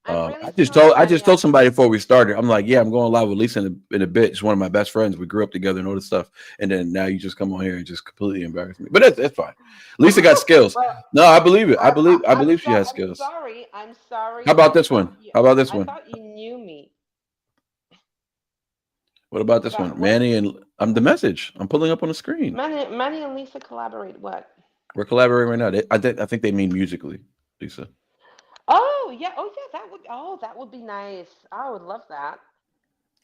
I'm really I just sorry, told Manny. somebody before we started. I'm like, yeah, I'm going live with Lisa in a bit. She's one of my best friends. We grew up together and all this stuff. And then now you just come on here and just completely embarrass me. But that's fine. Lisa got skills. Well, No, I believe it. I I'm believe she has I'm skills. sorry. I'm sorry. How about I this thought one? How about this I one? thought you knew me. What about this one? Manny and I'm the message. I'm pulling up on the screen. Manny and Lisa collaborate what? We're collaborating right now. I think they mean musically, Lisa. Oh yeah, that would be nice. I would love that.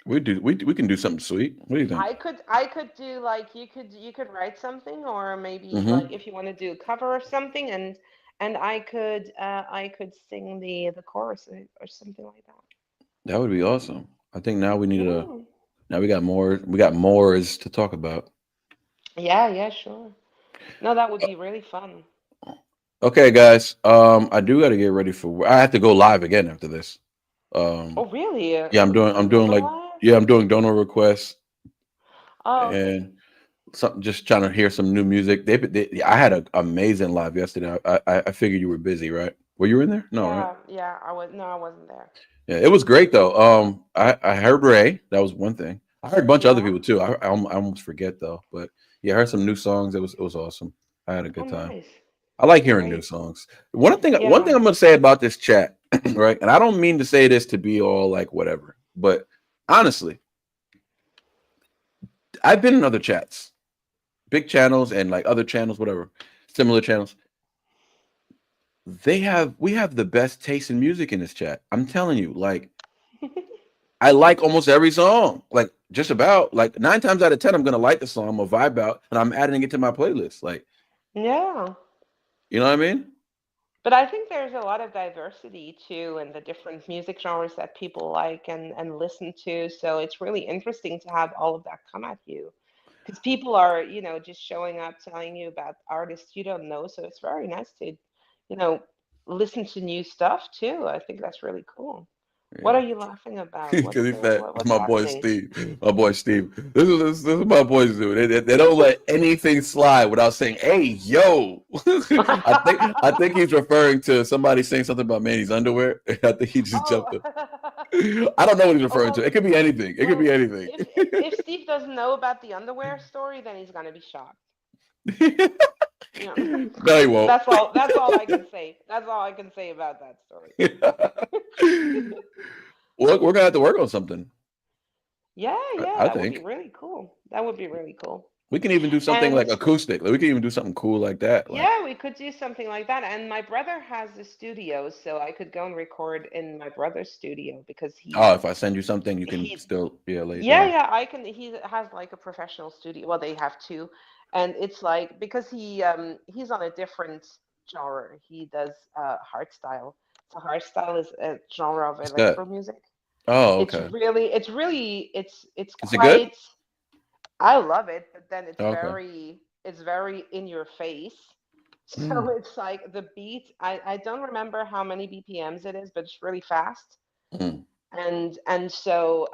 We can do something sweet. What do you think? I could do like you could write something, or maybe like Mm-hmm. if you want to do a cover of something, and I could sing the chorus or something like that. That would be awesome. I think now we need a Mm. now we got more is to talk about. Yeah, sure. No, that would be really fun. Okay, guys. I do got to get ready for. I have to go live again after this. Oh, Um, really? yeah, I'm doing Another like live? yeah, I'm doing donor requests Oh, okay. and something just trying to hear some new music. I had an amazing live yesterday. I figured you were busy, right? Were you in there? No, right? Yeah. I wasn't there. Yeah, it was great though. I heard Ray. That was one thing. I heard a bunch of other Yeah. people too. I almost forget though, but yeah, I heard some new songs. It was awesome. I had a Oh, good time. nice. I like hearing new Great. songs. One thing Yeah. I'm gonna say about this chat, right? And I don't mean to say this to be all like whatever, but honestly, I've been in other chats, big channels and like other channels, whatever, similar channels. We have the best taste in music in this chat. I'm telling you, like I like almost every song. Like just about like 9 times out of 10, I'm gonna like the song, I'm gonna vibe out, and I'm adding it to my playlist. Like, Yeah. you know what I mean? But I think there's a lot of diversity too in the different music genres that people like and listen to. So it's really interesting to have all of that come at you. Because people are, just showing up telling you about artists you don't know. So it's very nice to, you know, listen to new stuff too. I think that's really cool. What Yeah. are you laughing about? Because he said, What's my boy happening? Steve, my boy Steve. This is my boys do. They don't let anything slide without saying, "Hey, yo." I think he's referring to somebody saying something about Manny's underwear. I think he just Oh, jumped up. I don't know what he's oh referring to. It well, could be anything. It could well, be anything. if Steve doesn't know about the underwear story, then he's gonna be shocked. Yeah. No, he won't. That's all I can say. That's all I can say about that story. Well, we're gonna have to work on something. Yeah, I that would be think really cool. That would be really cool. we can even do something like And acoustic. Like we can even do something cool like that. Like, yeah, we could do something like that. And my brother has a studio, so I could go and record in my brother's studio because oh, if I send you something, you can he still lay it yeah, down. I can. He has like a professional studio. Well, they have two, and it's like because he's on a different genre. He does hardstyle. So hardstyle is a genre of What's that? electro music. Oh, It's okay. really it's Is it good? quite. I love it, but then Okay. it's very in your face. So Mm, it's like the beat. I don't remember how many BPMs it is, but it's really fast. mm. And so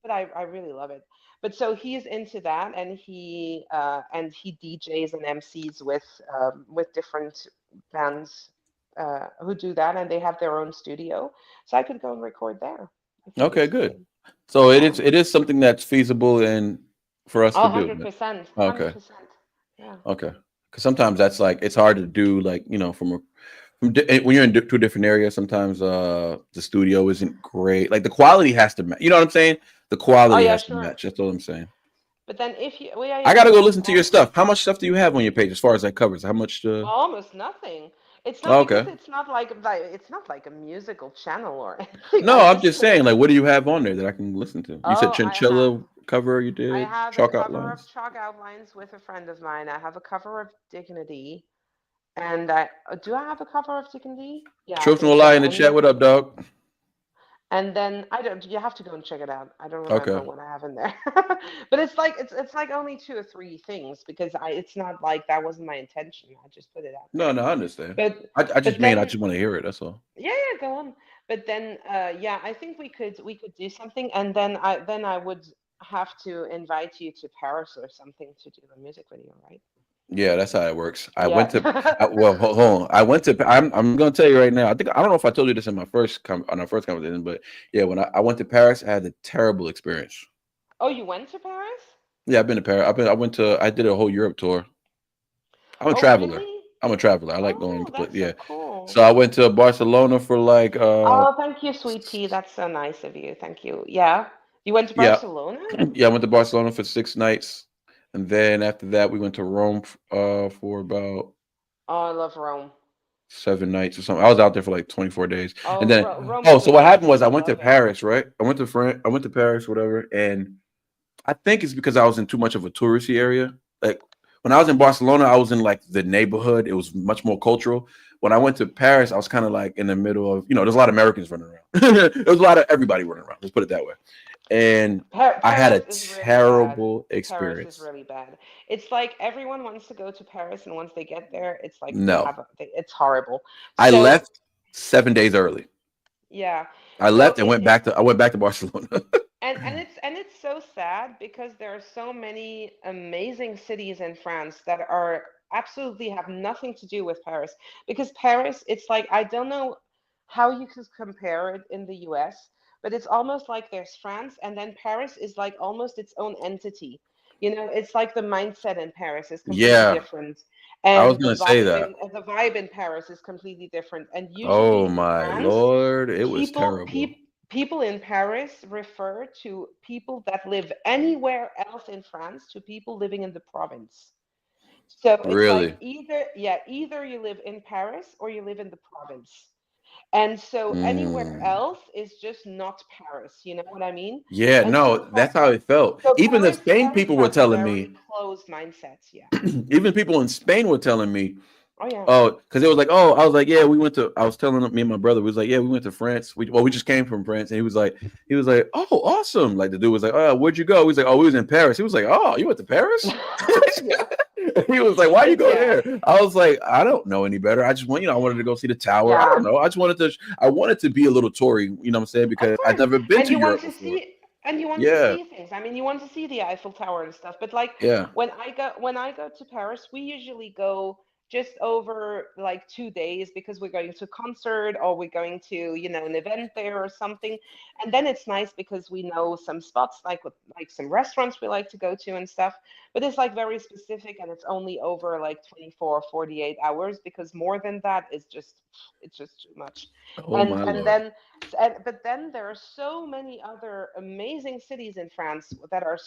but I really love it. But so he's into that, and he DJs and MCs with different bands who do that, and they have their own studio. So I could go and record there if you Okay, need good. something. So Yeah. it is something that's feasible and for us Oh, to do. 100%. Okay, 100%. Yeah. okay. Because sometimes that's like it's hard to do. Like when you're in two different areas, sometimes the studio isn't great. Like the quality has to match. You know what I'm saying? The Oh quality yeah, has to sure. match. That's all I'm saying. But then if you, well, yeah, I yeah, gotta but go then listen to your stuff. How much stuff do you have on your page as far as that covers? How much? almost nothing. It's not Oh, because okay. it's not like a musical channel or anything. No, I I'm just just put saying. it. Like, what do you have on there that I can listen to? You said Oh, Chinchilla cover. You I did have a Chalk cover of Outlines. Chalk Outlines with a friend of mine. I have a cover of Dignity, and I do I have a cover of Dignity? Yeah, I Truth think will lie so. in the chat. What up, dog? And then I don't. You have to go and check it out. I don't remember Okay. what I have in there, but it's like only two or three things because it's not like that wasn't my intention. I just put it out No, there. no, I understand. But I but then just want to hear it. That's all. yeah, go on. But then yeah, I think we could do something, and then I would have to invite you to Paris or something to do a music video, right? Yeah, that's how it works. I went to Yeah. well, hold on. I went to. I'm gonna tell you right now. I don't know if I told you this in my on our first conversation, but yeah, when I went to Paris, I had a terrible experience. Oh, you went to Paris? Yeah, I've been to Paris. I went to. I did a whole Europe tour. I'm a Oh, traveler. really? I'm a traveler. I like going Oh, to play. that's so Yeah. cool. So I went to Barcelona for like Oh, thank you, sweet pea. That's so nice of you. Thank you. Yeah. You went to yeah. Barcelona? Yeah, I went to Barcelona for 6 nights. And then after that we went to Rome for about Oh, I love Rome. 7 nights or something. I was out there for like 24 days. And Oh, then Rome oh, is so what happened was amazing. I I went to love it. Paris, right? I went to Paris, whatever, and I think it's because I was in too much of a touristy area. Like when I was in Barcelona, I was in like the neighborhood. It was much more cultural. When I went to Paris, I was kind of like in the middle of, there's a lot of Americans running around. There was a lot of everybody running around. Let's put it that way. And I had a Paris is really bad. terrible Paris is experience. really bad. It's like everyone wants to go to Paris, and once they get there, it's like they No, have it's horrible. I So left 7 days early. yeah, I so left and I went back to Barcelona. it's so sad because there are so many amazing cities in France that are absolutely have nothing to do with Paris. Because Paris, it's like I don't know how you could compare it in the US, but it's almost like there's France and then Paris is like almost its own entity. It's like the mindset in Paris is completely Yeah, different. I was And gonna say that. the vibe in Paris is completely different. And Oh usually in my France, Lord, it was people terrible. people people in Paris refer to people that live anywhere else in France to people living in the province. So it's like Really. either you live in Paris or you live in the province. And so anywhere Mm. else is just not Paris, you know what I mean? Yeah, And so no, that's how it felt. Even the Spain Paris people were has telling very me, closed mindsets, yeah. even people in Spain were telling me, Oh yeah. oh, because it was like, oh, I was like, yeah, we went to. I was telling me and my brother, we was like, yeah, we went to France. We just came from France, and he was like, oh, awesome. Like the dude was like, oh, where'd you go? He was like, oh, we was in Paris. He was like, oh, you went to Paris? Yeah. He was like, why you go Yeah. there? I was like, I don't know any better. I just want, I wanted to go see the tower. I Yeah. don't know. I wanted to be a little Tory. You know what I'm saying? Of Because I'd course. never been And to you want Europe to before. see and you want to Yeah, see things. I mean, you want to see the Eiffel Tower and stuff. But like yeah, when I go to Paris, we usually go just over like 2 days because we're going to a concert or we're going to, an event there or something. And then it's nice because we know some spots like some restaurants we like to go to and stuff. But it's like very specific and it's only over like 24, 48 hours because more than that is just it's just too much. oh And my and Lord. then but then there are so many other amazing cities in France that are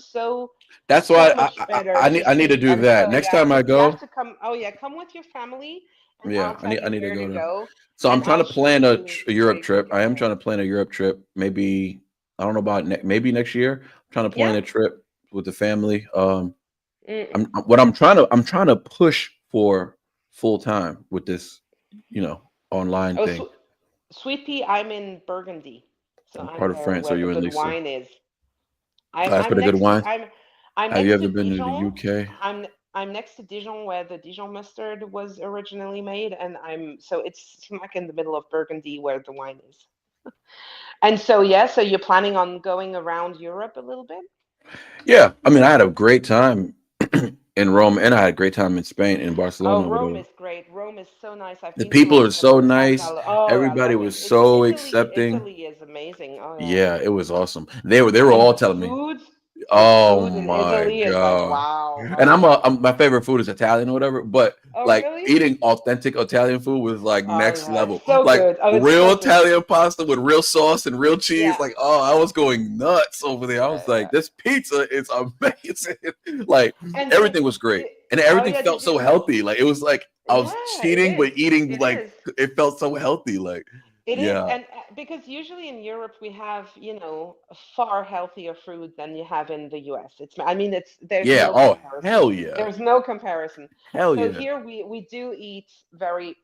That's so why much better I to need to see. do And that so next yeah, time I you have go. to come. Oh yeah, come with your family, and Yeah, I'll tell I you need to where to go to. go, So I'm and trying I'll to show plan you a where Europe you can trip. I am go. trying to plan a Europe trip. Maybe I don't know about maybe next year. I'm trying to plan Yeah. a trip with the family. Mm-mm. I'm trying to push for full time with this, online Oh, thing. Sweet Pea, I'm in Burgundy, so I'm I'm part of there France, so where the you and good Lisa. wine is. Oh, I'm that's I'm pretty good next to wine. I'm Have you next to ever been to the Dijon. UK? I'm next to Dijon where the Dijon mustard was originally made, and it's smack in the middle of Burgundy where the wine is. And so yeah, so you're planning on going around Europe a little bit? Yeah, I mean, I had a great time in Rome, and I had a great time in Spain, in Oh, Barcelona, or Rome whatever. is great. Rome is so nice. I've The been to people Rome are so several times. nice. I Everybody love it. was It's so Italy. accepting. Italy is amazing. Oh yeah. Yeah, it was awesome. They were And all telling me, the "Oh food in my Italy is like god!" wow. And Oh yeah. my favorite food is Italian or whatever. But Oh like really? eating authentic Italian food was like Oh next yeah, it's level. so Like good. Oh, it's real so good. Italian pasta with real sauce and real cheese. Yeah. Like, oh, I was going nuts over there. I was Yeah. like, this pizza is amazing. Like And everything was great, and oh everything yeah, felt did you? so healthy. Like it was like I was Yeah, it cheating is. but eating It like is. it felt so healthy. Like It is, yeah, and because usually in Europe we have, a far healthier food than you have in the US. I mean, there's yeah. no Oh comparison. hell yeah, There's no comparison. hell So yeah. here we do eat very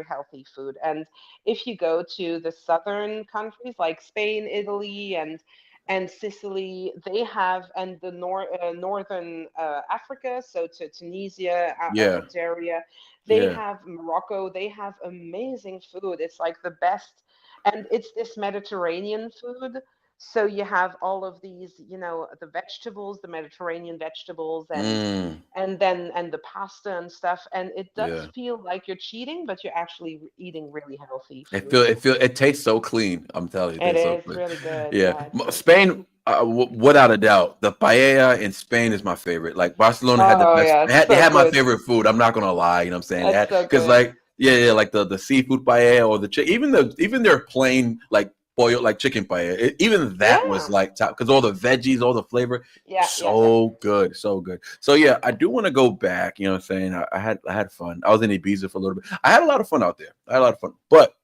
healthy food. And if you go to the southern countries like Spain, Italy, and Sicily, they have, and the northern Africa, so to Tunisia, Yeah, Algeria, they yeah, have Morocco, they have amazing food. It's like the best. And it's this Mediterranean food. So you have all of these, the vegetables, the Mediterranean vegetables, Mm, and the pasta and stuff, and it does yeah. feel like you're cheating, but you're actually eating really healthy food. It tastes so clean. I'm telling you, it It tastes so is clean. really good. Yeah, Yeah, it's really good. Spain, without a doubt, the paella in Spain is my favorite. Like Barcelona had the Oh best. yeah, They it's had, they so had my good. favorite food. I'm not gonna lie. You know what I'm saying? They It's had so because good. like yeah, like the seafood paella or the even their plain like boiled like chicken paella. Even that was Yeah, like top because all the veggies, all the flavor, yeah, yeah, yeah. so good, so good. So yeah, I do want to go back. You know what I'm saying? I had fun. I was in Ibiza for a little bit. I had a lot of fun out there. I had a lot of fun, but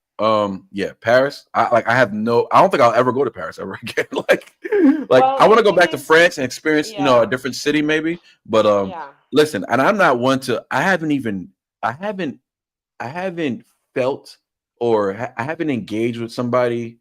yeah, Paris. I don't think I'll ever go to Paris ever again. like I Well, want the to go thing back to is, France and experience, a yeah, different city maybe. But yeah. listen, and I'm not one to I haven't I haven't felt or I haven't engaged with somebody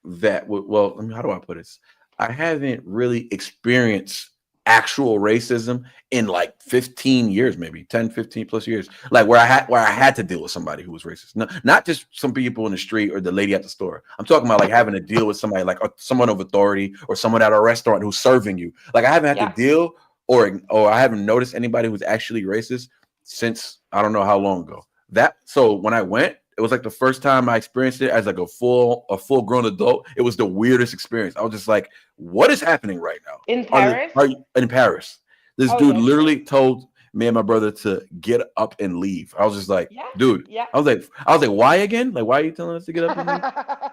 that would well, I mean, how do I put this? I haven't really experienced actual racism in like 15 years, maybe 10, 15 plus years. Like where I had to deal with somebody who was racist. No, not just some people in the street or the lady at the store. I'm talking about like having to deal with somebody like someone of authority or someone at a restaurant who's serving you. Like I haven't had to Yeah. deal or I haven't noticed anybody who's actually racist since I don't know how long ago. That so when I went, it was like the first time I experienced it as like a full grown adult. It was the weirdest experience. I was just like, "What is happening right now?" In Paris? Are you in Paris? This Oh dude yeah, sure. literally told me and my brother to get up and leave. I was just like, Yeah, "Dude," yeah. I was like, "Why again? Like, why are you telling us to get up and leave?"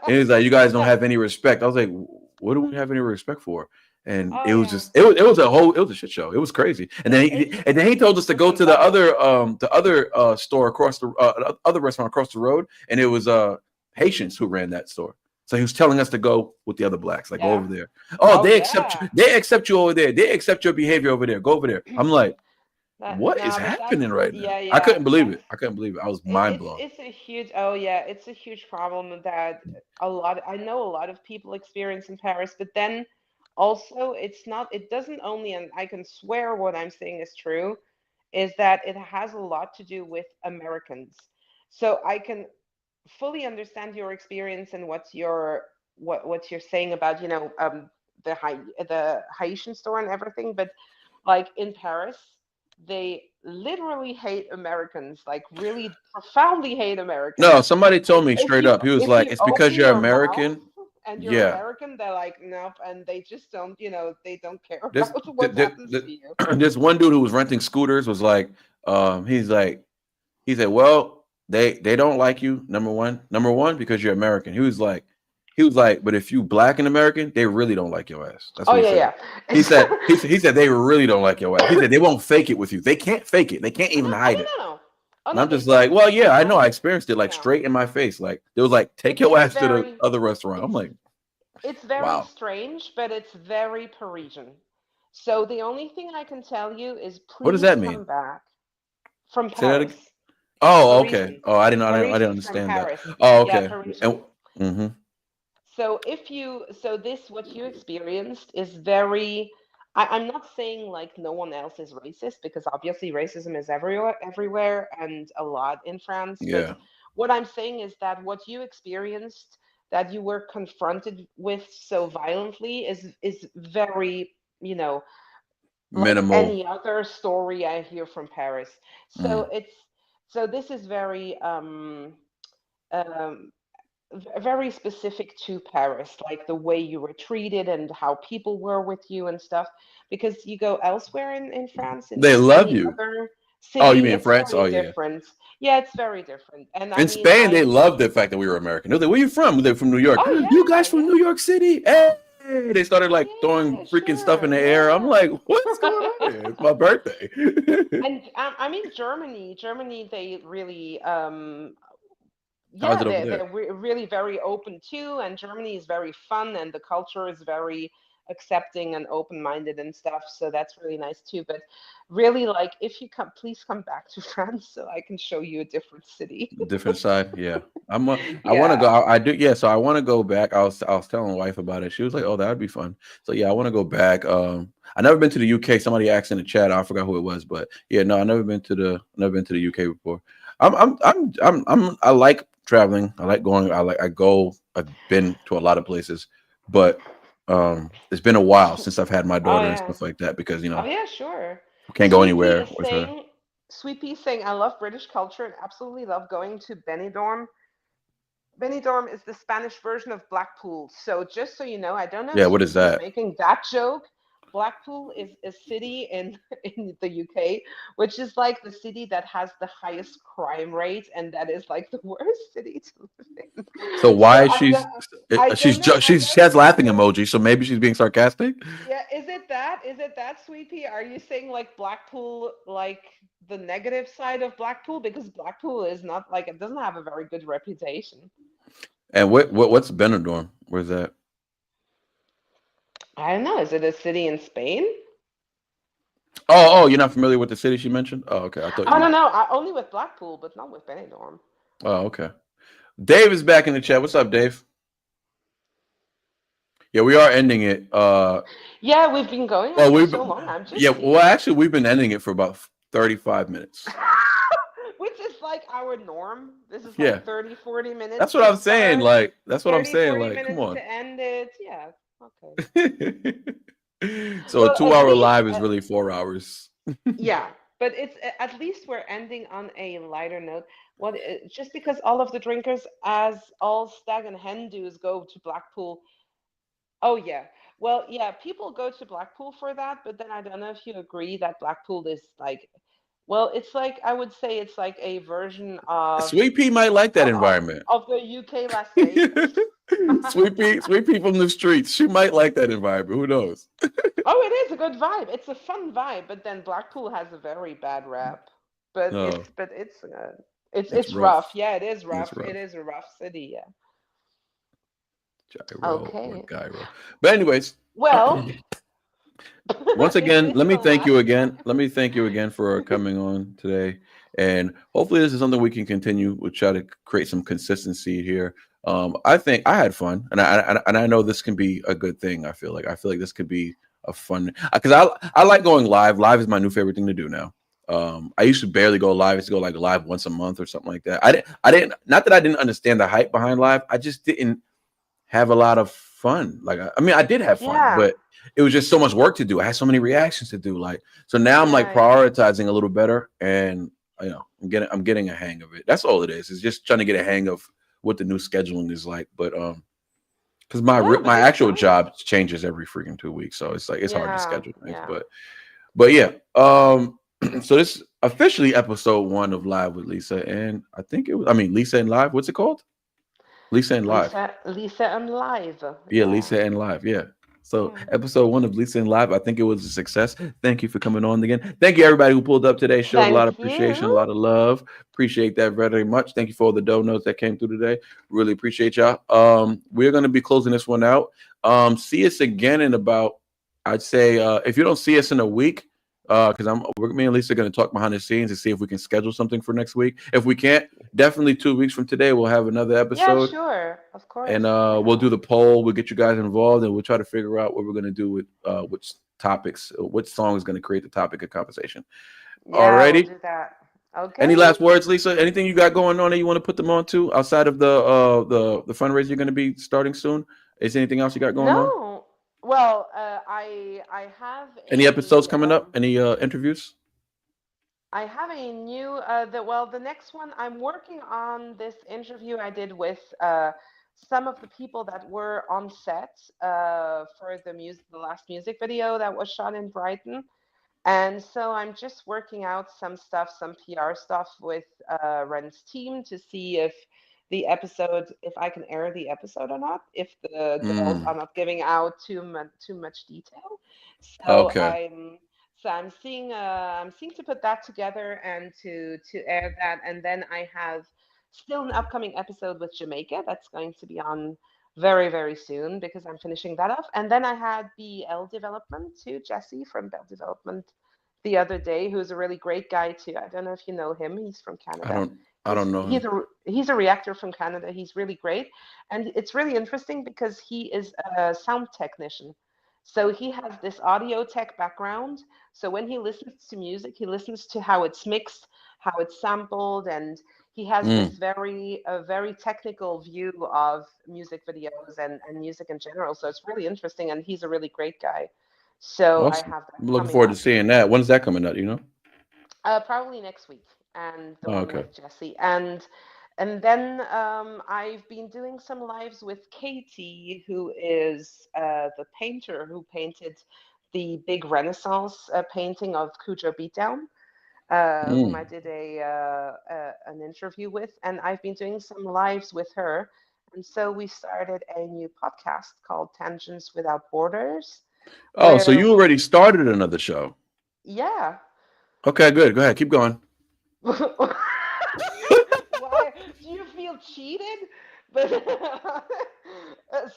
And he's like, "You guys don't No. have any respect." I was like, "What do we have any respect for?" And Oh it was yeah. just it was a shit show. It was crazy. It's And then he told us to go different to the levels. other store across the other restaurant across the road, and it was Haitians who ran that store. So he was telling us to go with the other blacks, like go Yeah. over there. Oh, Oh yeah. they accept you over there. They accept your behavior over there. Go over there. I'm like, what is No, but that's happening right now? yeah, I yeah. couldn't believe That's it. I couldn't believe it. I was mind blown. it's a huge oh yeah, it's a huge problem that I know a lot of people experience in Paris, but then also it doesn't only, and I can swear what I'm saying is true, is that it has a lot to do with Americans. So I can fully understand your experience and what you're saying about the Haitian store and everything, but like in Paris, they literally hate Americans, like really profoundly hate No, Americans. somebody told And me straight up. He was if like, you "It's because open you're your mouth American." and you're Yeah, American, they're like nope, and they just don't, they don't care this about what happens to you. this one dude who was renting scooters was like, he's like, he said, "Well, they don't like you. Number one, because you're American." He was like, "But if you black and American, they really don't like your ass." That's Oh what he yeah, said. yeah. He said they really don't like your ass. He said they won't fake it with you. They can't fake it. They can't even Oh hide no, it. no, no. Oh And no, I'm they just like, don't. well, yeah, I know. But I experienced it like yeah, straight in my face. Like it was like, take your it's ass to the very other restaurant. I'm it's like, it's very wow. strange, but it's very Parisian. So the only thing I can tell you is What does please that mean? come back from Say that again. Paris. Oh, okay. Parisian. Oh, I didn't Parisian from understand that. Paris. Oh, Yeah, okay. Parisian. And, mm-hmm. So this what you experienced is very I'm not saying like no one else is racist, because obviously racism is everywhere and a lot in France, but Yeah. what I'm saying is that what you experienced, that you were confronted with so violently, is very, like Minimal. any other story I hear from Paris. Mm. So this is very um very specific to Paris, like the way you were treated and how people were with you and stuff. Because you go elsewhere in France, They in love any you. other Oh, you city, mean it's France? very Oh, yeah. different. Yeah, it's very different. And I In mean, Spain, they loved the fact that we were American. They're like, "Where you from?" They're from New York. oh You guys yeah, from yeah, New York City? Hey! They started like throwing yeah, freaking stuff in sure, the air. I'm yeah. like, what's going on here? It's my birthday. And I mean, Germany, they really How's yeah, it over they're there? really very open too, and Germany is very fun, and the culture is very accepting and open-minded and stuff. So that's really nice too. But really, like, if you come, please come back to France so I can show you a different city. Different side, yeah. I want to Yeah. go. I do, yeah. So I want to go back. I was telling my wife about it. She was like, "Oh, that would be fun." So yeah, I want to go back. I never been to the UK. Somebody asked in the chat. I forgot who it was, but yeah, no, I never been to the UK before. I like traveling. I like going. I go. I've been to a lot of places, but It's been a while since I've had my Oh daughter and yeah. stuff like that because Oh yeah, sure. can't go anywhere with her. Sweet Pea is saying, I love British culture and absolutely love going to Benidorm. Benidorm is the Spanish version of Blackpool. So just so you know, I don't know if Yeah, what Sweet is Pea is that? making that joke. Blackpool is a city in in the UK, which is like the city that has the highest crime rate, and that is like the worst city to live in. So So why is I don't know. she has laughing emoji, so maybe she's being sarcastic. Yeah, is it that? Is it that, Sweet Pea? Are you saying like Blackpool, like the negative side of Blackpool? Because Blackpool is not like it doesn't have a very good reputation. And what's Benidorm? Where's that? I don't know. Is it a city in Spain? Oh, you're not familiar with the city she mentioned? Oh, okay. I thought I you. don't know. Only with Blackpool, but not with Benidorm. Oh, okay. Dave is back in the chat. What's up, Dave? Yeah, we are ending it. Yeah, we've been going on Well, for we've so long. I'm yeah. just Well, seeing, actually, we've been ending it for about 35 minutes. which is like our norm. This is Yeah, like 30, 40 minutes that's what to I'm saying. start, Like, that's what I'm 30, saying. 40 Like, come minutes on. to end it. Yeah, okay. So a Well, at 2 hour least, live is really 4 hours. yeah, but it's at least we're ending on a lighter note. Just because all of the drinkers, as all stag and hen do's, go to Blackpool. Oh yeah. Well, yeah, people go to Blackpool for that, but then I don't know if you agree that Blackpool is like, well, it's like I would say it's like a version Sweet Pea might like that of, environment. of the UK Las Vegas. Sweet Pea from the streets. She might like that environment. Who knows? Oh, it is a good vibe. It's a fun vibe, but then Blackpool has a very bad rap. But No, it's it's rough. rough. Yeah, it is It's rough. It rough. is a rough city. Yeah. Gyro or Okay. gyro. But anyways, Well, once is again, this let me the thank you last again. time? Let me thank you again for coming on today. And hopefully this is something we can continue. We'll try to create some consistency here. I think I had fun, and I know this can be a good thing. I feel like this could be a fun because I like going live. Live is my new favorite thing to do now. I used to barely go live. I used to go like live once a month or something like that. I didn't not that I didn't understand the hype behind live. I just didn't have a lot of fun. Like I mean, I did have fun, Yeah. but it was just so much work to do. I had so many reactions to do. Like so now I'm like Yeah. Yeah. prioritizing a little better, and I'm getting a hang of it. That's all it is. It's just trying to get a hang of what the new scheduling is like. But because Yeah, but my it's actual fun. job changes every freaking 2 weeks, so it's like it's hard to Yeah. schedule things. Yeah. But yeah. So this is officially episode 1 of Live with Lisa, and I think it was. I mean, Lisa and Live. What's it called? Lisa and Live. Lisa and live. Yeah, Yeah. Lisa and Live. Yeah. So Yeah. episode 1 of Lisa and Live, I think it was a success. Thank you for coming on again. Thank you everybody who pulled up today. Showed a lot of Thank appreciation, a you. lot of love. Appreciate that very much. Thank you for all the donuts that came through today. Really appreciate y'all. We're gonna be closing this one out. See us again in about, I'd say, if you don't see us in a week, because me and Lisa are gonna talk behind the scenes and see if we can schedule something for next week. If we can't, definitely 2 weeks from today we'll have another Yeah, episode. sure. Of And course. we'll Yeah. do the poll. We'll get you guys involved, and we'll try to figure out what we're going to do with which topics, which song is going to create the topic of conversation. Yeah, we'll Alrighty. do that. Any Okay. last words, Lisa? Anything you got going on that you want to put them on to outside of the fundraiser you're going to be starting soon? Is there anything else you got going on? No. Well, I have Any episodes a coming up? Any interviews? I have a new the next one I'm working on this interview I did with some of the people that were on set for the last music video that was shot in Brighton. And so I'm just working out some stuff, some PR stuff with Ren's team to see if I can air the episode or not, if the girls Mm, are not giving out too much detail. So okay. I'm seeing to put that together and to air that, and then I have still an upcoming episode with Jamaica that's going to be on very, very soon because I'm finishing that off. And then I had BL Development too, Jesse from Bell Development the other day, who's a really great guy too. I don't know if you know him. He's from I Canada. don't. I don't know him. He's a reactor from Canada. He's really great, and it's really interesting because he is a sound technician. So he has this audio tech background. So when he listens to music, he listens to how it's mixed, how it's sampled, and He has Mm. this very technical view of music videos and music in general. So it's really interesting, and he's a really great guy. So I Awesome. have that I'm looking coming forward to up. seeing that. When's that coming out? You know? Probably next week, and the Oh, one okay. with Jesse, and then I've been doing some lives with Katie, who is the painter who painted the big Renaissance painting of Cujo Beatdown, whom I Mm. did an interview with, and I've been doing some lives with her, and so we started a new podcast called Tangents Without Borders, Oh, so where you we, already started another show? yeah. Okay, good. Go ahead. Keep going. Why do you feel cheated? But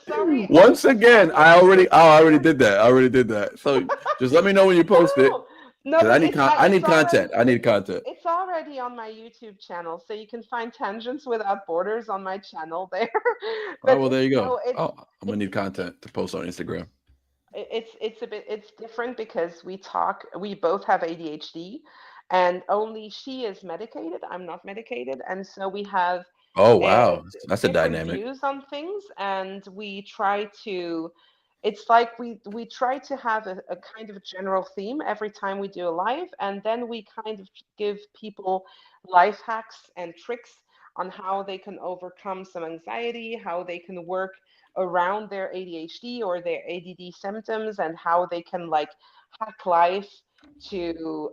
sorry, Once again, sorry, I should. I already did that. I already did that. So just let me know when you post it No, no, because but I it's need content. already I need content. it's already on my YouTube channel, so you can find Tangents Without Borders on my channel there. Oh, But well, there it's you go. no, Oh, I'm gonna it's need content to post on Instagram. it's a bit it's different because we both have ADHD, and only she is medicated, I'm not medicated, and so we have Oh, uh, wow. That's a different dynamic. views on things, and we try to it's like we try to have a kind of a general theme every time we do a live, and then we kind of give people life hacks and tricks on how they can overcome some anxiety, how they can work around their ADHD or their ADD symptoms, and how they can like hack life to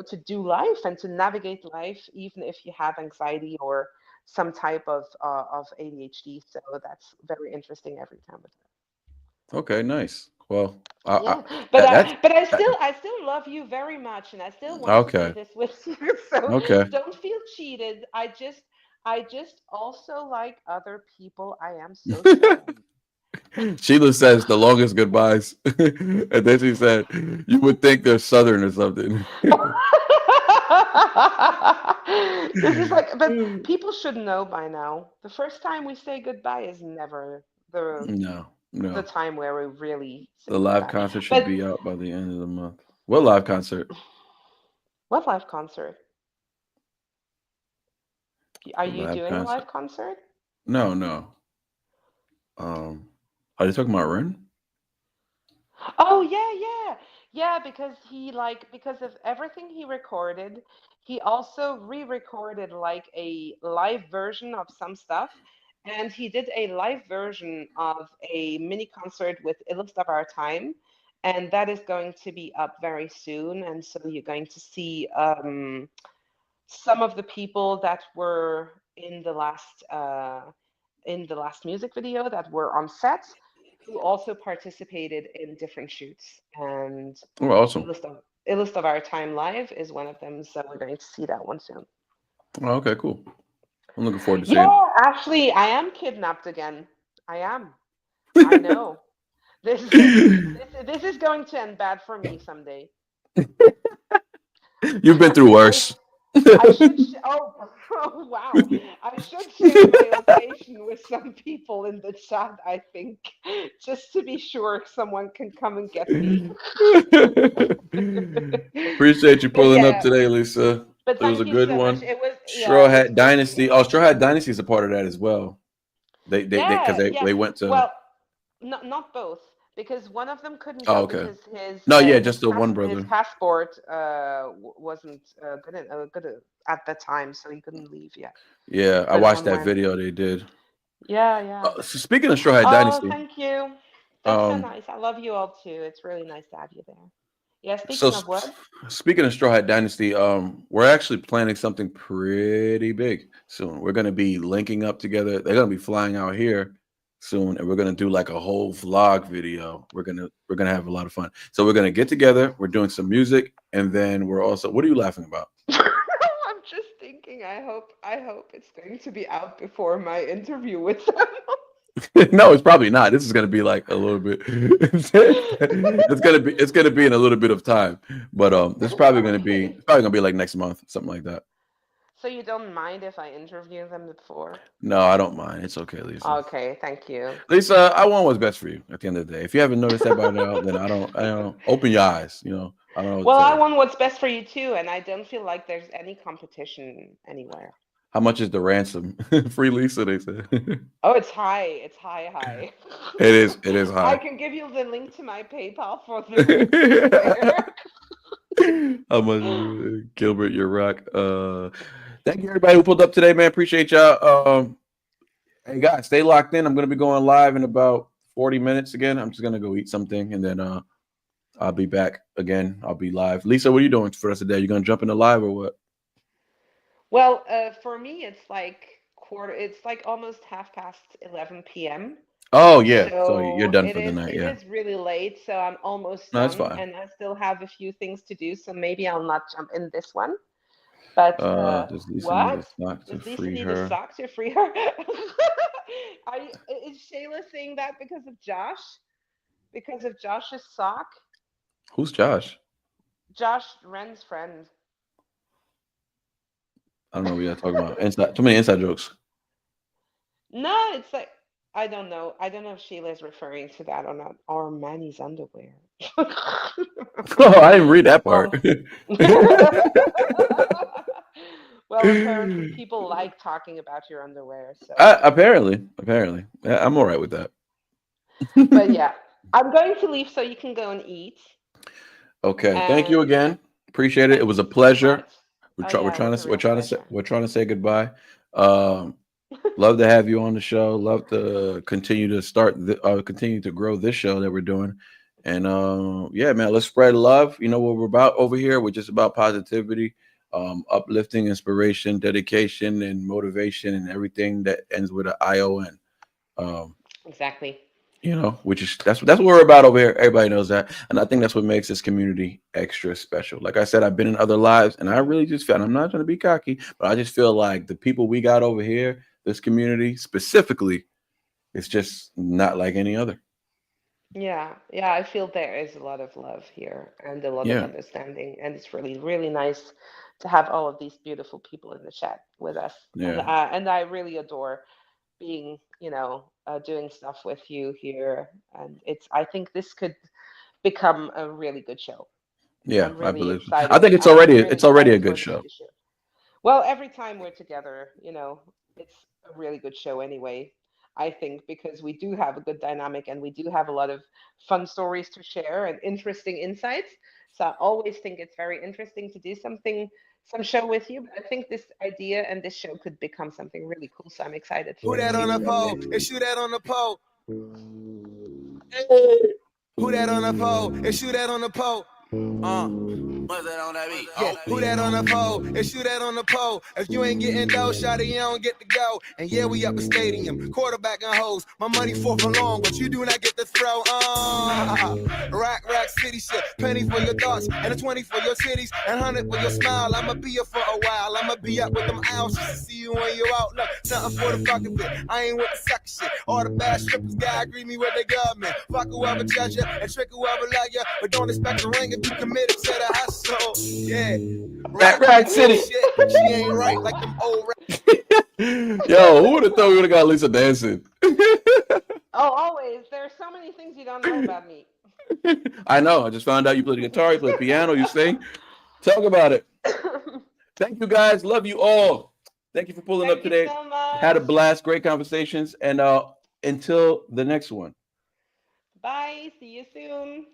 to do life and to navigate life even if you have anxiety or some type of ADHD. So that's very interesting every time with Okay, nice. Well, her. Yeah, that's but I that, still love you very much, and I still want to do okay. this with you. So Okay. don't feel cheated. I just also like other people. I am so sorry. Sheila says the longest goodbyes, and then she said, "You would think they're Southern or something." This is like, but people should know by now. The first time we say goodbye is never No, the no. time where we really say The live goodbye. concert should But be out by the end of the month. What live concert? what live concert? Are The you live doing a concert? live concert? No, no. Um, are you talking about Ren? Oh yeah, yeah. Yeah, because because of everything he recorded, he also re-recorded like a live version of some stuff. And he did a live version of a mini concert with Illust of Our Time. And that is going to be up very soon. And so you're going to see some of the people that were in the last music video that were on set, who also participated in different shoots. And Oh, awesome. Illust of Our Time Live is one of them. So we're going to see that one soon. Oh, okay, cool. I'm looking forward to seeing. Yeah, actually, I am kidnapped again. I am. I know. This is going to end bad for me someday. You've been through I worse. I should oh wow. I should share my location with some people in the chat, I think, just to be sure someone can come and get me. Appreciate you But pulling up yeah, today, Lisa. but It was a thank you good so much. one. It was Straw yeah, it was Hat great Dynasty. seeing Oh, you. Straw Hat Dynasty is a part of that as well. Because Yeah, yeah. they went to. Well, not both, because one of them couldn't Oh, go okay. because No, yeah, just the one his brother. passport wasn't good at the time, so he couldn't leave yet. Yeah, I But watched that when video they did. yeah, yeah. So speaking of Straw Hat Oh, Dynasty, thank you. That's so um, nice. I love you all too. It's really nice to have you there. Yeah, so speaking of what? speaking of Straw Hat Dynasty, we're actually planning something pretty big soon. We're gonna be linking up together. They're gonna be flying out here soon, and we're gonna do like a whole vlog video. We're gonna have a lot of fun. So we're gonna get together. We're doing some music, and then we're also. What are you laughing about? I'm just thinking, I hope it's going to be out before my interview with them. No, it's probably not. This is gonna be like a little bit. It's gonna be in a little bit of time, but this is Okay. probably gonna be like next month, something like that. So you don't mind if I interview them before? No, I don't mind. It's okay, Lisa. Okay, thank you. Lisa, I want what's best for you at the end of the day. If you haven't noticed that by now, then I don't open your eyes. I don't know what Well, to tell I you. want what's best for you too, and I don't feel like there's any competition anywhere. How much is the ransom? Free Lisa, they said. Oh, it's high. It's high. It is. It is I high. can give you the link to my PayPal for the How much, Gilbert? Your rock. Thank you everybody who pulled up today, man. Appreciate y'all. Hey guys, stay locked in. I'm gonna be going live in about 40 minutes again. I'm just gonna go eat something and then I'll be back again. I'll be live. Lisa, what are you doing for us today? You gonna jump into live or what? Well, for me, it's like it's like almost 11 p.m. Oh yeah. So you're So done for the night. it Yeah. is really late, so I'm almost No, that's done, fine. and I still have a few things to do, so maybe I'll not jump in this one. But Does Lisa need a what? sock to Does Lisa free need a her? sock to free her? Is Shayla saying that because of Josh? Because of Josh's sock? Who's Josh? Josh, Ren's friend. I don't know what you're talking about. Inside, too many inside jokes. No, it's like I don't know. I don't know if Sheila is referring to that or not. Or Manny's underwear. Oh, I didn't read that part. Well, apparently people like talking about your underwear. So, apparently, yeah, I'm all right with that. but yeah, I'm going to leave so you can go and eat. Okay, thank you And again. Appreciate it. It thank was you a so pleasure. much. We're, Oh try- we're yeah, it trying was to a we're real trying to say pleasure. we're trying to say goodbye. Love to have you on the show. Love to continue to continue to grow this show that we're doing. And yeah, man, let's spread love. You know what we're about over here? We're just about positivity, uplifting, inspiration, dedication, and motivation, and everything that ends with an ION. Um, Exactly. you know, which is that's what we're about over here. Everybody knows that, and I think that's what makes this community extra special. Like I said, I've been in other lives, and I really just feel, and I'm not trying to be cocky, but I just feel like the people we got over here, this community specifically, it's just not like any other. Yeah, yeah, I feel there is a lot of love here and a lot of Yeah, understanding, and it's really, really nice to have all of these beautiful people in the chat with us. yeah, And I really adore being, doing stuff with you here. And I think this could become a really good show. yeah. I believe. I think I'm really it's already a excited for good the show. future. Well, every time we're together, it's a really good show anyway. I think because we do have a good dynamic and we do have a lot of fun stories to share and interesting insights. So I always think it's very interesting to do some show with you. But I think this idea and this show could become something really cool. So I'm excited Who for the that on the future of pole? it. And shoot that on the pole. Who that on the pole? And shoot that on the pole. What's that on that beat? Yeah, who that on the pole? And shoot that on the pole. If you ain't getting dough, shawty, you don't get to go. And yeah, we up a stadium, quarterback and hoes. My money fourth and long, but you do not get to throw. Rack city shit. Penny for your thoughts, and a 20 for your titties, and 100 for your smile. I'ma be here for a while. I'ma be up with them owls just to see you when you're out. Look, something for the fucking bit. I ain't with the sucker shit. All the bad strippers gotta greet me with their government. Fuck whoever judge ya and trick whoever like ya, but don't expect a ring if you committed to the hustle. Yeah, Rack City. shit. She ain't right like them old. Yo, who would have thought we would have got Lisa dancing? Oh, always. There are so many things you don't know about me. I know. I just found out you play the guitar, you play piano, you sing. Talk about it. Thank you guys. Love you all. Thank you for pulling up Thank you today. so much. Had a blast. Great conversations. And until the next one. Bye. See you soon.